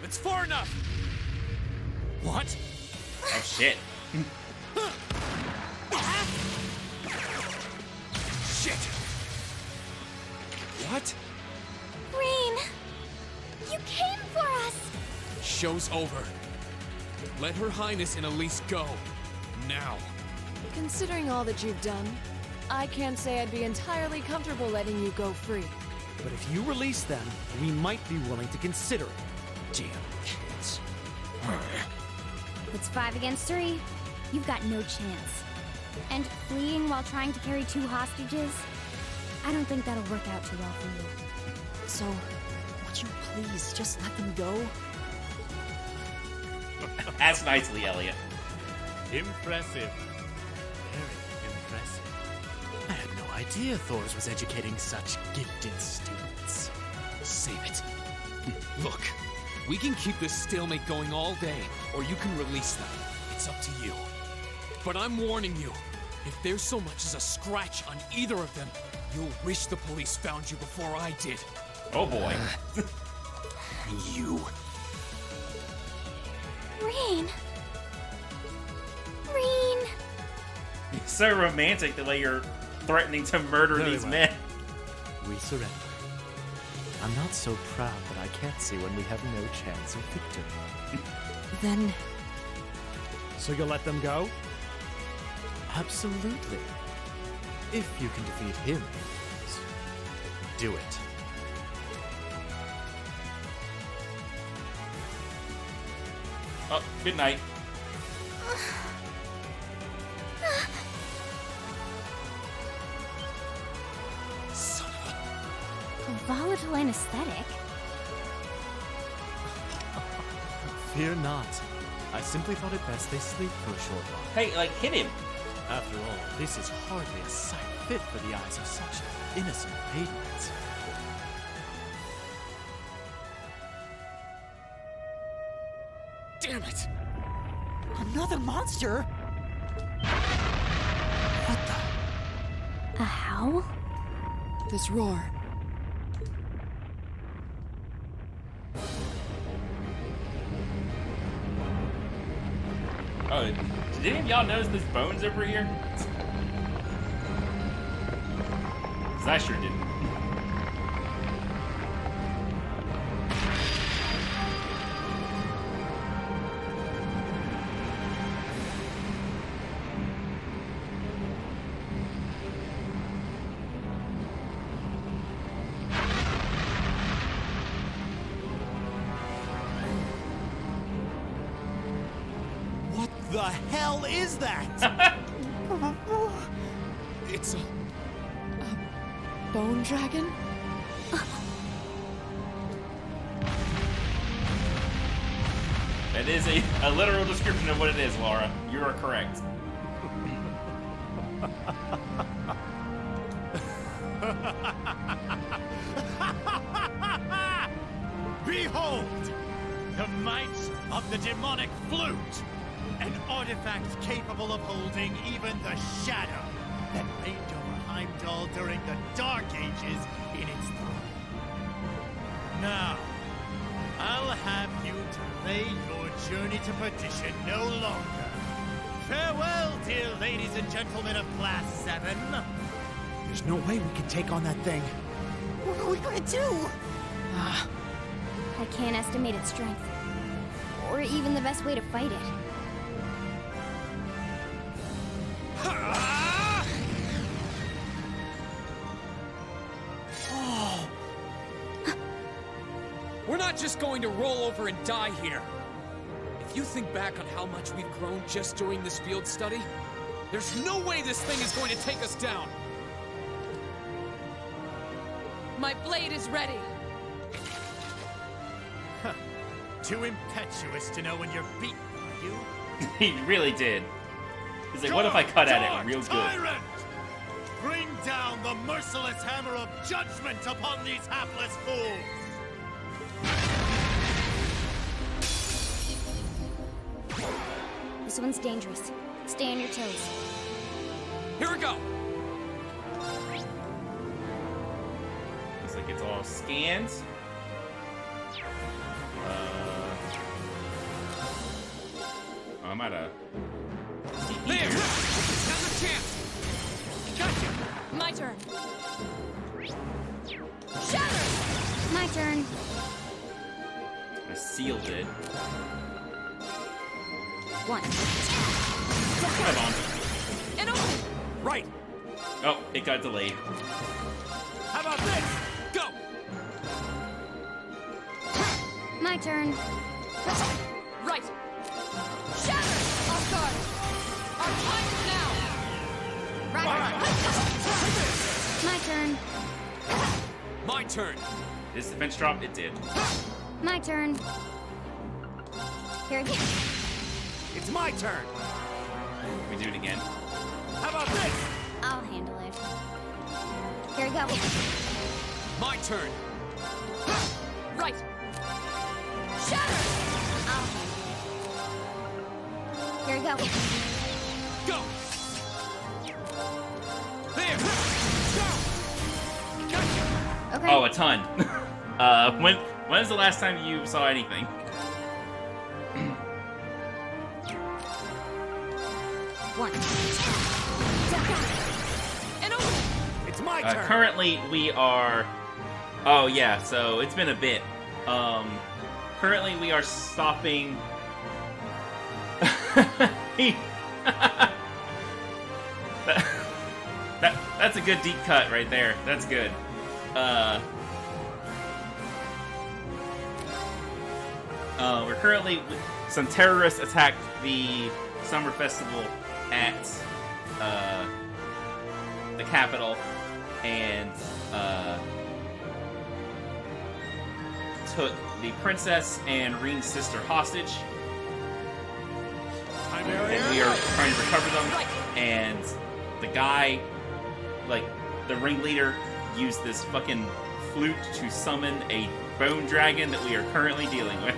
It's far enough. What? Oh shit. Shit. What? Rain! You came for us! Show's over. Let Her Highness and Elise go. Now. considering all that you've done, I can't say I'd be entirely comfortable letting you go free. But if you release them, we might be willing to consider it. Damn kids. It's 5 against 3. You've got no chance. And fleeing while trying to carry 2 hostages? I don't think that'll work out too well for you. So, would you please just let them go? Ask nicely, Elliot. Impressive. Very impressive. I had no idea Thors was educating such gifted students. Save it. Look, we can keep this stalemate going all day, or you can release them. It's up to you. But I'm warning you, if there's so much as a scratch on either of them, you'll wish the police found you before I did. Oh boy. You. Rain. Rain. It's so romantic the way you're threatening to murder Very these well. men. We surrender. I'm not so proud that I can't see when we have no chance of victory. Then... So you'll let them go? Absolutely. If you can defeat him, do it. Oh, good night. Son of A volatile anesthetic? Fear not. I simply thought it best they sleep for a short while. Hey, like, hit him. After all, this is hardly a sight fit for the eyes of such innocent maidens. Damn it! Another monster? What the? A howl? This roar. Oh, did any of y'all notice there's bones over here? 'Cause I sure didn't. What the hell is that? It's a... Bone dragon? That is a literal description of what it is, Laura. You are correct. Behold! The might of the demonic flute! An artifact capable of holding even the shadow that reigned over Heimdall during the Dark Ages in its throne. Now, I'll have you delay your journey to perdition no longer. Farewell, dear ladies and gentlemen of Class 7. There's no way we can take on that thing. What are we gonna do? I can't estimate its strength. Or even the best way to fight it. We're not just going to roll over and die here. If you think back on how much we've grown just during this field study, there's no way this thing is going to take us down. My blade is ready. Too impetuous to know when you're beaten, are you? He really did. He's like, what if I cut at it real good? Tyrant! Bring down the merciless hammer of judgment upon these hapless fools! This one's dangerous. Stay on your toes. Here we go! Looks like it's all scanned. I'm at a... There! Now's a chance! Gotcha! My turn. Shatter! My turn. I sealed it. One. Come on. And open! Right! Oh, it got delayed. How about this? Go! My turn. Right. Shatter! Off guard. Our time is now. Right. My turn. My turn! This defense drop? It did. My turn. Here again. It's my turn! We do it again. How about this? I'll handle it. go. My turn. Right. Shatter! Here we go. Go! There! Okay. Oh, a ton. When's the last time you saw anything? One. It's my turn. Currently, we are... Oh, yeah, so it's been a bit. Currently, we are stopping... That's a good deep cut right there. That's good. We're currently... Some terrorists attacked the summer festival at the capital and took the princess and Reen's sister hostage. And we are trying to recover them. And the guy, like, the ringleader, used this fucking flute to summon a bone dragon that we are currently dealing with.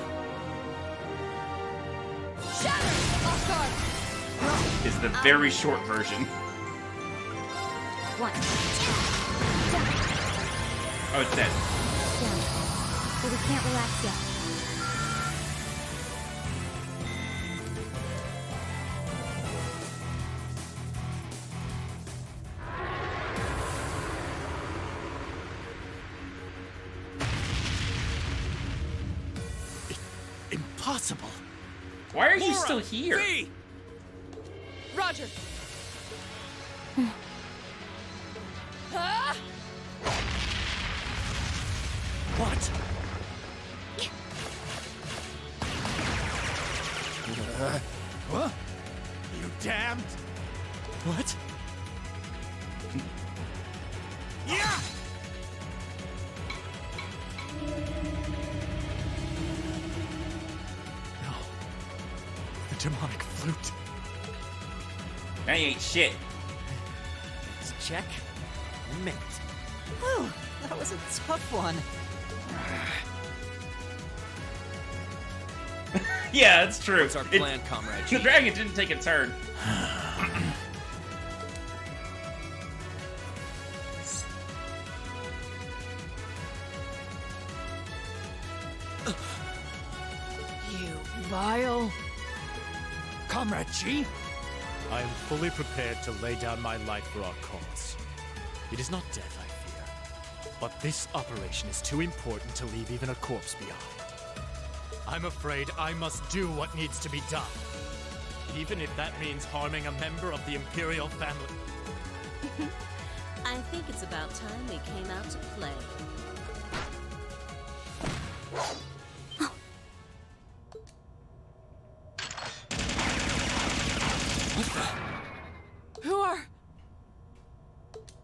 Shatter! Off guard! Is the very short version. One. Oh, it's dead. Down. But we can't relax yet. Impossible. Why are you still here? Roger. Ah! What? What? You damned! What? Yeah! No. The demonic flute. That ain't shit. Let's check. Mint. Whew, that was a tough one. Yeah, that's true. What's our plan, Comrade G? The dragon didn't take a turn. You vile. Comrade G? I am fully prepared to lay down my life for our cause. It is not death I fear, but this operation is too important to leave even a corpse behind. I'm afraid I must do what needs to be done, even if that means harming a member of the Imperial family. I think it's about time we came out to play. Who are...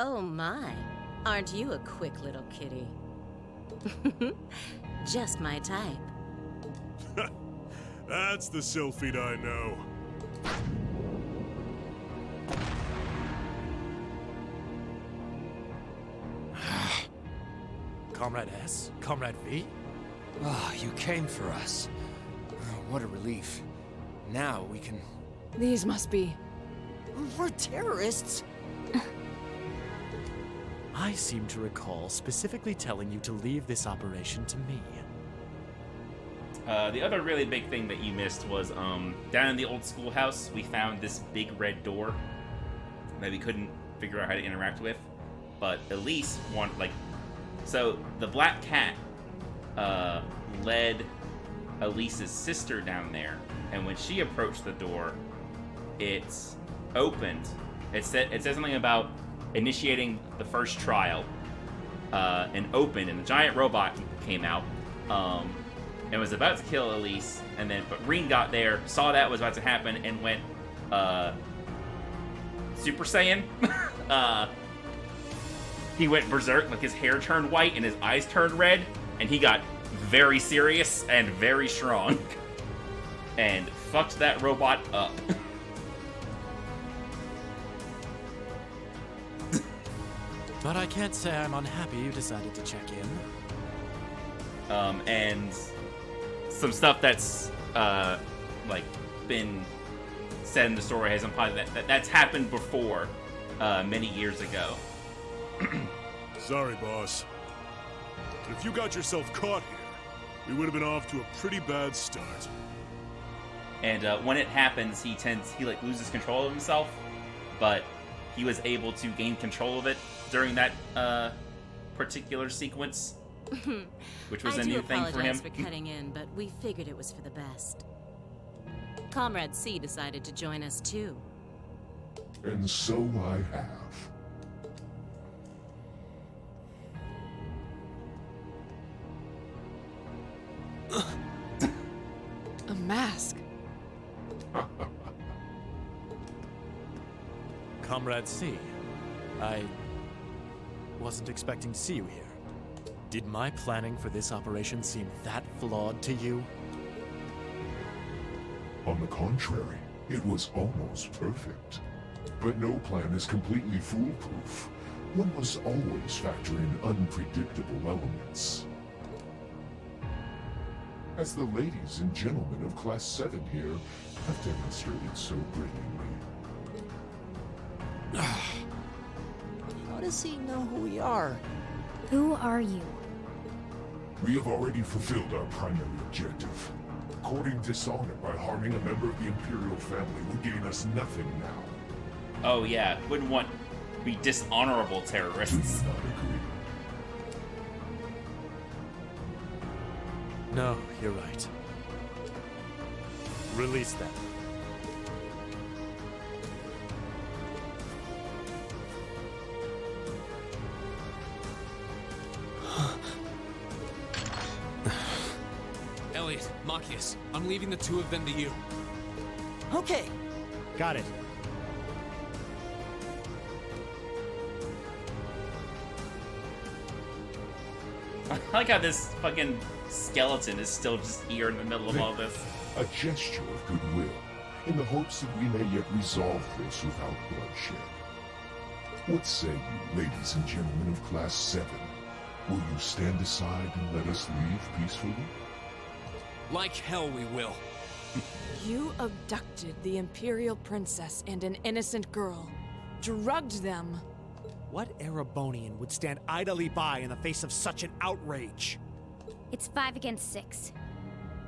Oh my, aren't you a quick little kitty? Just my type. That's the Sylphid I know. Comrade S? Comrade V? Oh, you came for us. Oh, what a relief. Now we can... These must be... We're terrorists. I seem to recall specifically telling you to leave this operation to me. The other really big thing that you missed was down in the old schoolhouse, we found this big red door that we couldn't figure out how to interact with. But Elise wanted, like... So, the Black Cat led Elise's sister down there, and when she approached the door, it's opened. It says something about initiating the first trial, and opened, and the giant robot came out, and was about to kill Elise, and then but Reen got there, saw that was about to happen, and went Super Saiyan. He went berserk, like his hair turned white and his eyes turned red, and he got very serious and very strong, and fucked that robot up. But I can't say I'm unhappy you decided to check in. And some stuff that's like been said in the story has implied that's happened before, many years ago. Sorry, boss. But if you got yourself caught here, we would have been off to a pretty bad start. And when it happens, he like loses control of himself, but he was able to gain control of it during that particular sequence, which was a new thing for him. I do apologize for cutting in, but we figured it was for the best. Comrade C decided to join us too. And so I have. A mask. Comrade C, I wasn't expecting to see you here. Did my planning for this operation seem that flawed to you? On the contrary, it was almost perfect. But no plan is completely foolproof. One must always factor in unpredictable elements. As the ladies and gentlemen of Class 7 here have demonstrated so brilliantly. How does he know who we are? Who are you? We have already fulfilled our primary objective. Courting dishonor by harming a member of the Imperial family would gain us nothing now. Oh yeah, wouldn't want to be dishonorable terrorists. No, you're right. Release them. Elliot, Machias, I'm leaving the two of them to you. Okay. Got it. I like how this fucking skeleton is still just here in the middle of all this. A gesture of goodwill, in the hopes that we may yet resolve this without bloodshed. What say you, ladies and gentlemen of Class 7? Will you stand aside and let us leave peacefully? Like hell we will. You abducted the Imperial Princess and an innocent girl. Drugged them. What Erebonian would stand idly by in the face of such an outrage? It's 5 against 6.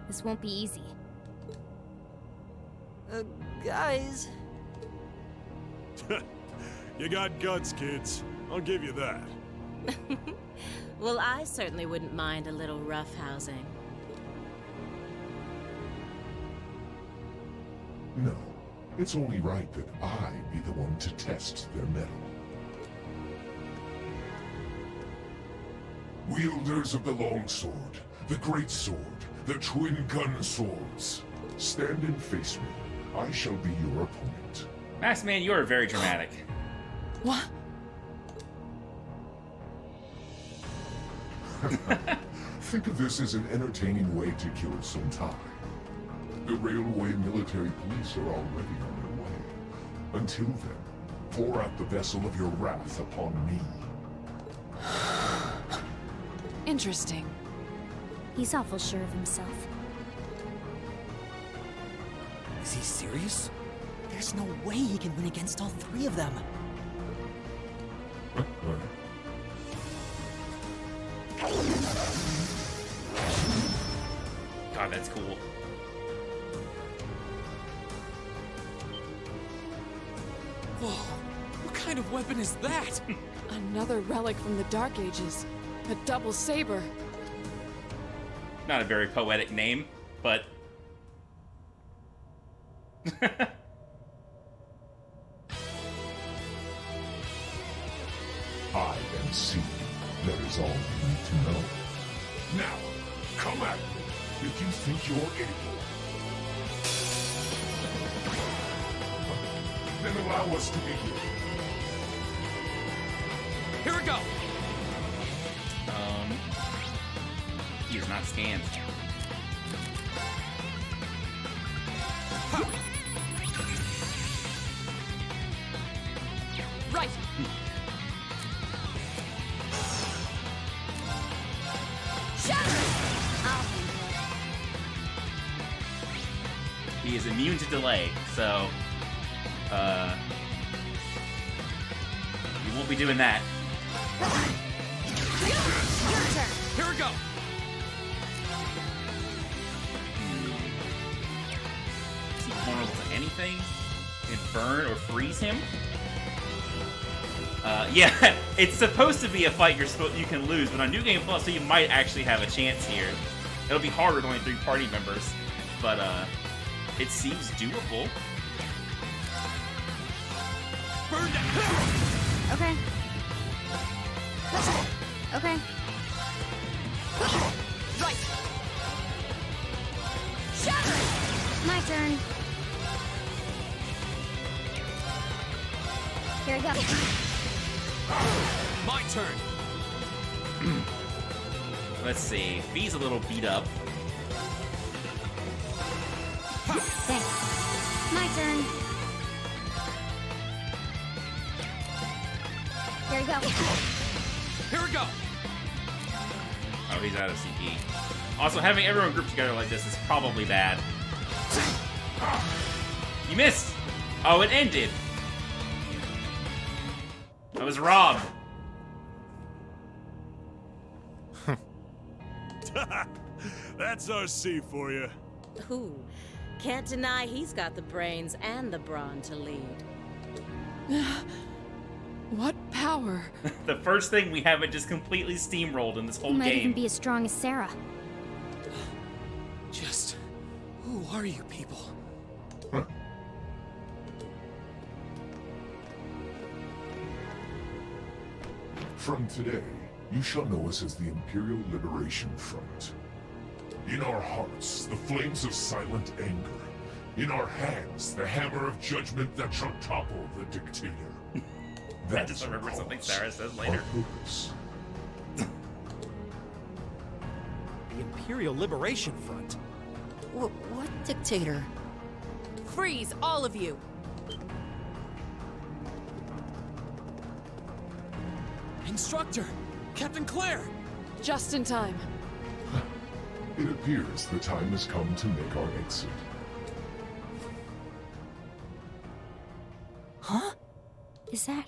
This won't be easy. Guys. You got guts, kids. I'll give you that. Well, I certainly wouldn't mind a little roughhousing. No, it's only right that I be the one to test their mettle. Wielders of the longsword, the great sword, the twin gun swords, stand and face me. I shall be your opponent. Masked Man, you are very dramatic. What? Think of this as an entertaining way to kill some time. The railway military police are already on their way. Until then, pour out the vessel of your wrath upon me. Interesting. He's awful sure of himself. Is he serious? There's no way he can win against all 3 of them. God, that's cool. Whoa, what kind of weapon is that? Another relic from the Dark Ages. A double saber. Not a very poetic name, but... I am C. That is all you need to know. Now, come at me if you think you're able. Then allow us to begin. Here we go. He is not scanned. Right. he is immune to delay, so he won't be doing that. Your turn. Here we go. Is he vulnerable to anything? Can it burn or freeze him? Yeah, it's supposed to be a fight you can lose, but on New Game Plus, so you might actually have a chance here. It'll be harder with only 3 party members, but it seems doable. Burn down. Okay. Okay. Right. Shatter! My turn. Here we go. My turn. Let's see. Fee's a little beat up. Thanks. My turn. Here we go. Here we go. Oh, he's out of CP. Also, having everyone grouped together like this is probably bad. You missed! Oh, it ended! I was robbed. That's our C for you. Ooh, can't deny he's got the brains and the brawn to lead. What power? The first thing we haven't just completely steamrolled in this whole He might game. even be as strong as Sarah. Just, who are you people? From today, you shall know us as the Imperial Liberation Front. In our hearts, the flames of silent anger. In our hands, the hammer of judgment that shall topple the dictator. I just remember something Sarah says later. The Imperial Liberation Front? What dictator? Freeze, all of you! Instructor! Captain Claire! Just in time. It appears the time has come to make our exit. Huh? Is that...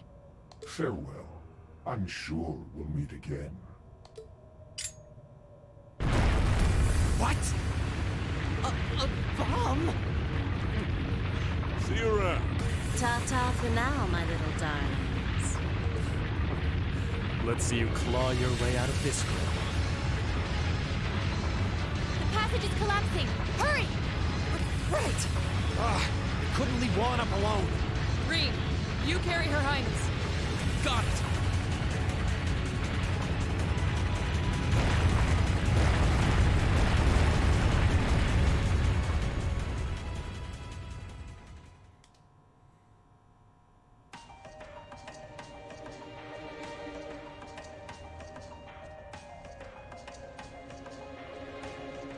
Farewell. I'm sure we'll meet again. What? A bomb? See you around. Ta-ta for now, my little darlings. Let's see you claw your way out of this grip. The passage is collapsing! Hurry! Right! I couldn't leave Juan up alone. Reed, you carry Her Highness. Got it!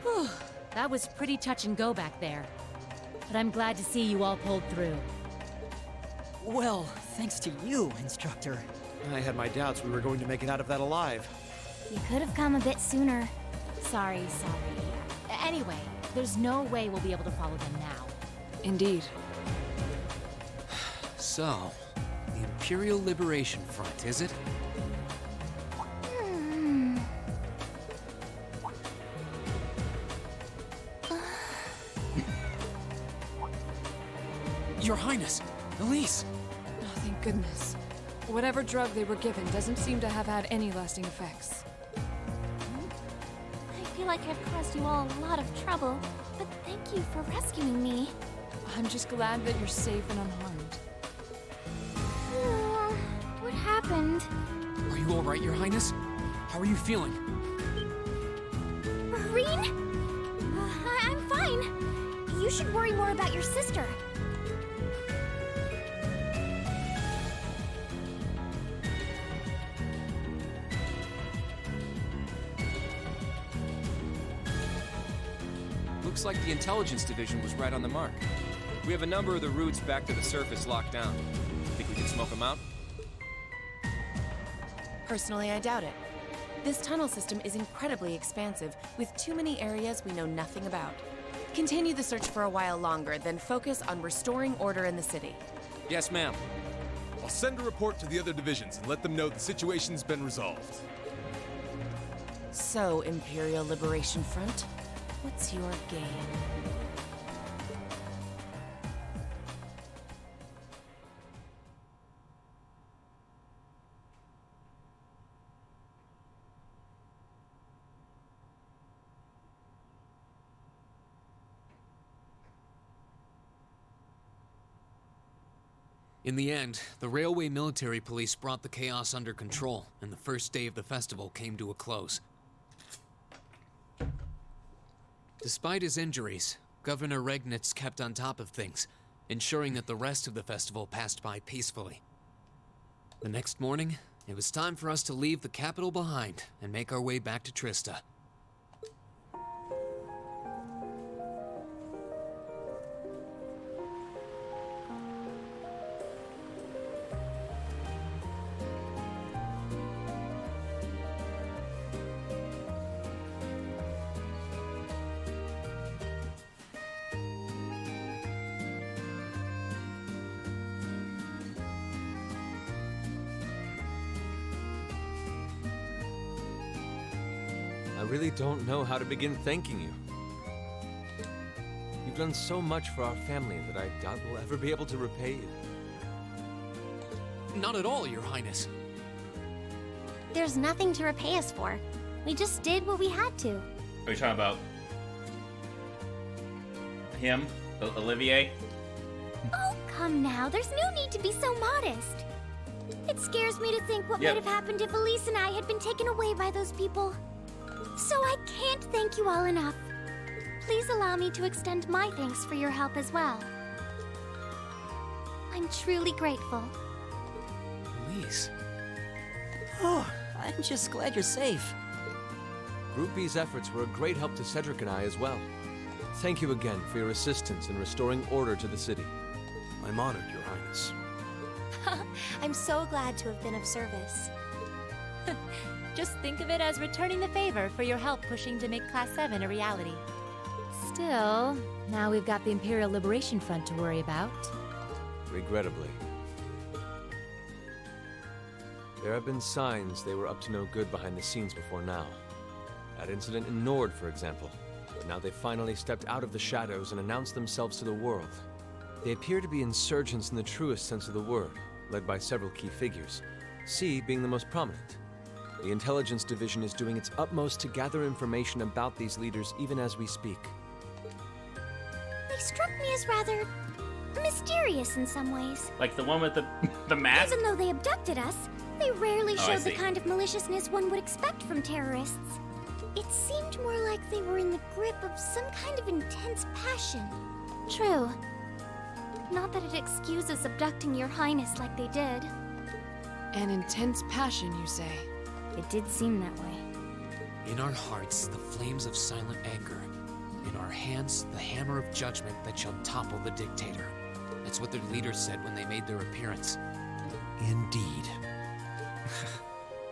Whew, that was pretty touch and go back there. But I'm glad to see you all pulled through. Well, thanks to you, Instructor. I had my doubts we were going to make it out of that alive. You could have come a bit sooner. Sorry. Anyway, there's no way we'll be able to follow them now. Indeed. So, the Imperial Liberation Front, is it? Your Highness, Elise! Oh, thank goodness. Whatever drug they were given doesn't seem to have had any lasting effects. I feel like I've caused you all a lot of trouble, but thank you for rescuing me. I'm just glad that you're safe and unharmed. What happened? Are you alright, Your Highness? How are you feeling? Reen? I'm fine. You should worry more about your sister. Looks like the intelligence division was right on the mark. We have a number of the routes back to the surface locked down. Think we can smoke them out? Personally, I doubt it. This tunnel system is incredibly expansive, with too many areas we know nothing about. Continue the search for a while longer, then focus on restoring order in the city. Yes, ma'am. I'll send a report to the other divisions and let them know the situation's been resolved. So, Imperial Liberation Front, what's your game? In the end, the Railway Military Police brought the chaos under control, and the first day of the festival came to a close. Despite his injuries, Governor Regnitz kept on top of things, ensuring that the rest of the festival passed by peacefully. The next morning, it was time for us to leave the capital behind and make our way back to Trista. I really don't know how to begin thanking you. You've done so much for our family that I doubt we'll ever be able to repay you. Not at all, Your Highness. There's nothing to repay us for. We just did what we had to. Are you talking about him? Olivier? Oh, come now. There's no need to be so modest. It scares me to think what might have happened if Elise and I had been taken away by those people. So I can't thank you all enough. Please allow me to extend my thanks for your help as well. I'm truly grateful. Elise. Oh, I'm just glad you're safe. Group B's efforts were a great help to Cedric and I as well. Thank you again for your assistance in restoring order to the city. I'm honored, Your Highness. I'm so glad to have been of service. Just think of it as returning the favor for your help pushing to make Class 7 a reality. Still, now we've got the Imperial Liberation Front to worry about. Regrettably. There have been signs they were up to no good behind the scenes before now. That incident in Nord, for example. But now they finally stepped out of the shadows and announced themselves to the world. They appear to be insurgents in the truest sense of the word, led by several key figures, C being the most prominent. The Intelligence Division is doing its utmost to gather information about these leaders even as we speak. They struck me as rather mysterious in some ways. Like the one with the mask? Even though they abducted us, they rarely I showed the see. kind of maliciousness one would expect from terrorists. It seemed more like they were in the grip of some kind of intense passion. True. Not that it excuses abducting your highness like they did. An intense passion, you say? It did seem that way. In our hearts, the flames of silent anger. In our hands, the hammer of judgment that shall topple the dictator. That's what their leaders said when they made their appearance. Indeed.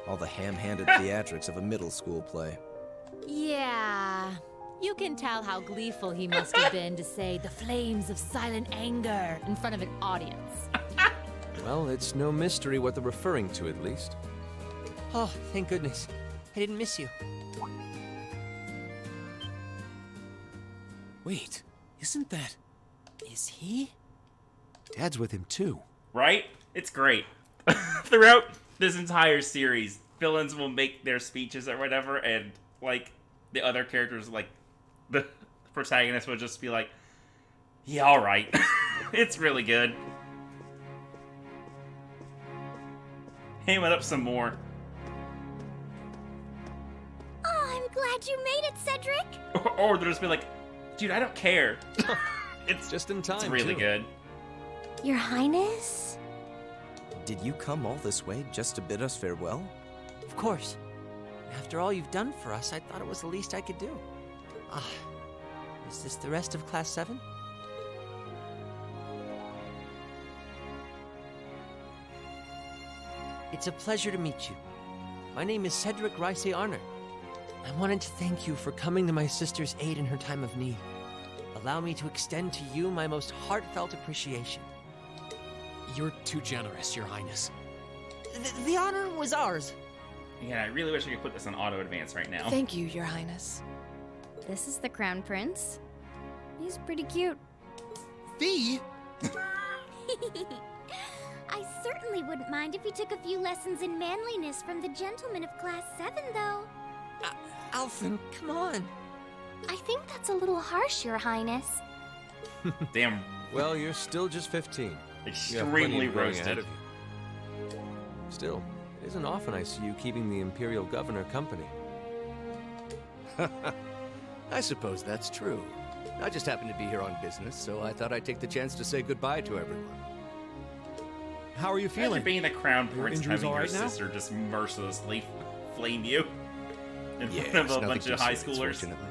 All the ham-handed theatrics of a middle school play. Yeah. You can tell how gleeful he must have been to say the flames of silent anger in front of an audience. Well, it's no mystery what they're referring to, at least. Oh, thank goodness. I didn't miss you. Wait, isn't that... Is he? Dad's with him too. Right? It's great. Throughout this entire series, villains will make their speeches or whatever, and like the other characters, like the protagonist, will just be like, "Yeah, all right." It's really good. Ham it up some more. Oh, I'm glad you made it, Cedric. Or they'll just be like, "Dude, I don't care." It's just in time. It's really too. good. Your Highness? Did you come all this way just to bid us farewell? Of course. After all you've done for us, I thought it was the least I could do. Ah, is this the rest of Class 7? It's a pleasure to meet you. My name is Cedric Rice Arner. I wanted to thank you for coming to my sister's aid in her time of need. allow me to extend to you my most heartfelt appreciation. You're too generous, Your Highness. The honor was ours. Yeah, I really wish I could put this on auto advance right now. Thank you, Your Highness. This is the Crown Prince. He's pretty cute. Fee? I certainly wouldn't mind if he took a few lessons in manliness from the gentlemen of Class 7, though. Elfin, come on. I think that's a little harsh, Your Highness. Damn. Well, you're still just 15. Extremely roasted. Still, it isn't often I see you keeping the Imperial Governor company. I suppose that's true. I just happened to be here on business, so I thought I'd take the chance to say goodbye to everyone. How are you feeling? Imagine being the crown Your prince, injuries having all your right now? sister just mercilessly flame you in Yes, front of a nothing bunch too of high serious, schoolers. fortunately.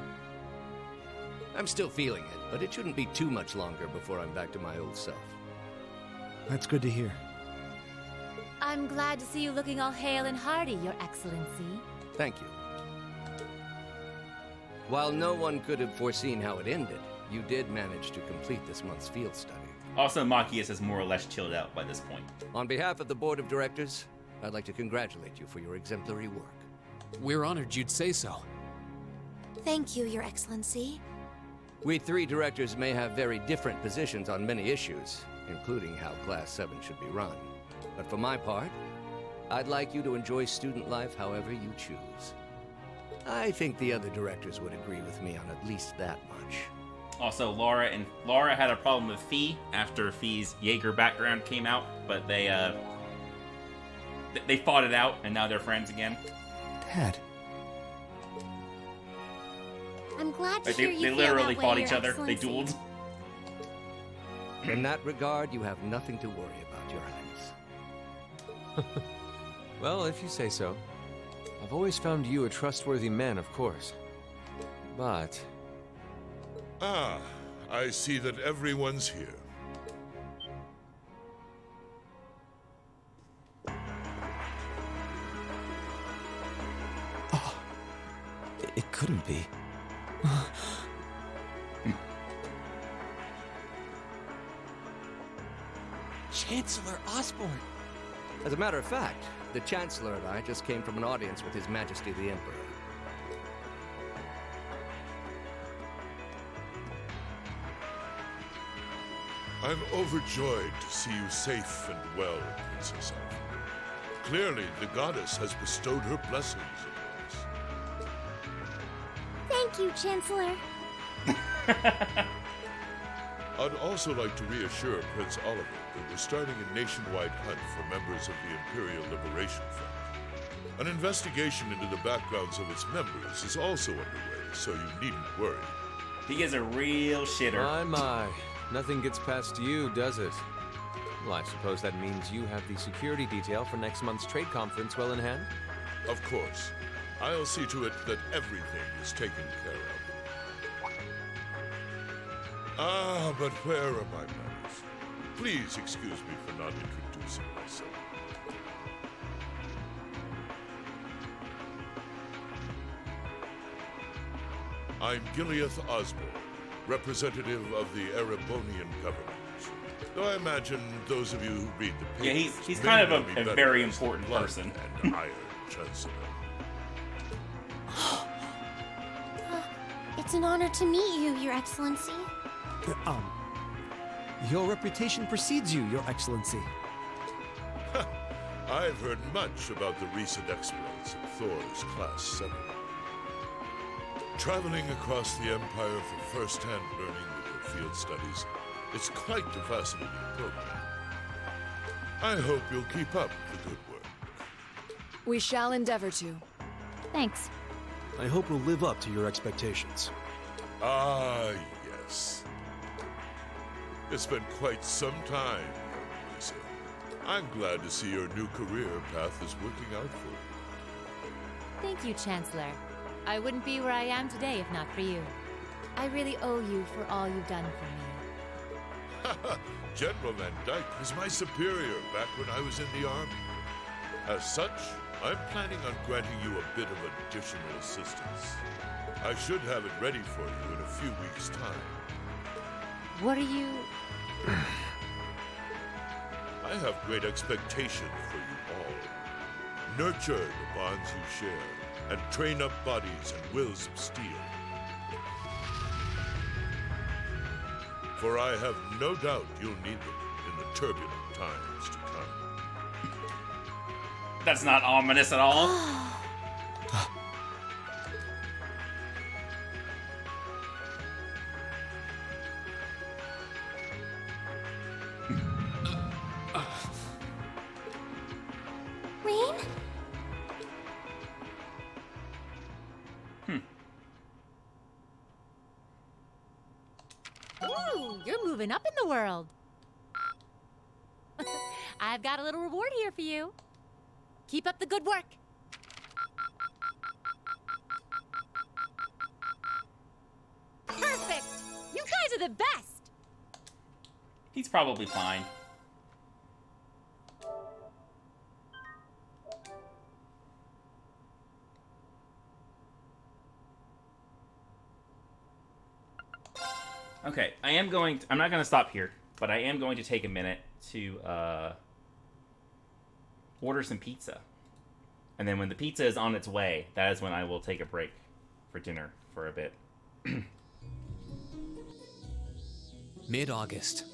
I'm still feeling it, but it shouldn't be too much longer before I'm back to my old self. That's good to hear. I'm glad to see you looking all hale and hearty, Your Excellency. Thank you. While no one could have foreseen how it ended, you did manage to complete this month's field study. Also, Machias is more or less chilled out by this point. On behalf of the Board of Directors, I'd like to congratulate you for your exemplary work. We're honored you'd say so. Thank you, Your Excellency. We three directors may have very different positions on many issues, including how Class 7 should be run. But for my part, I'd like you to enjoy student life however you choose. I think the other directors would agree with me on at least that much. Also, Laura had a problem with Fee after Fee's Jaeger background came out, but they fought it out, and now they're friends again. Dad. I'm glad to Like, hear they you feel literally that way, fought Your each other. They Excellency. dueled. In that regard, you have nothing to worry about, Your Highness. Well, if you say so. I've always found you a trustworthy man, of course. But... Ah, I see that everyone's here. It couldn't be. Chancellor Osborne. As a matter of fact, the Chancellor and I just came from an audience with His Majesty the Emperor. I'm overjoyed to see you safe and well, Princess Elfin. Clearly, the goddess has bestowed her blessings upon us. Thank you, Chancellor. I'd also like to reassure Prince Oliver that we're starting a nationwide hunt for members of the Imperial Liberation Front. An investigation into the backgrounds of its members is also underway, so you needn't worry. He is a real shitter. My. Nothing gets past you, does it? Well, I suppose that means you have the security detail for next month's trade conference well in hand? Of course. I'll see to it that everything is taken care of. Ah, but where are my manners? Please excuse me for not introducing myself. I'm Gileath Osborne, representative of the Erebonian government. Though I imagine those of you who read the papers... Yeah, he's may kind of know me a better very as the important Blood person. And Iron Chancellor. It's an honor to meet you, Your Excellency. Your reputation precedes you, Your Excellency. I've heard much about the recent exploits of Thor's Class 7. Traveling across the Empire for first-hand learning with your field studies, it's quite a fascinating program. I hope you'll keep up the good work. We shall endeavor to. Thanks. I hope we'll live up to your expectations. Ah, yes. It's been quite some time, young Lisa. I'm glad to see your new career path is working out for you. Thank you, Chancellor. I wouldn't be where I am today if not for you. I really owe you for all you've done for me. General Van Dyke was my superior back when I was in the Army. As such, I'm planning on granting you a bit of additional assistance. I should have it ready for you in a few weeks' time. What are you... I have great expectations for you all. Nurture the bonds you share, and train up bodies and wills of steel. For I have no doubt you'll need them in the turbulent times to come. That's not ominous at all. Rain? Ooh, you're moving up in the world. I've got a little reward here for you. Keep up the good work. Perfect! You guys are the best! He's probably fine. Okay, I'm not going to stop here, but I am going to take a minute to order some pizza. And then when the pizza is on its way, that is when I will take a break for dinner for a bit. Mid-August.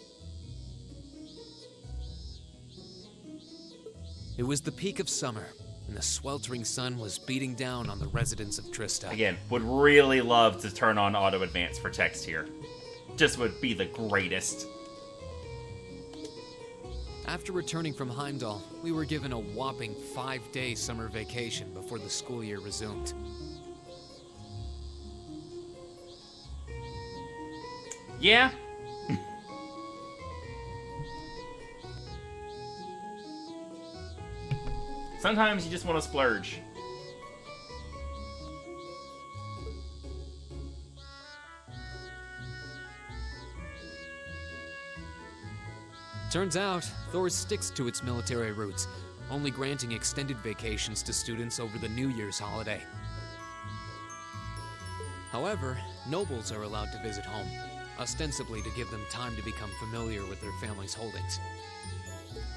It was the peak of summer, and the sweltering sun was beating down on the residents of Trista. Again, would really love to turn on auto advance for text here. Just would be the greatest. After returning from Heimdall, we were given a whopping 5-day summer vacation before the school year resumed. Yeah. Sometimes you just want to splurge. Turns out, Thor sticks to its military roots, only granting extended vacations to students over the New Year's holiday. However, nobles are allowed to visit home, ostensibly to give them time to become familiar with their family's holdings.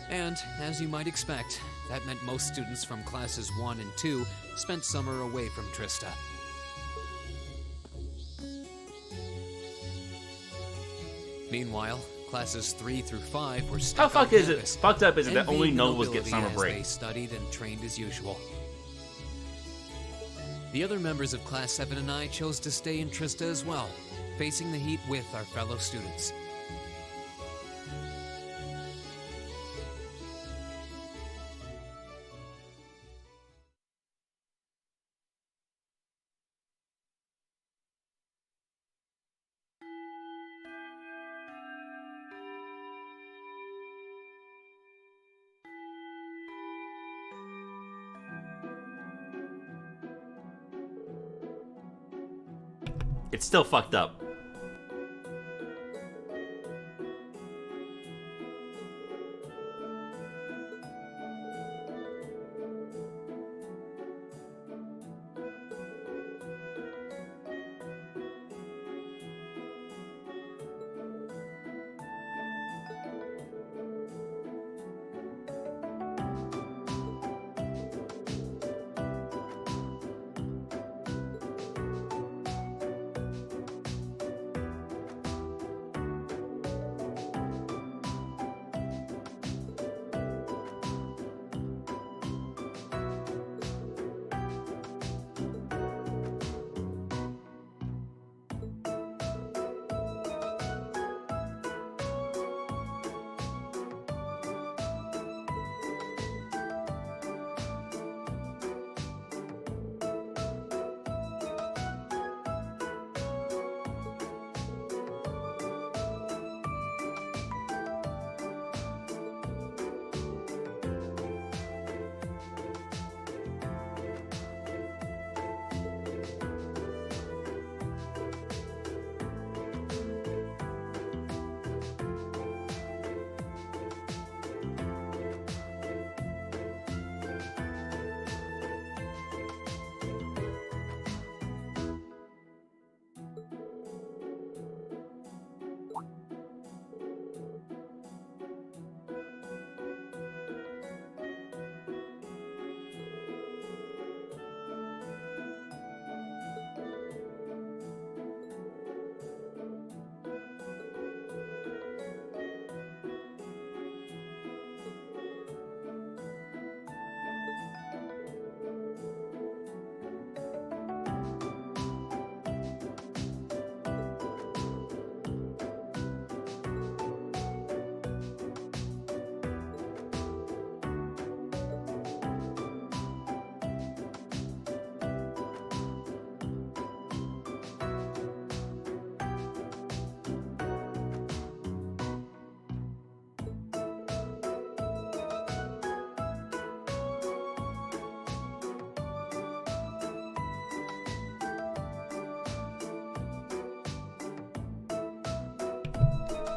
And, as you might expect, that meant most students from classes 1 and 2 spent summer away from Trista. Meanwhile, classes 3 through 5 were stuck How on fucked is campus, it? Fucked up is it that envying only the nobles get nobility summer as break? They studied and trained as usual. The other members of Class 7 and I chose to stay in Trista as well, facing the heat with our fellow students. It's still fucked up.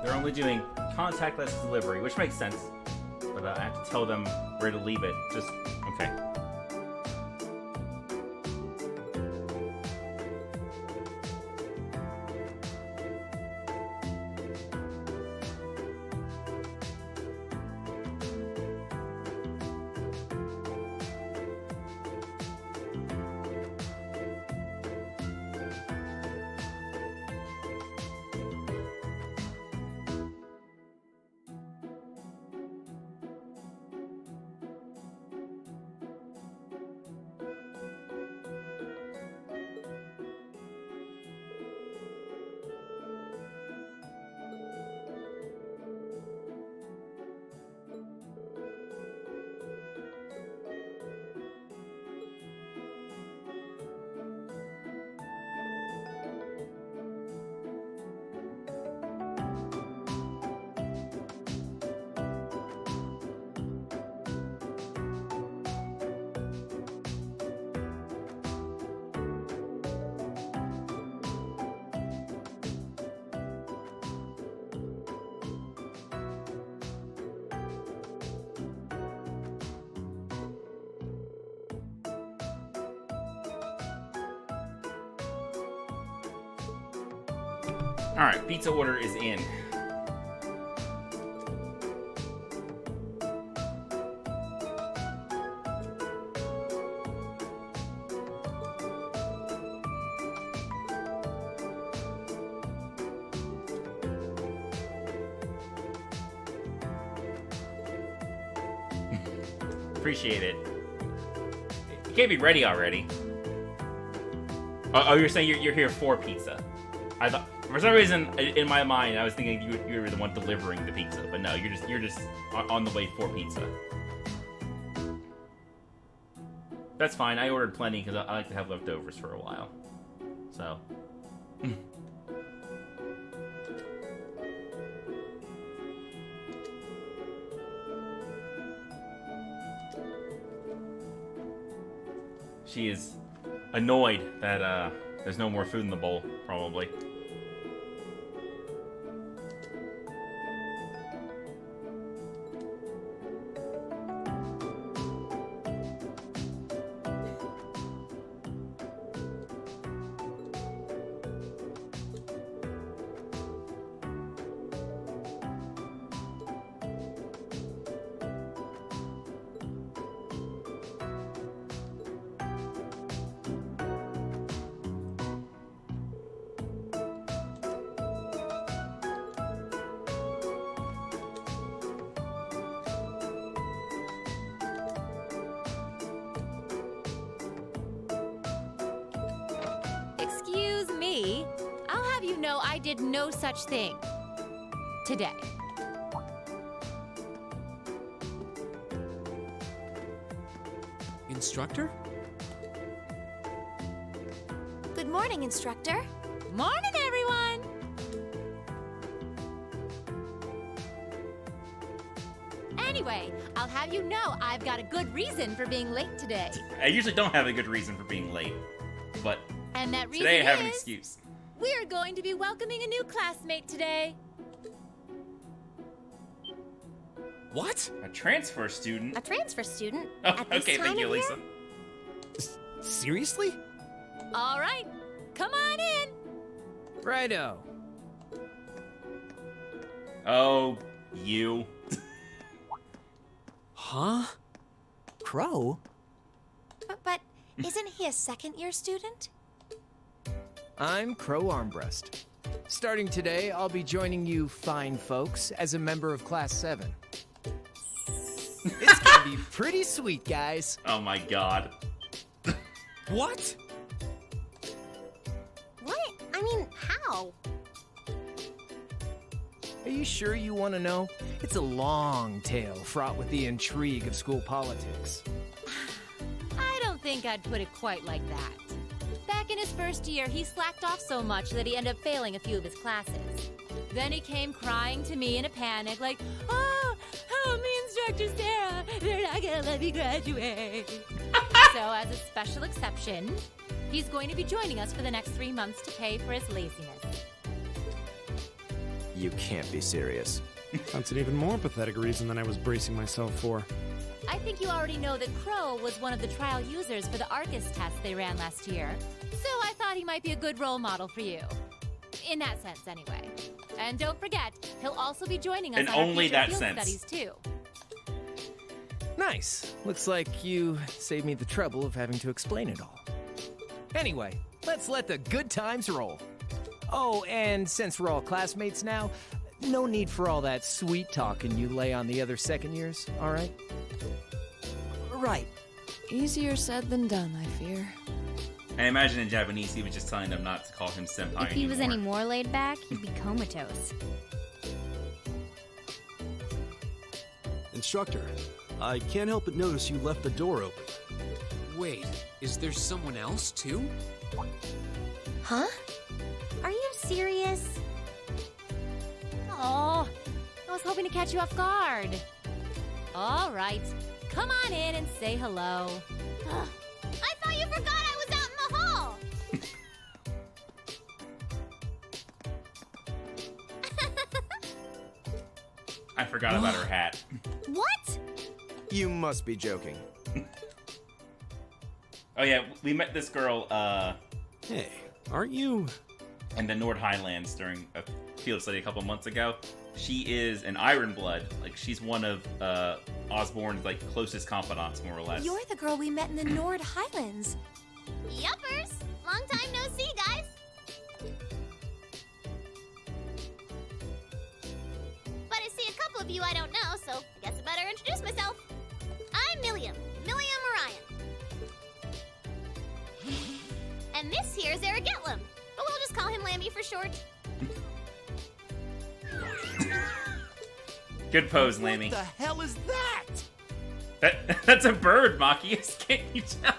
They're only doing contactless delivery, which makes sense. But I have to tell them where to leave it. Just, okay. Alright, pizza order is in. Appreciate it. You can't be ready already. Oh, you're saying you're here for pizza. I thought, for some reason, in my mind, I was thinking you were the one delivering the pizza, but no, you're just on the way for pizza. That's fine. I ordered plenty because I like to have leftovers for a while. So. She is annoyed that there's no more food in the bowl, probably. I did no such thing today. Instructor? Good morning, Instructor. Morning, everyone! Anyway, I'll have you know I've got a good reason for being late today. I usually don't have a good reason for being late, but and that reason today I have an is excuse. We're going to be welcoming a new classmate today. What? A transfer student? A transfer student? Oh, At this okay, time thank you, of Lisa. year? Seriously? All right, come on in. Righto. Oh, you. Huh? Crow? But isn't he a second-year student? I'm Crow Armbrust. Starting today, I'll be joining you fine folks as a member of Class 7. It's gonna be pretty sweet, guys. Oh my god. What? What? I mean, how? Are you sure you want to know? It's a long tale fraught with the intrigue of school politics. I don't think I'd put it quite like that. Back in his first year, he slacked off so much that he ended up failing a few of his classes. Then he came crying to me in a panic, like, "Oh, help me, Instructor Sarah, they're not gonna let me graduate." So, as a special exception, he's going to be joining us for the next 3 months to pay for his laziness. You can't be serious. That's an even more pathetic reason than I was bracing myself for. I think you already know that Crow was one of the trial users for the Arcus test they ran last year. So I thought he might be a good role model for you. In that sense, anyway. And don't forget, he'll also be joining us In on our only future that field sense. studies, too. Nice. Looks like you saved me the trouble of having to explain it all. Anyway, let's let the good times roll. Oh, and since we're all classmates now, no need for all that sweet talking you lay on the other second years, all right? Right. Easier said than done, I fear. I imagine in Japanese he was just telling them not to call him senpai If he was anymore. any more laid back, he'd be comatose. Instructor, I can't help but notice you left the door open. Wait, is there someone else too? Huh? Are you serious? Oh, I was hoping to catch you off guard. All right, come on in and say hello. I thought you forgot I was out in the hall! I forgot about her hat. What? You must be joking. Oh yeah, we met this girl, Hey, aren't you... in the Nord Highlands during a field study a couple months ago. She is an Iron Blood. Like, she's one of Osborne's, like, closest confidants, more or less. You're the girl we met in the Nord Highlands. Yuppers! Long time no see, guys! But I see a couple of you I don't know, so I guess I better introduce myself. I'm Milliam Orion. And this here's Eric Etlum, but we'll just call him Lambie for short. Good pose, Lammy. What the hell is that? That's a bird, Maki. Can't you tell?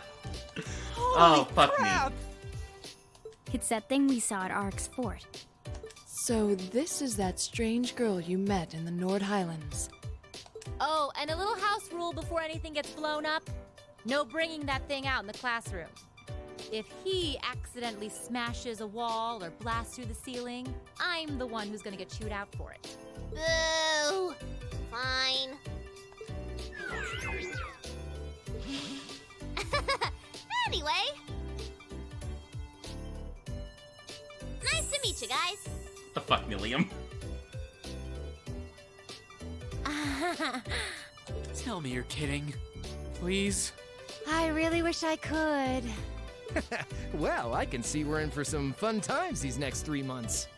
Oh, fuck crap. me. It's that thing we saw at Ark's fort. So this is that strange girl you met in the Nord Highlands. Oh, and a little house rule before anything gets blown up. No bringing that thing out in the classroom. If he accidentally smashes a wall or blasts through the ceiling, I'm the one who's gonna get chewed out for it. Boo! Fine. Anyway. Nice to meet you guys. The fuck, Milliam? Tell me you're kidding. Please? I really wish I could. Well, I can see we're in for some fun times these next 3 months.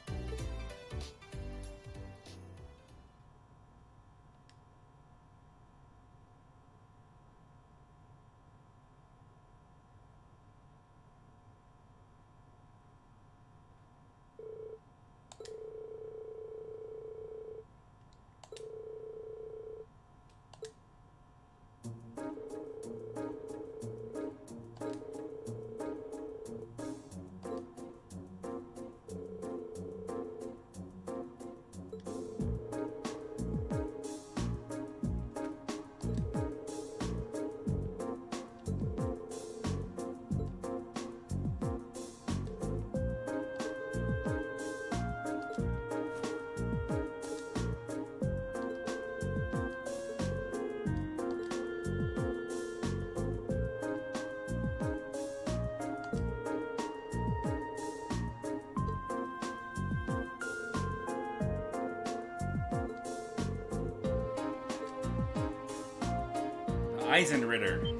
Eisenritter.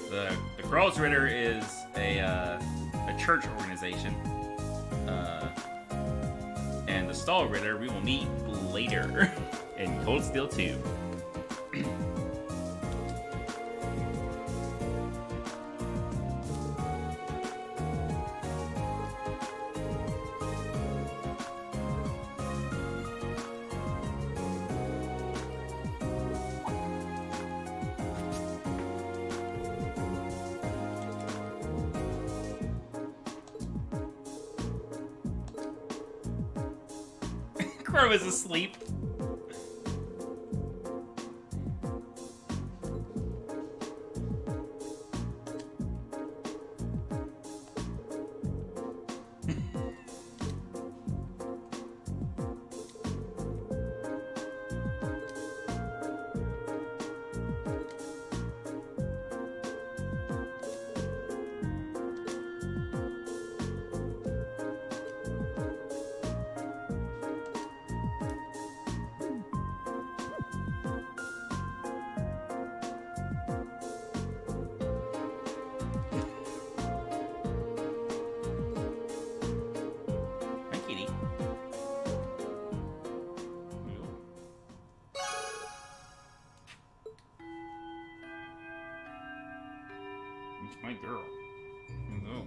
The Gralsritter is a church organization. And the Stahlritter we will meet later in Cold Steel 2. Crow is asleep. It's my girl. No.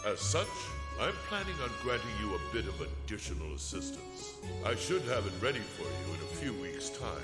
As such, I'm planning on granting you a bit of additional assistance. I should have it ready for you in a few weeks' time.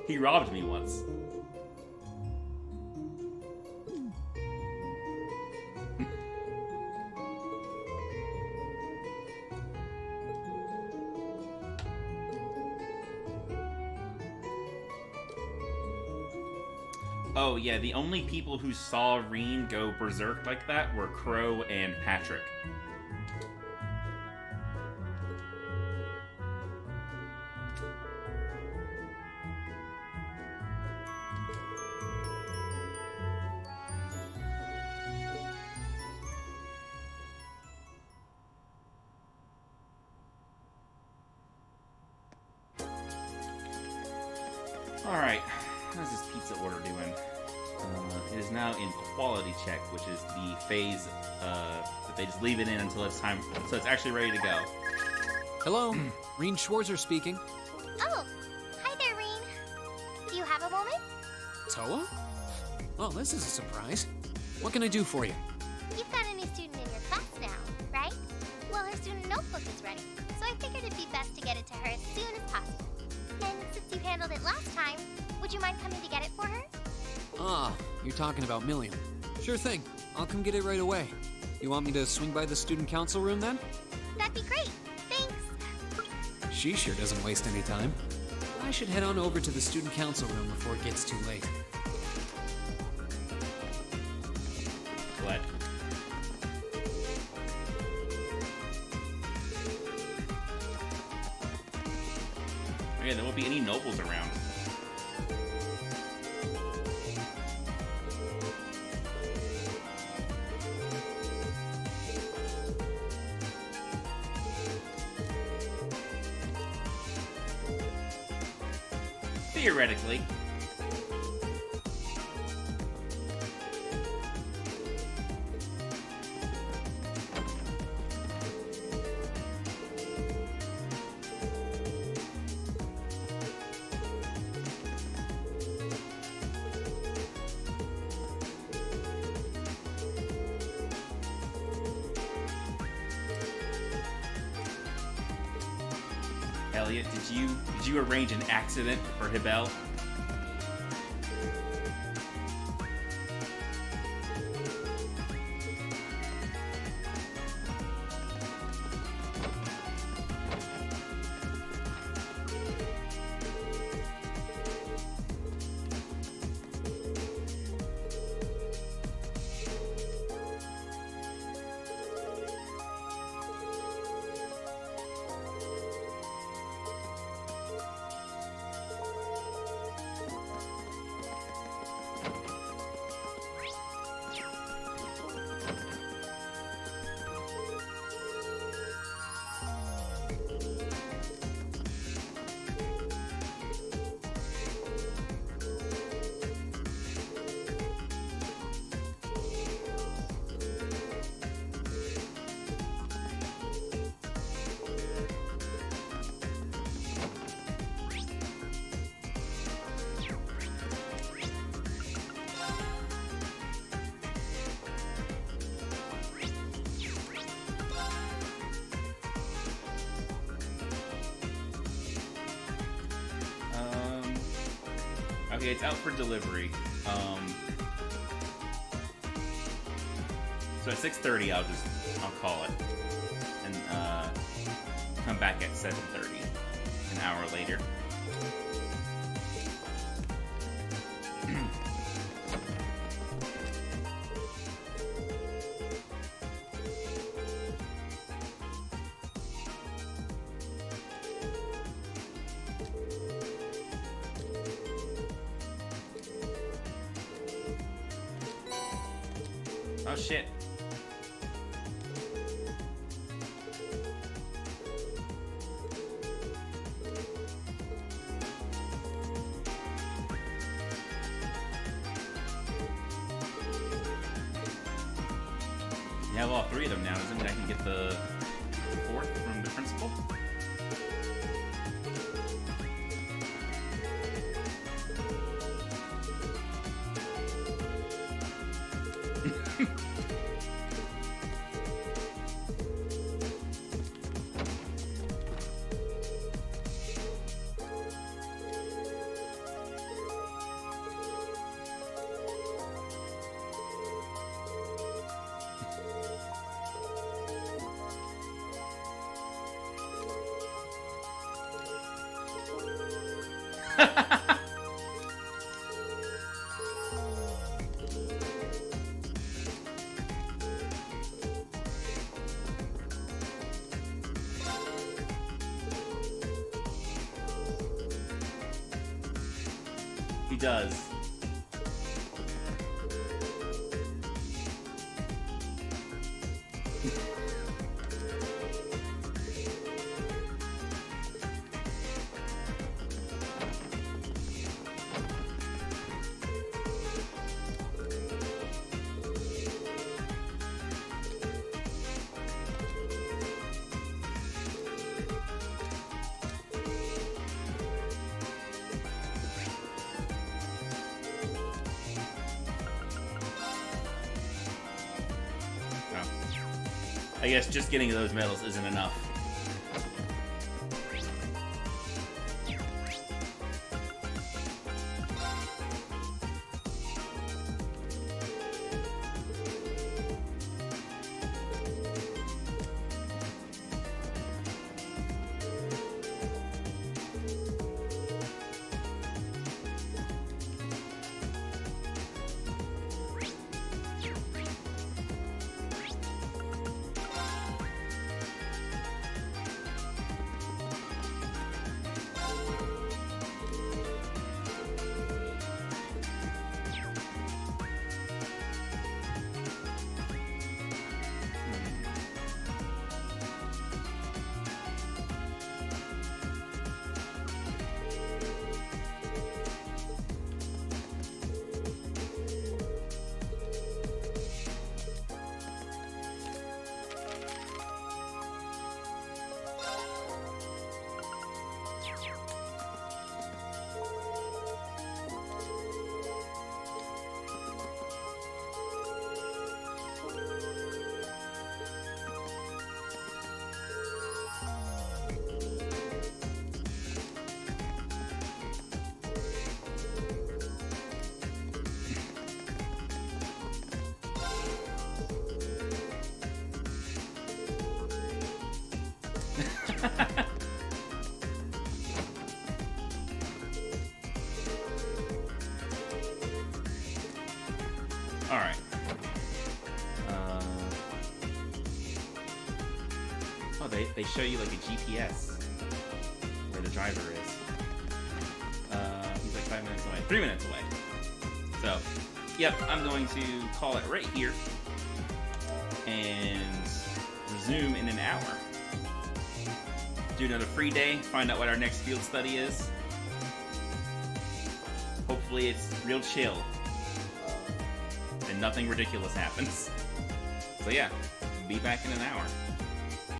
He robbed me once. Oh yeah, the only people who saw Reen go berserk like that were Crow and Patrick. Alright, how's this pizza order doing? It is now in quality check, which is the phase that they just leave it in until it's time, so it's actually ready to go. Hello, Reen Schwarzer speaking. Oh, hi there, Reen. Do you have a moment? Toa? Well, this is a surprise. What can I do for you? You've got a new student in your class now, right? Well, her student notebook is ready, so I figured it'd be best to get it to her as soon as possible. And since you handled it last time, would you mind coming to get it for her? Ah, you're talking about Milliam. Sure thing. I'll come get it right away. You want me to swing by the student council room then? That'd be great. Thanks. She sure doesn't waste any time. I should head on over to the student council room before it gets too late. What? yeah, there won't be any nobles around. Theoretically. Elliot, did you arrange an accident for Hibel? Okay, it's out for delivery. So at 6:30, I'll call it, and come back at 7:30, an hour later. Oh shit. You have all three of them now, doesn't mean I can get the fourth from the principal? He does. I guess just getting those medals isn't enough. Alright. Oh, they show you like a GPS where the driver is. He's like 5 minutes away. 3 minutes away. So, yep, I'm going to call it right here and resume in an hour. Do another free day, find out what our next field study is. Hopefully it's real chill and nothing ridiculous happens. So yeah, be back in an hour.